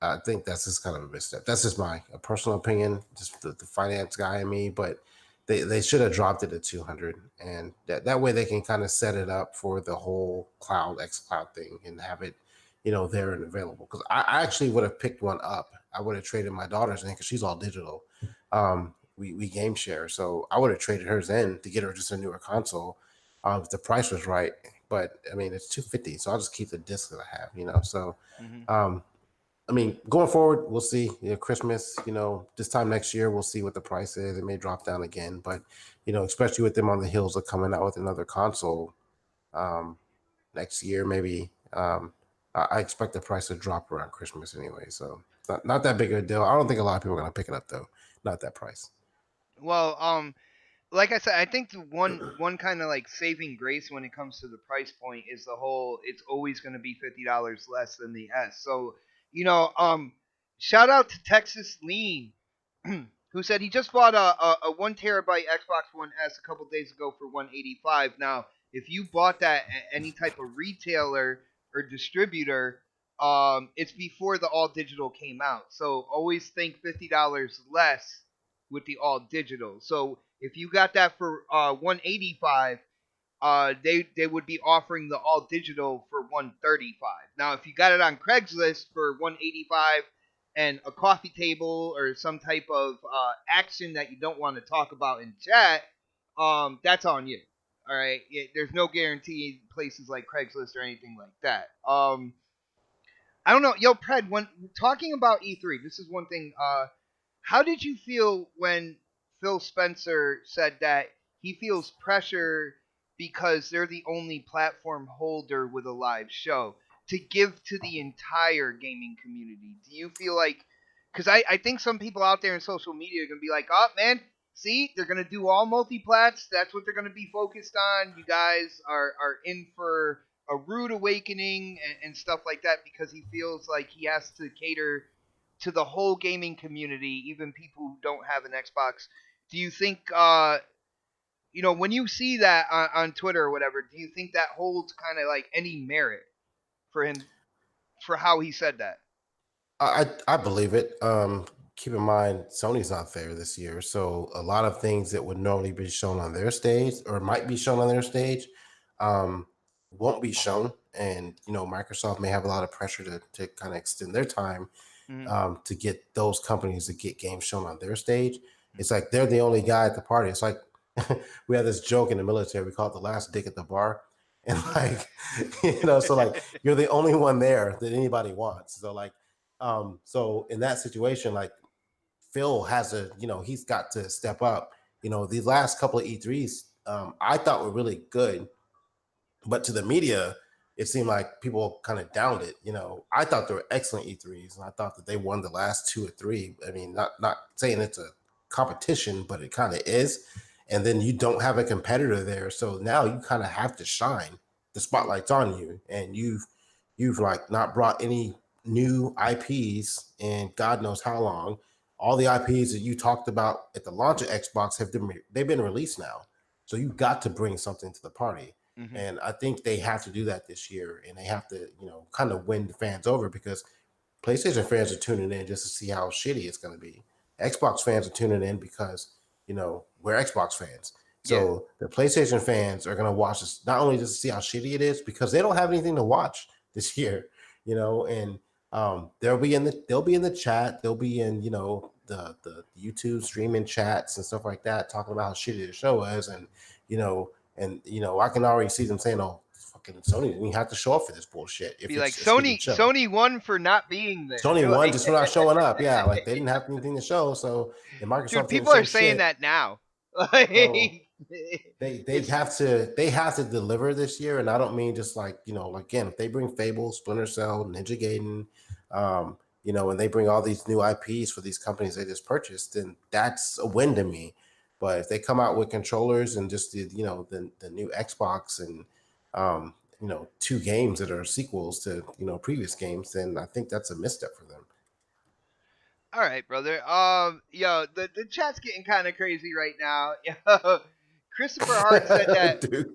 Speaker 3: I think that's just kind of a misstep. That's just my personal opinion, just the finance guy in me. But they should have dropped it to 200, and that way they can kind of set it up for the whole cloud X Cloud thing and have it, there and available. Because I actually would have picked one up. I would have traded my daughter's in because she's all digital. We game share, so I would have traded hers in to get her just a newer console if the price was right. But I mean, it's 250, so I'll just keep the disc that I have. So. I mean, going forward, we'll see. Christmas, this time next year, we'll see what the price is. It may drop down again, but especially with them on the heels of coming out with another console next year, maybe. I expect the price to drop around Christmas anyway, so it's not that big of a deal. I don't think a lot of people are gonna pick it up though. Not that price.
Speaker 4: Well, like I said, I think the one kind of like saving grace when it comes to the price point is the whole it's always going to be $50 less than the S. So shout out to Texas Lean, who said he just bought a 1 terabyte Xbox One S a couple days ago for 185. Now, if you bought that at any type of retailer or distributor, it's before the all digital came out. So always think $50 less with the all digital. So if you got that for 185, they would be offering the all digital for 135. Now, if you got it on Craigslist for 185 and a coffee table or some type of action that you don't want to talk about in chat, that's on you. All right, there's no guarantee places like Craigslist or anything like that. I don't know, yo, Pred. When talking about E3, this is one thing. How did you feel when Phil Spencer said that he feels pressure because they're the only platform holder with a live show to give to the entire gaming community? Do you feel like, because I think some people out there in social media are going to be like, oh, man, see, they're going to do all multi-plats. That's what they're going to be focused on. You guys are in for a rude awakening and stuff like that because he feels like he has to cater to the whole gaming community, even people who don't have an Xbox. Do you think, when you see that on Twitter or whatever, do you think that holds kind of like any merit for him for how he said that?
Speaker 3: I believe it. Keep in mind, Sony's not there this year, so a lot of things that would normally be shown on their stage or might be shown on their stage um, won't be shown. And Microsoft may have a lot of pressure to kind of extend their time to get those companies to get games shown on their stage. It's like they're the only guy at the party. It's like we have this joke in the military. We call it the last dick at the bar. And like, so like you're the only one there that anybody wants. So like, so in that situation, like Phil has he's got to step up. These last couple of E3s, I thought were really good, but to the media, it seemed like people kind of downed it. I thought they were excellent E3s, and I thought that they won the last two or three. I mean, not saying it's a competition, but it kind of is. And then you don't have a competitor there, so now you kind of have to shine. The spotlight's on you, and you've like not brought any new IPs in God knows how long. All the IPs that you talked about at the launch of Xbox they've been released now, so you got to bring something to the party.
Speaker 4: Mhm.
Speaker 3: And I think they have to do that this year, and they have to, kind of win the fans over because PlayStation fans are tuning in just to see how shitty it's going to be. Xbox fans are tuning in because, we're Xbox fans.
Speaker 4: Yeah.
Speaker 3: So the PlayStation fans are going to watch this not only just to see how shitty it is because they don't have anything to watch this year, and they'll be in the chat, they'll be in, the YouTube streaming chats and stuff like that, talking about how shitty the show is, I can already see them saying, "Oh, fucking Sony didn't even have to show up for this bullshit if
Speaker 4: Be like
Speaker 3: it's a shitty show."
Speaker 4: Sony won for not being there.
Speaker 3: Sony won
Speaker 4: Like,
Speaker 3: just for not showing up. Yeah, like they didn't have anything to show. So and
Speaker 4: dude,
Speaker 3: Microsoft didn't
Speaker 4: people are
Speaker 3: show
Speaker 4: saying
Speaker 3: shit.
Speaker 4: that now. Like,
Speaker 3: So they
Speaker 4: it's
Speaker 3: have to deliver this year, and I don't mean just like again, if they bring Fable, Splinter Cell, Ninja Gaiden, and they bring all these new IPs for these companies they just purchased, then that's a win to me. But if they come out with controllers and just the new Xbox and two games that are sequels to previous games, then I think that's a misstep for them.
Speaker 4: all right, brother. Yo, the chat's getting kind of crazy right now. Yo, Christopher Hart said that
Speaker 3: Dude.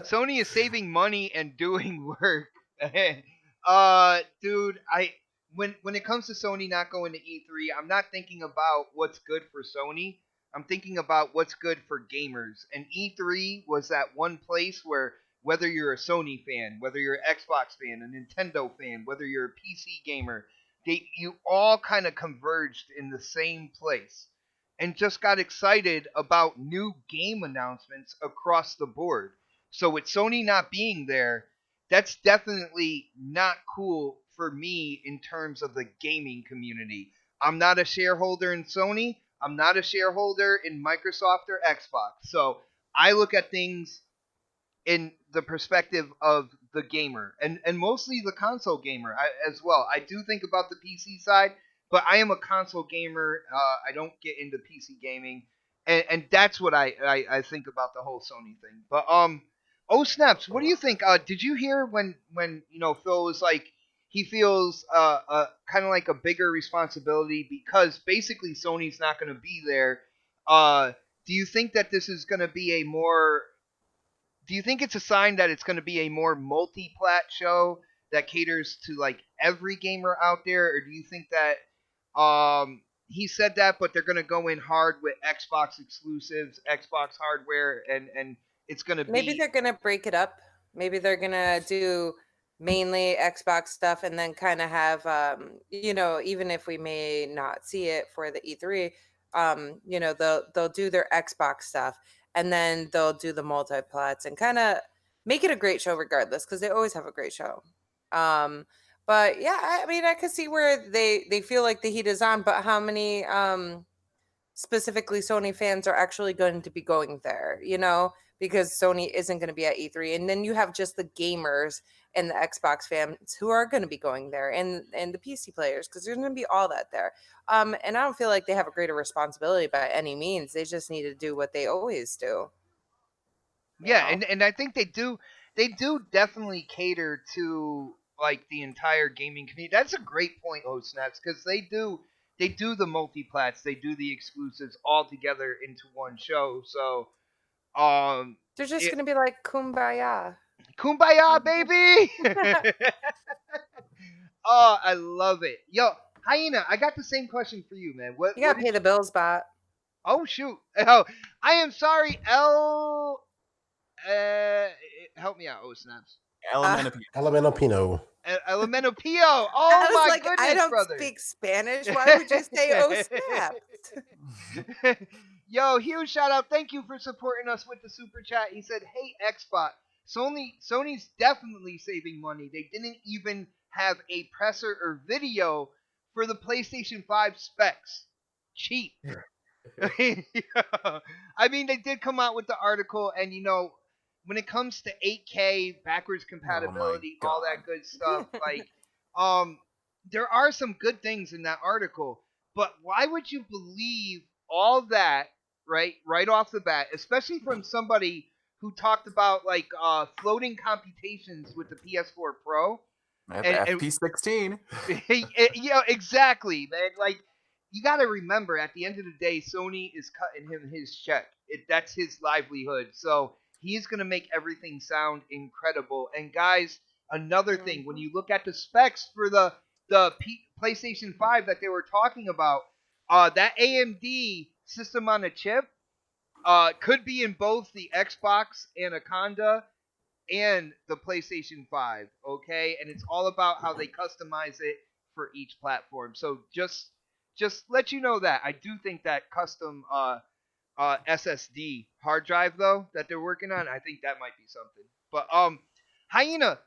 Speaker 4: Sony is saving money and doing work. Dude, when it comes to Sony not going to E3, I'm not thinking about what's good for Sony. I'm thinking about what's good for gamers. And E3 was that one place where whether you're a Sony fan, whether you're an Xbox fan, a Nintendo fan, whether you're a PC gamer, you all kind of converged in the same place and just got excited about new game announcements across the board. So with Sony not being there, that's definitely not cool for me in terms of the gaming community. I'm not a shareholder in Sony. I'm not a shareholder in Microsoft or Xbox. So I look at things in the perspective of the gamer and mostly the console gamer as well. I do think about the PC side, but I am a console gamer. I don't get into PC gaming, and that's what I think about the whole Sony thing. But oh snaps! What do you think? Did you hear when Phil was like he feels kind of like a bigger responsibility because basically Sony's not going to be there. Do you think that this is going to be a more do you think it's a sign that it's going to be a more multi-plat show that caters to like every gamer out there, or do you think that he said that, but they're going to go in hard with Xbox exclusives, Xbox hardware, and it's going to
Speaker 2: Maybe
Speaker 4: be
Speaker 2: they're gonna break it up. Maybe they're gonna do mainly Xbox stuff and then kind of have even if we may not see it for the E3, they'll do their Xbox stuff and then they'll do the multiplats and kind of make it a great show regardless because they always have a great show. But yeah, I mean I could see where they feel like the heat is on, but how many specifically Sony fans are actually going to be going there, because Sony isn't going to be at E3. And then you have just the gamers and the Xbox fans who are going to be going there and the PC players because there's going to be all that there. And I don't feel like they have a greater responsibility by any means. They just need to do what they always do.
Speaker 4: yeah, and I think they do definitely cater to like the entire gaming community. That's a great point, oh snaps, because they do the multiplats, they do the exclusives all together into one show. So
Speaker 2: They're just
Speaker 4: it,
Speaker 2: going to be like kumbaya.
Speaker 4: kumbaya, baby. Oh, I love it. Yo, Hyena, I got the same question for you, man. What
Speaker 2: You got to
Speaker 4: did
Speaker 2: pay the bills, bot.
Speaker 4: Oh shoot. Oh, I am sorry, L help me out, oh snaps.
Speaker 3: Elemental Pino.
Speaker 4: Elemento Pio. Oh
Speaker 2: I was
Speaker 4: my
Speaker 2: like,
Speaker 4: goodness,
Speaker 2: I don't
Speaker 4: brother.
Speaker 2: speak Spanish. Why would you say oh snap?
Speaker 4: Yo, huge shout out. Thank you for supporting us with the super chat. He said, "Hey Xbot, Sony's definitely saving money. They didn't even have a presser or video for the PlayStation 5 specs. Cheap." I mean, they did come out with the article, and when it comes to 8K backwards compatibility, all that good stuff, like, there are some good things in that article. But why would you believe all that, right off the bat, especially from somebody who talked about like floating computations with the PS4 Pro?
Speaker 1: At the FP16.
Speaker 4: Yeah, exactly, man. Like, you got to remember, at the end of the day, Sony is cutting him his check. That's his livelihood. So He's going to make everything sound incredible. And guys, another thing, when you look at the specs for the PlayStation 5 that they were talking about, that AMD system on a chip could be in both the Xbox Anaconda and the PlayStation 5, okay? And it's all about how they customize it for each platform. So just let you know that I do think that custom SSD hard drive though that they're working on, I think that might be something. But Hyena,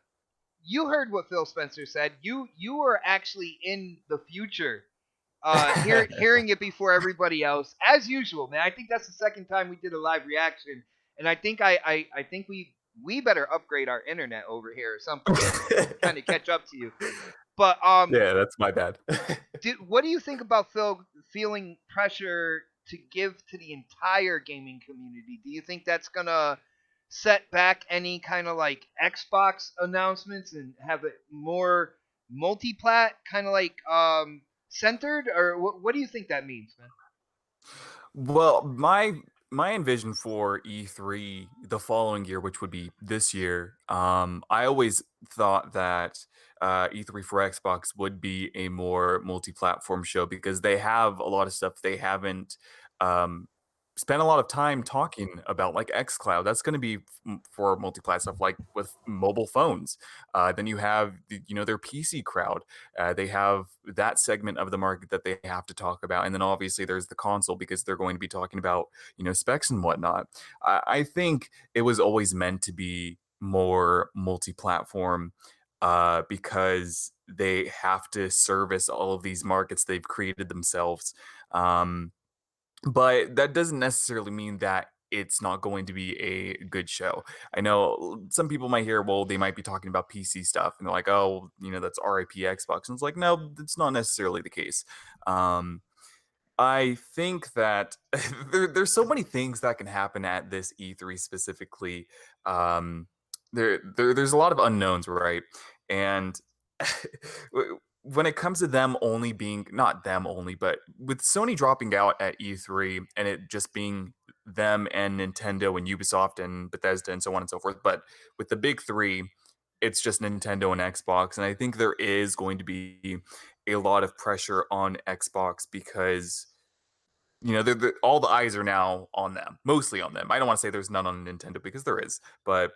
Speaker 4: you heard what Phil Spencer said. You were actually in the future, hearing it before everybody else, as usual, man. I think that's the second time we did a live reaction, and I think I think we better upgrade our internet over here or something, kind of catch up to you. But
Speaker 1: Yeah, that's my bad.
Speaker 4: what do you think about Phil feeling pressure to give to the entire gaming community? Do you think that's gonna set back any kind of like Xbox announcements and have it more multi-plat, kind of like centered, or what do you think that means, man?
Speaker 1: Well, my envision for E3 the following year, which would be this year, I always thought that E3 for Xbox would be a more multi-platform show because they have a lot of stuff they haven't um, spent a lot of time talking about, like xCloud. That's going to be for multi-plat stuff, like with mobile phones. Then you have their PC crowd. They have that segment of the market that they have to talk about, and then obviously there's the console because they're going to be talking about specs and whatnot. I think it was always meant to be more multi-platform because they have to service all of these markets they've created themselves. But that doesn't necessarily mean that it's not going to be a good show. I know some people might hear, well, they might be talking about PC stuff, and they're like, oh, that's RIP Xbox. And it's like, no, that's not necessarily the case. Um, I think that there's so many things that can happen at this E3 specifically. Um, there's a lot of unknowns, right? And when it comes to them only being not them only, but with Sony dropping out at E3 and it just being them and Nintendo and Ubisoft and Bethesda and so on and so forth, but with the big three, it's just Nintendo and Xbox, and I think there is going to be a lot of pressure on Xbox because all the eyes are now on them, mostly on them. I don't want to say there's none on Nintendo because there is, but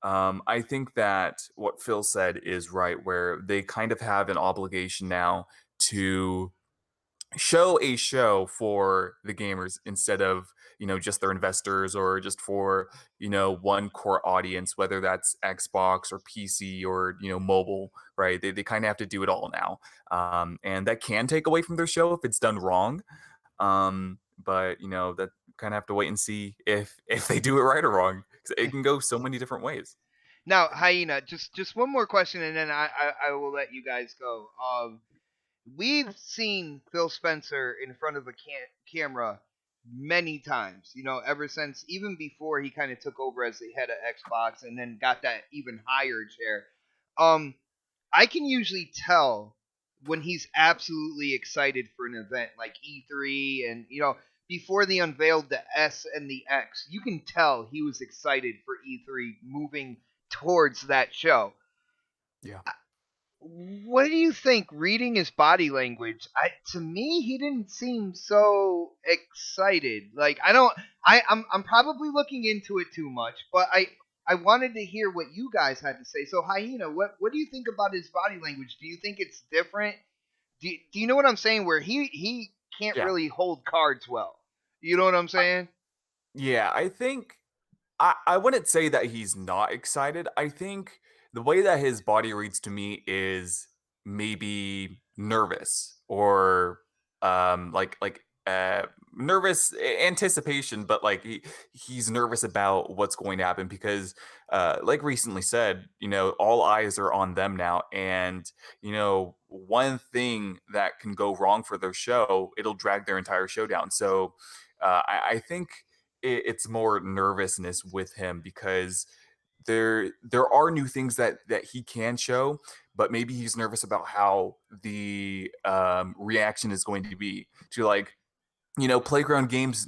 Speaker 1: I think that what Phil said is right, where they kind of have an obligation now to show a show for the gamers instead of just their investors or just for one core audience, whether that's Xbox or PC or mobile, right? They kind of have to do it all now, and that can take away from their show if it's done wrong. But that kind of have to wait and see if they do it right or wrong, 'cause it can go so many different ways.
Speaker 4: Now, Hyena, just one more question, and then I will let you guys go. We've seen Phil Spencer in front of a camera many times. Ever since even before he kind of took over as the head of Xbox, and then got that even higher chair. Um, I can usually tell when he's absolutely excited for an event like E3, and before they unveiled the S and the X, you can tell he was excited for E3 moving towards that show.
Speaker 1: Yeah.
Speaker 4: What do you think? Reading his body language, to me, he didn't seem so excited. Like I don't, I'm probably looking into it too much, but I wanted to hear what you guys had to say. So Hyena, what do you think about his body language? Do you think it's different? Do you know what I'm saying? Where he can't
Speaker 1: Yeah.
Speaker 4: really hold cards well. You know what I'm saying?
Speaker 1: Yeah, I think I wouldn't say that he's not excited. I think the way that his body reads to me is maybe nervous or nervous anticipation, but like he's nervous about what's going to happen because like recently said, all eyes are on them now, and one thing that can go wrong for their show, it'll drag their entire show down. So I think it's more nervousness with him because there are new things that he can show, but maybe he's nervous about how the reaction is going to be to like Playground Games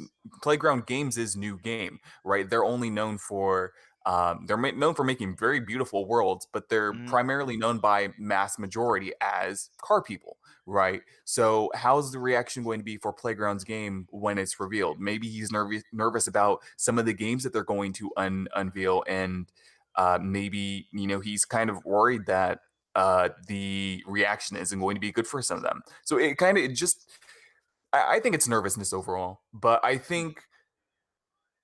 Speaker 1: is new game, right? They're only known for known for making very beautiful worlds, but they're primarily known by mass majority as car people, right? So how's the reaction going to be for Playground's game when it's revealed? Maybe he's nervous about some of the games that they're going to unveil, and maybe he's kind of worried that the reaction isn't going to be good for some of them. So it just I think it's nervousness overall, but I think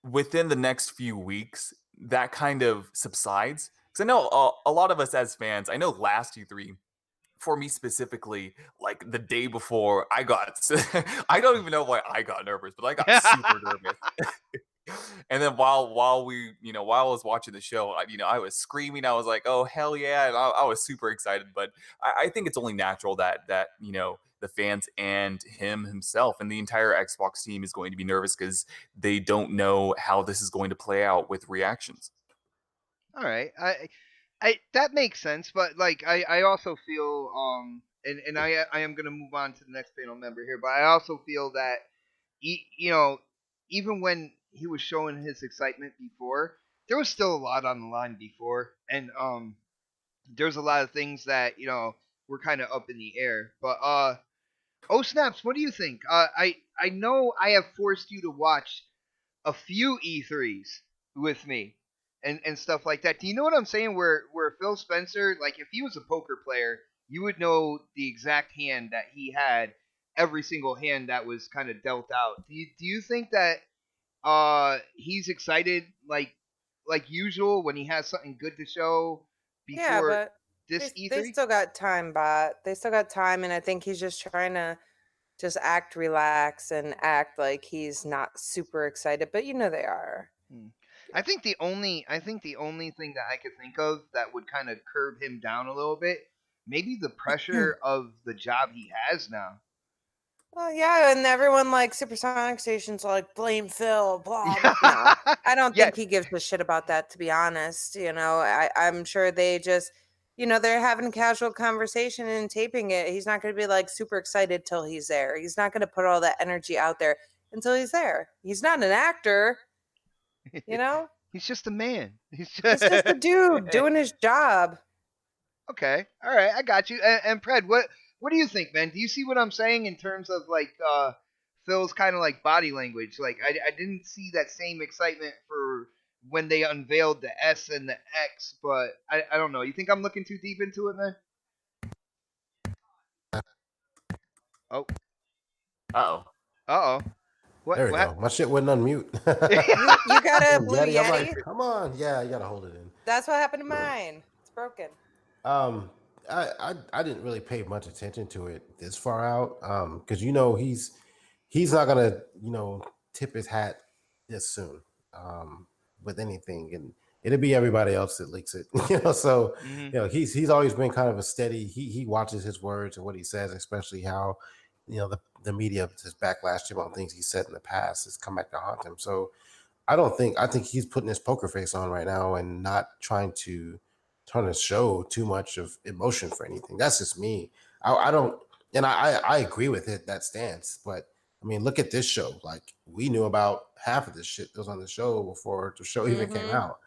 Speaker 1: within the next few weeks that kind of subsides. Because I know a lot of us as fans, I know last E3, for me specifically, like the day before, I don't even know why I got nervous, but I got super nervous. And then while I was watching the show, I was screaming. I was like, "Oh hell yeah!" And I was super excited. But I think it's only natural that the fans and him himself and the entire Xbox team is going to be nervous because they don't know how this is going to play out with reactions.
Speaker 4: All right, I that makes sense, but like I also feel and I am gonna move on to the next panel member here, but I also feel that you know, even when he was showing his excitement before, there was still a lot on the line before, and there's a lot of things that were kind of up in the air. But oh snaps, what do you think? I know I have forced you to watch a few E3s with me and stuff like that. Do you know what I'm saying? Where Phil Spencer, like if he was a poker player, you would know the exact hand that he had, every single hand that was kind of dealt out. Do you think that he's excited like usual when he has something good to show
Speaker 2: Yeah,
Speaker 4: before
Speaker 2: but
Speaker 4: this
Speaker 2: they
Speaker 4: E3?
Speaker 2: still got time, bot. They still got time, and I think he's just trying to just act relax and act like he's not super excited, but they are.
Speaker 4: I think the only thing that I could think of that would kind of curb him down a little bit, maybe the pressure of the job he has now.
Speaker 2: Well, yeah, and everyone like Supersonic stations like blame Phil, blah blah. No, I don't
Speaker 4: Yeah.
Speaker 2: think he gives a shit about that. To be honest, I'm sure they just, they're having a casual conversation and taping it. He's not going to be like super excited till he's there. He's not going to put all that energy out there until he's there. He's not an actor, you know.
Speaker 4: He's just a man. He's
Speaker 2: He's just a dude doing his job.
Speaker 4: Okay. All right. I got you. And Pred, what do you think, man? Do you see what I'm saying in terms of like Phil's kind of like body language? Like I didn't see that same excitement for when they unveiled the S and the X, but I don't know. You think I'm looking too deep into it, man? Oh.
Speaker 1: Uh-oh.
Speaker 4: Uh-oh.
Speaker 3: There we go. My shit wouldn't unmute.
Speaker 2: You got a blue
Speaker 3: Yeti, I'm like,
Speaker 2: Yeti?
Speaker 3: come on. Yeah, you gotta hold it in.
Speaker 2: That's what happened to mine. It's broken.
Speaker 3: I didn't really pay much attention to it this far out. Because he's not gonna, tip his hat this soon. With anything. And it'll be everybody else that leaks it. So he's always been kind of a steady, he watches his words and what he says, especially how the media has backlashed him on things he said in the past has come back to haunt him. So I think he's putting his poker face on right now and not trying to show too much of emotion for anything. That's just me. I don't, and I agree with it, that stance. But I mean, look at this show. Like we knew about half of this shit that was on the show before the show even came out.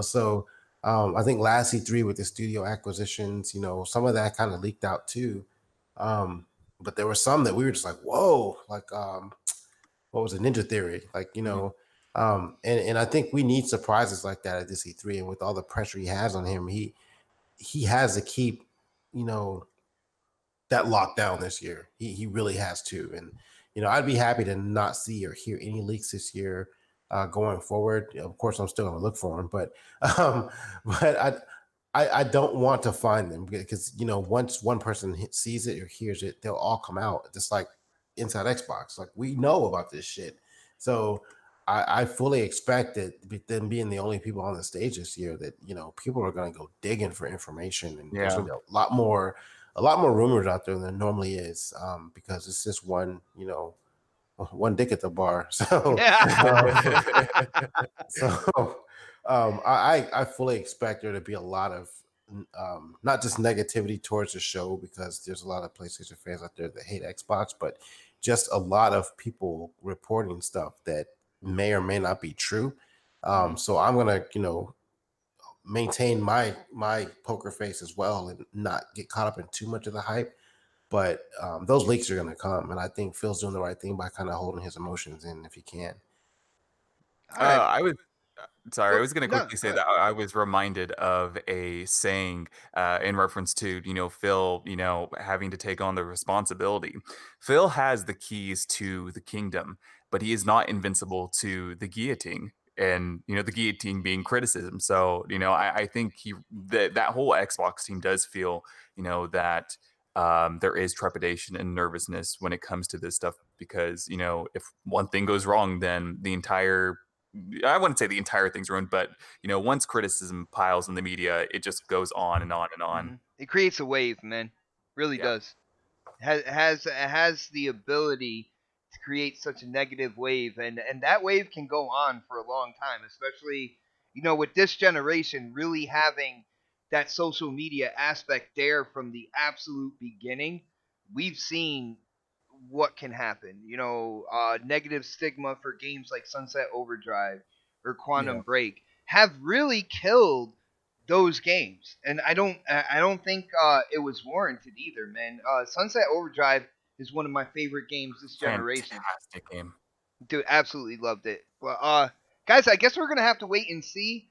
Speaker 3: So I think last E3 with the studio acquisitions, some of that kind of leaked out too. But there were some that we were just like, whoa, like what was it, Ninja Theory? Like, and I think we need surprises like that at this E3. And with all the pressure he has on him, he has to keep, that lockdown this year. He really has to. And, I'd be happy to not see or hear any leaks this year going forward. Of course, I'm still going to look for them, but I don't want to find them because, once one person sees it or hears it, they'll all come out just like inside Xbox. Like we know about this shit. So I fully expect that them being the only people on the stage this year that, people are going to go digging for information, and there's going to be a lot more rumors out there than normally is because it's just one dick at the bar. I fully expect there to be a lot of not just negativity towards the show because there's a lot of PlayStation fans out there that hate Xbox, but just a lot of people reporting stuff that may or may not be true. So I'm gonna, maintain my poker face as well and not get caught up in too much of the hype. But those leaks are gonna come, and I think Phil's doing the right thing by kind of holding his emotions in if he can.
Speaker 4: All right.
Speaker 1: I was sorry, I
Speaker 4: Go,
Speaker 1: was going to
Speaker 4: no,
Speaker 1: quickly
Speaker 4: go
Speaker 1: say
Speaker 4: ahead.
Speaker 1: that I was reminded of a saying in reference to, Phil, having to take on the responsibility. Phil has the keys to the kingdom, but he is not invincible to the guillotine. And the guillotine being criticism. So I think that whole Xbox team does feel that there is trepidation and nervousness when it comes to this stuff because if one thing goes wrong, then the entire I wouldn't say the entire thing's ruined, but once criticism piles in the media, it just goes on and on and on.
Speaker 4: It creates a wave, man. Really
Speaker 1: Yeah.
Speaker 4: does. Has the ability to create such a negative wave, and that wave can go on for a long time, especially with this generation really having that social media aspect there from the absolute beginning. We've seen what can happen. Negative stigma for games like Sunset Overdrive or Quantum
Speaker 1: Yeah.
Speaker 4: Break have really killed those games, and I don't think it was warranted either, man. Sunset Overdrive is one of my favorite games this generation.
Speaker 1: Fantastic game.
Speaker 4: Dude, absolutely loved it. But guys, I guess we're gonna have to wait and see.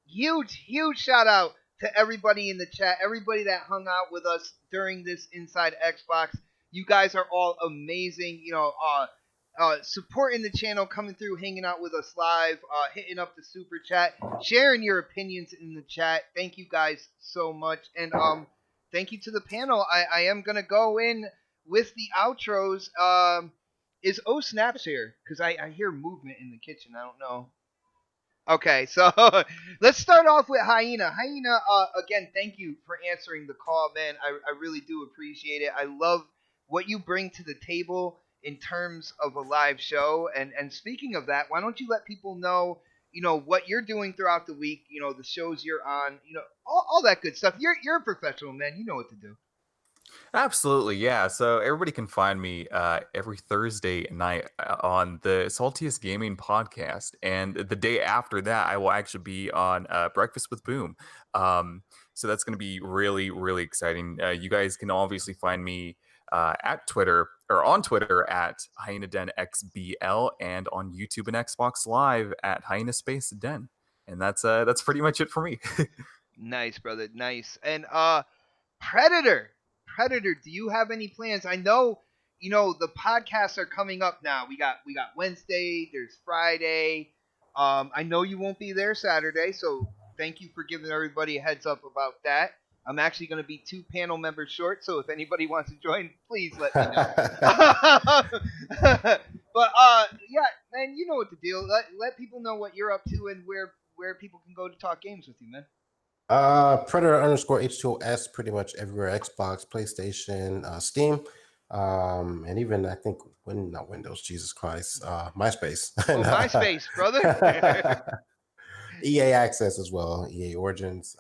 Speaker 4: Huge shout out to everybody in the chat, everybody that hung out with us during this Inside Xbox. You guys are all amazing. Supporting the channel, coming through, hanging out with us live, hitting up the super chat, sharing your opinions in the chat. Thank you guys so much, and thank you to the panel. I am gonna go in with the outros. Is O Snaps here? Because I hear movement in the kitchen. I don't know. Okay, so let's start off with Hyena. Hyena, again, thank you for answering the call, man. I really do appreciate it. I love what you bring to the table in terms of a live show. And speaking of that, why don't you let people know, what you're doing throughout the week, the shows you're on, all that good stuff. You're a professional, man. You know what to do.
Speaker 1: Absolutely, yeah. So everybody can find me every Thursday night on the Saltiest Gaming podcast, and the day after that, I will actually be on Breakfast with Boom. So that's going to be really, really exciting. You guys can obviously find me at Twitter or on Twitter at HyenaDenXBL and on YouTube and Xbox Live at Hyena Space Den. And that's pretty much it for me.
Speaker 4: Nice, brother. Nice. And Predator. Predator, do you have any plans? I know, the podcasts are coming up now. We got Wednesday, there's Friday. I know you won't be there Saturday, so thank you for giving everybody a heads up about that. I'm actually going to be 2 panel members short, so if anybody wants to join, please let me know. But yeah, man, you know what the deal. Let people know what you're up to and where people can go to talk games with you, man.
Speaker 3: Predator underscore H2S pretty much everywhere: Xbox, PlayStation, Steam, and even I think not Windows, Jesus Christ, MySpace.
Speaker 4: Oh, MySpace, brother.
Speaker 3: EA Access as well, EA Origins.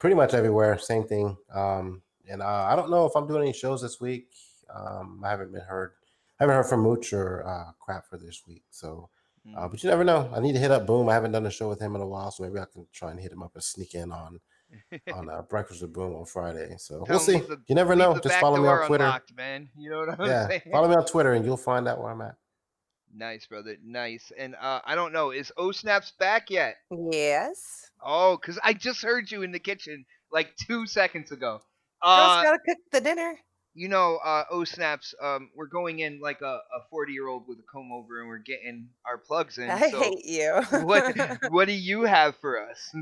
Speaker 3: Pretty much everywhere, same thing. And I don't know if I'm doing any shows this week. I haven't heard from Mooch or Crap for this week. So, but you never know. I need to hit up Boom. I haven't done a show with him in a while, so maybe I can try and hit him up and sneak in on Breakfast with Boom on Friday. So we'll see. You never know. Just follow me on Twitter,
Speaker 4: unlocked, man. You know what I'm saying?
Speaker 3: Follow me on Twitter, and you'll find out where I'm at.
Speaker 4: Nice, brother. Nice. And I don't know, is O Snaps back yet?
Speaker 2: Yes.
Speaker 4: Oh, because I just heard you in the kitchen like 2 seconds ago.
Speaker 2: Girls gotta cook the dinner.
Speaker 4: O Snaps, we're going in like a 40-year-old with a comb over, and we're getting our plugs in.
Speaker 2: I
Speaker 4: So
Speaker 2: hate you.
Speaker 4: what do you have for us?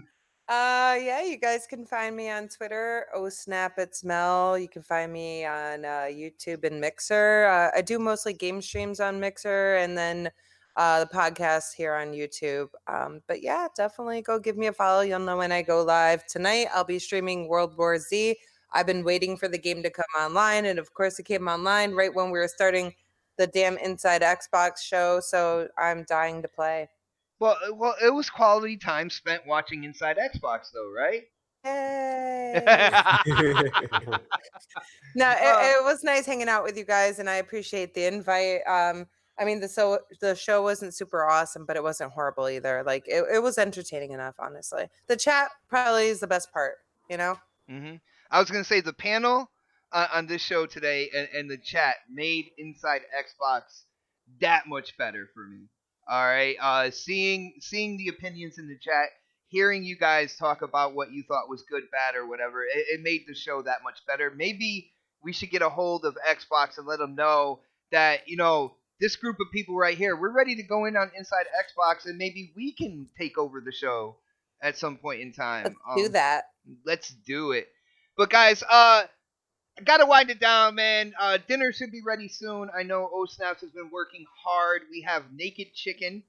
Speaker 2: Yeah, you guys can find me on Twitter, oh snap it's Mel. You can find me on YouTube and Mixer. I do mostly game streams on Mixer and then the podcast here on YouTube. But yeah, definitely go give me a follow. You'll know when I go live. Tonight I'll be streaming World War Z. I've been waiting for the game to come online, and of course it came online right when we were starting the damn Inside Xbox show, so I'm dying to play.
Speaker 4: Well, it was quality time spent watching Inside Xbox, though, right?
Speaker 2: Yay! No, it was nice hanging out with you guys, and I appreciate the invite. I mean, the show wasn't super awesome, but it wasn't horrible either. Like it was entertaining enough, honestly. The chat probably is the best part, you know.
Speaker 4: I was gonna say the panel on this show today and the chat made Inside Xbox that much better for me. All right, seeing the opinions in the chat, hearing you guys talk about what you thought was good, bad, or whatever, it made the show that much better. Maybe we should get a hold of Xbox and let them know that this group of people right here, we're ready to go in on Inside Xbox, and maybe we can take over the show at some point in time.
Speaker 2: Do that.
Speaker 4: Let's do it. But guys, I gotta wind it down, man. Dinner should be ready soon. I know O Snaps has been working hard. We have naked chicken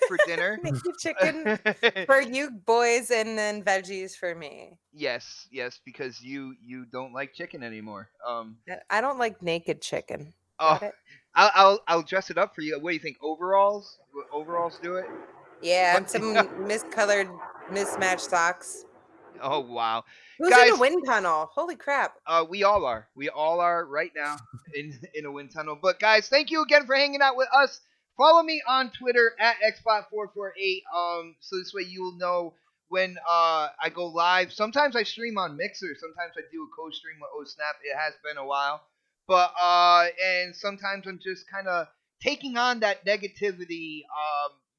Speaker 4: for dinner.
Speaker 2: Naked chicken for you boys, and then veggies for me.
Speaker 4: Yes, because you don't like chicken anymore.
Speaker 2: I don't like naked chicken.
Speaker 4: Oh,
Speaker 2: Got it?
Speaker 4: I'll dress it up for you. What do you think? Overalls? Will overalls do it?
Speaker 2: Yeah, and some miscolored, mismatched socks.
Speaker 4: Oh wow,
Speaker 2: Who's
Speaker 4: guys!
Speaker 2: in a wind tunnel? Holy crap!
Speaker 4: We all are. We all are right now in a wind tunnel. But guys, thank you again for hanging out with us. Follow me on Twitter at xbot448. So this way you will know when I go live. Sometimes I stream on Mixer. Sometimes I do a co-stream with OSnap. It has been a while, but and sometimes I'm just kind of taking on that negativity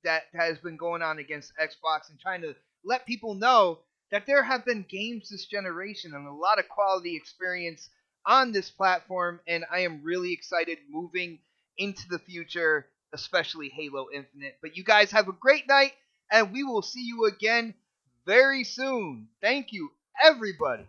Speaker 4: that has been going on against Xbox and trying to let people know that there have been games this generation and a lot of quality experience on this platform, and I am really excited moving into the future, especially Halo Infinite. But you guys have a great night, and we will see you again very soon. Thank you, everybody.